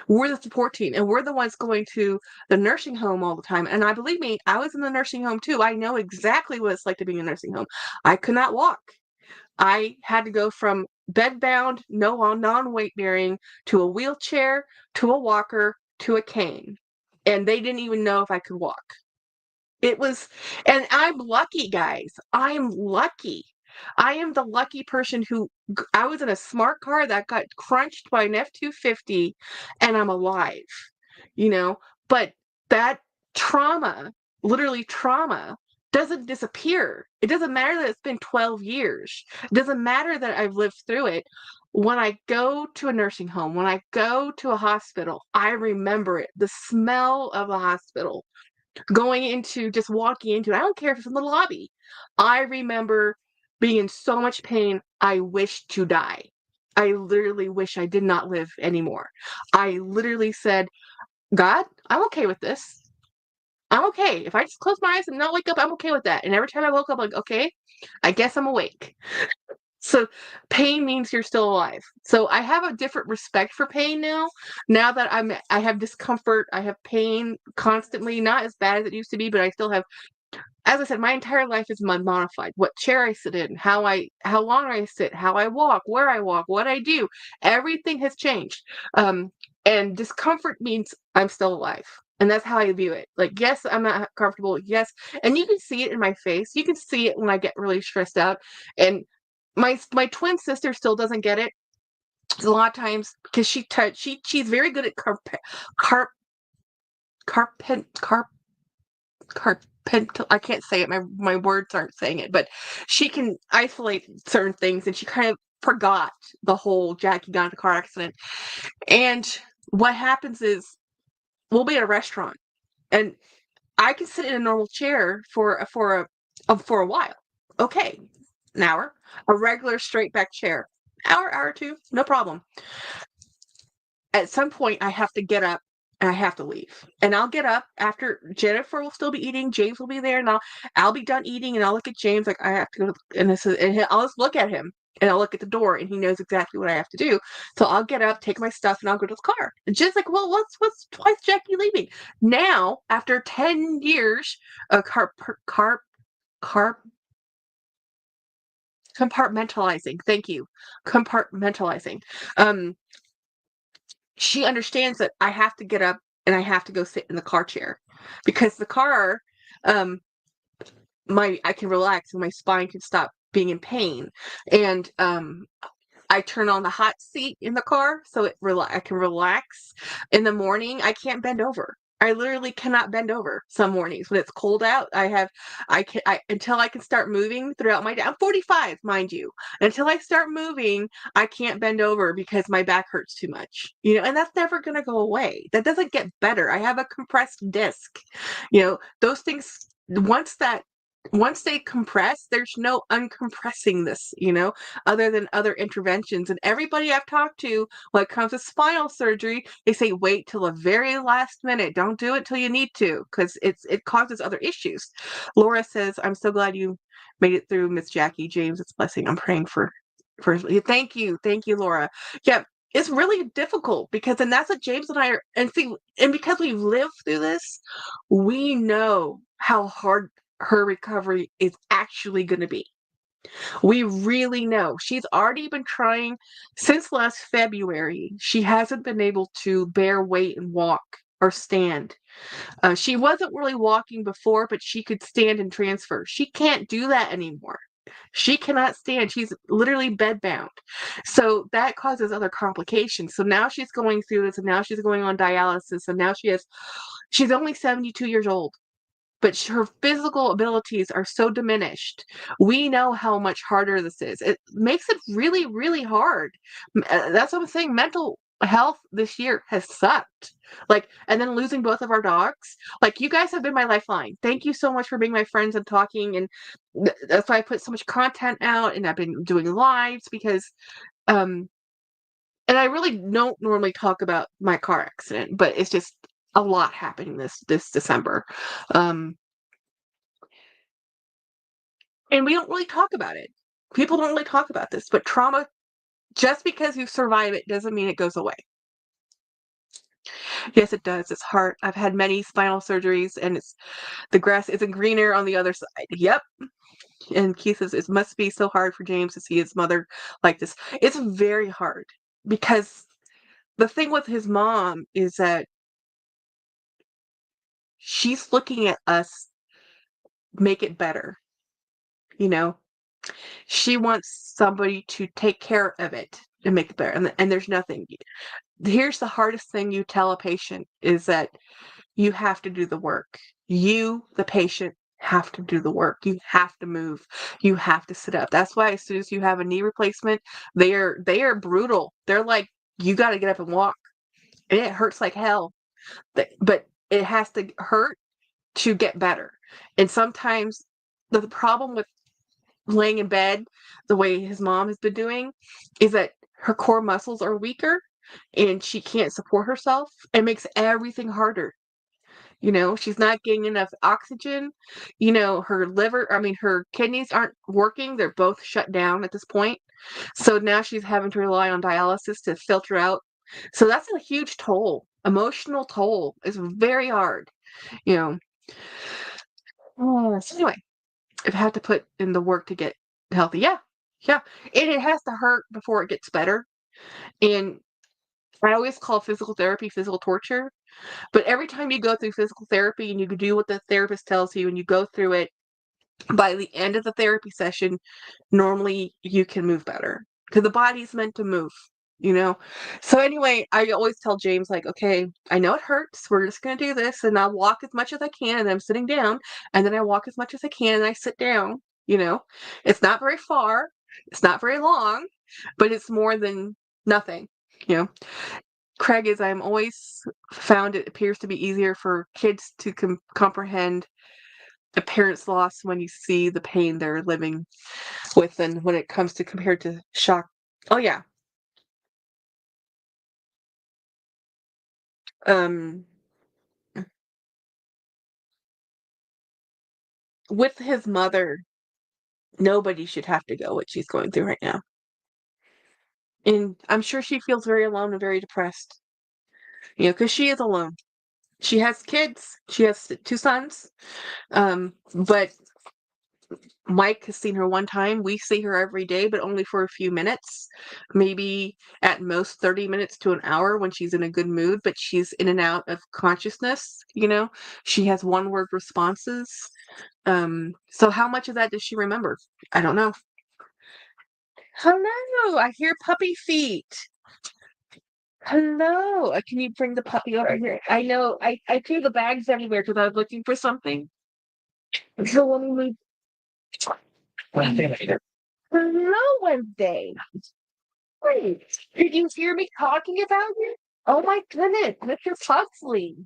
Speaker 1: We're the support team, and we're the ones going to the nursing home all the time. And I believe me, I was in the nursing home too. I know exactly what it's like to be in a nursing home. I could not walk. I had to go from bedbound, non-weight bearing, to a wheelchair, to a walker, to a cane. And they didn't even know if I could walk. It was, and I'm lucky, guys. I'm lucky. I am the lucky person I was in a smart car that got crunched by an F-250 and I'm alive, you know? But that trauma, literally trauma, doesn't disappear. It doesn't matter that it's been 12 years. It doesn't matter that I've lived through it. When I go to a nursing home, when I go to a hospital, I remember it. The smell of the hospital, just walking into it. I don't care if it's in the lobby. I remember being in so much pain, I wished to die. I literally wish I did not live anymore. I literally said, God, I'm okay with this. I'm okay. If I just close my eyes and not wake up, I'm okay with that. And every time I woke up, like, okay, I guess I'm awake. So pain means you're still alive. So I have a different respect for pain now. Now that I have discomfort, I have pain constantly, not as bad as it used to be, but I still have, as I said, my entire life is modified. What chair I sit in, how long I sit, how I walk, where I walk, what I do. Everything has changed. And discomfort means I'm still alive. And that's how I view it. Like, yes, I'm not comfortable. Yes. And you can see it in my face. You can see it when I get really stressed out. And my twin sister still doesn't get it. A lot of times because she's very good at I can't say it. My words aren't saying it, but she can isolate certain things, and she kind of forgot the whole Jackie got in a car accident. And what happens is we'll be at a restaurant, and I can sit in a normal chair for a while. Okay, an hour, a regular straight back chair, hour or two, no problem. At some point, I have to get up and I have to leave. And I'll get up after Jennifer will still be eating. James will be there, and I'll be done eating, and I'll look at James like I have to go. I'll just look at him, and I'll look at the door, and he knows exactly what I have to do. So I'll get up, take my stuff, and I'll go to the car. And Jen's like, "Well, why's Jackie leaving?" Now, after 10 years of compartmentalizing. Thank you, compartmentalizing. Um, she understands that I have to get up and I have to go sit in the car chair because the car, um, I can relax and my spine can stop being in pain. And I turn on the hot seat in the car so I can relax. In the morning, I can't bend over. I literally cannot bend over some mornings when it's cold out. Until I can start moving throughout my day. I'm 45, mind you. Until I start moving, I can't bend over because my back hurts too much. And that's never going to go away. That doesn't get better. I have a compressed disc. Those things, once they compress, there's no uncompressing this, other than other interventions. And everybody I've talked to when it comes to spinal surgery, they say wait till the very last minute. Don't do it till you need to, because it causes other issues. Laura says, I'm so glad you made it through, Miss Jackie. James, it's a blessing. I'm praying for thank you, Laura. Yeah, it's really difficult because, and that's what James and I are, and because we've lived through this, we know how hard her recovery is actually going to be. We really know. She's already been trying since last February. She hasn't been able to bear weight and walk or stand. She wasn't really walking before, but she could stand and transfer. She can't do that anymore. She cannot stand. She's literally bedbound. So that causes other complications. So now she's going through this, and now she's going on dialysis, and now she's only 72 years old. But her physical abilities are so diminished. We know how much harder this is. It makes it really, really hard. That's what I'm saying. Mental health this year has sucked. And then losing both of our dogs. You guys have been my lifeline. Thank you so much for being my friends and talking. And that's why I put so much content out, and I've been doing lives because And I really don't normally talk about my car accident, but it's just a lot happening this December. Um, and we don't really talk about it. People don't really talk about this, but trauma, just because you survive it doesn't mean it goes away. Yes, it does. It's hard. I've had many spinal surgeries, and the grass isn't greener on the other side. Yep. And Keith says it must be so hard for James to see his mother like this. It's very hard because the thing with his mom is that she's looking at us make it better. You know, she wants somebody to take care of it and make it better. And there's nothing. Here's the hardest thing you tell a patient is that you have to do the work. You, the patient, have to do the work. You have to move. You have to sit up. That's why as soon as you have a knee replacement, they are brutal. They're like, you got to get up and walk. And it hurts like hell. But it has to hurt to get better. And sometimes the problem with laying in bed the way his mom has been doing is that her core muscles are weaker and she can't support herself. It makes everything harder. She's not getting enough oxygen. Her liver, I mean, her kidneys aren't working. They're both shut down at this point. So now she's having to rely on dialysis to filter out. So that's a huge toll. Emotional toll is very hard, you know. So anyway, I've had to put in the work to get healthy. Yeah. Yeah. And it has to hurt before it gets better. And I always call physical therapy physical torture. But every time you go through physical therapy and you do what the therapist tells you and you go through it, by the end of the therapy session, normally you can move better because the body's meant to move, you know? So anyway, I always tell James, like, okay, I know it hurts. We're just going to do this. And I'll walk as much as I can. And I'm sitting down. And then I walk as much as I can and I sit down, you know? It's not very far. It's not very long, but it's more than nothing, you know? Craig, is I'm always found it appears to be easier for kids to comprehend a parent's loss when you see the pain they're living with and when it comes to compared to shock. Oh yeah. Um with his mother, nobody should have to go what she's going through right now. And I'm sure she feels very alone and very depressed. Because she is alone. She has kids. She has two sons. But Mike has seen her one time. We see her every day, but only for a few minutes, maybe at most 30 minutes to an hour when she's in a good mood, but she's in and out of consciousness. She has one-word responses. So how much of that does she remember? I don't know. Hello, I hear puppy feet. Hello, can you bring the puppy over here? I know, I threw the bags everywhere because I was looking for something. So let me move. Hello, Wednesday. Wait, did you hear me talking about it? Oh my goodness, Mr. Pugsley.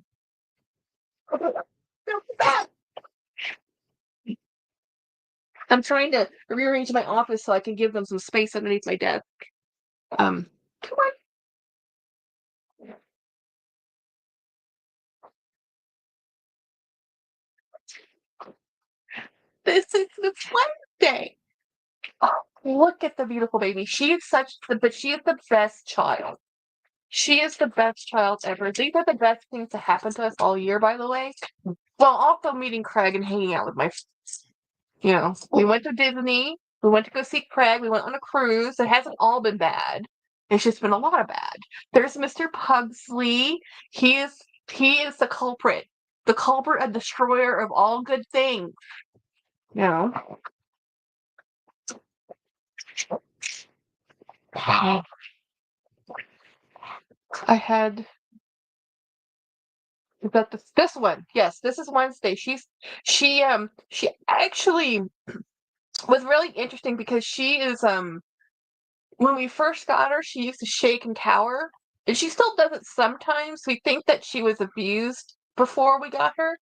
Speaker 1: I'm trying to rearrange my office so I can give them some space underneath my desk. Come on. This is Wednesday. Oh, look at the beautiful baby. But she is the best child. She is the best child ever. These are the best things to happen to us all year, by the way. Well, also meeting Craig and hanging out with my we went to Disney. We went to go see Craig. We went on a cruise. It hasn't all been bad. It's just been a lot of bad. There's Mr. Pugsley. He is the culprit. The culprit and destroyer of all good things. You know. I had is that this one. Yes, this is Wednesday. She actually was really interesting because she is when we first got her, she used to shake and cower, and she still does it sometimes. We think that she was abused before we got her,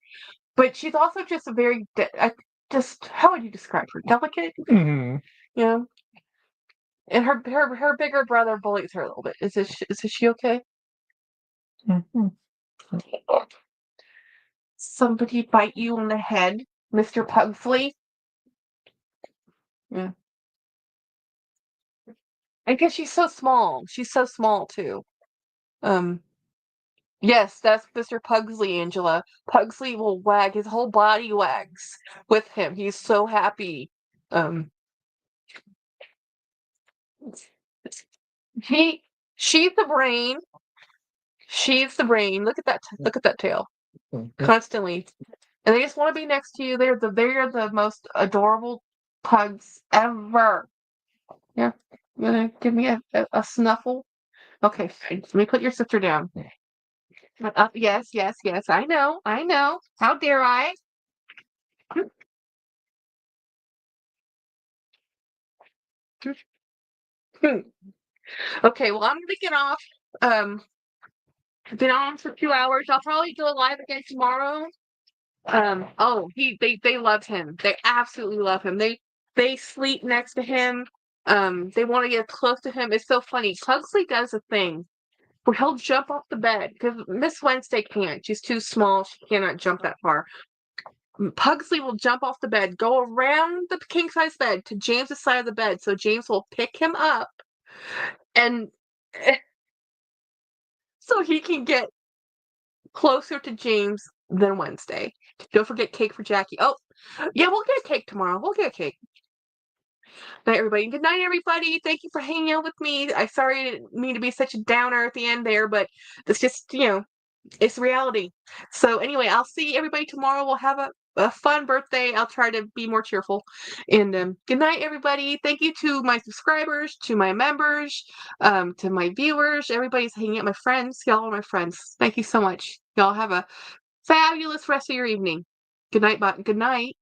Speaker 1: but she's also just a very just how would you describe her? Delicate,
Speaker 2: Mhm.
Speaker 1: you know. And her bigger brother bullies her a little bit. Is she okay? Mm-hmm. Somebody bite you on the head, Mr. Pugsley? Yeah. I guess she's so small. She's so small too. Um, yes, that's Mr. Pugsley, Angela. Pugsley will wag, his whole body wags with him. He's so happy. Um, he, she's the brain. She's the brain. Look at that tail. Constantly. And they just want to be next to you. They're the most adorable pugs ever. Yeah. You gonna give me a snuffle? Okay, fine. Let me put your sister down. Yes, yes, yes. I know. I know. How dare I? Okay, well, I'm gonna get off. Um, I've been on for 2 hours. I'll probably do a live again tomorrow. Oh, they love him. They absolutely love him. They sleep next to him. They want to get close to him. It's so funny. Pugsley does a thing where he'll jump off the bed because Miss Wednesday can't. She's too small. She cannot jump that far. Pugsley will jump off the bed, go around the king size bed to James's side of the bed, so James will pick him up, and so he can get closer to James than Wednesday. Don't forget cake for Jackie. Oh, yeah, we'll get cake tomorrow. We'll get cake. Night, everybody. Good night, everybody. Thank you for hanging out with me. I sorry I didn't mean to be such a downer at the end there, but it's just, it's reality. So anyway, I'll see everybody tomorrow. We'll have a fun birthday. I'll try to be more cheerful. And good night, everybody. Thank you to my subscribers, to my members, to my viewers. Everybody's hanging out. My friends. Y'all are my friends. Thank you so much. Y'all have a fabulous rest of your evening. Good night, good night.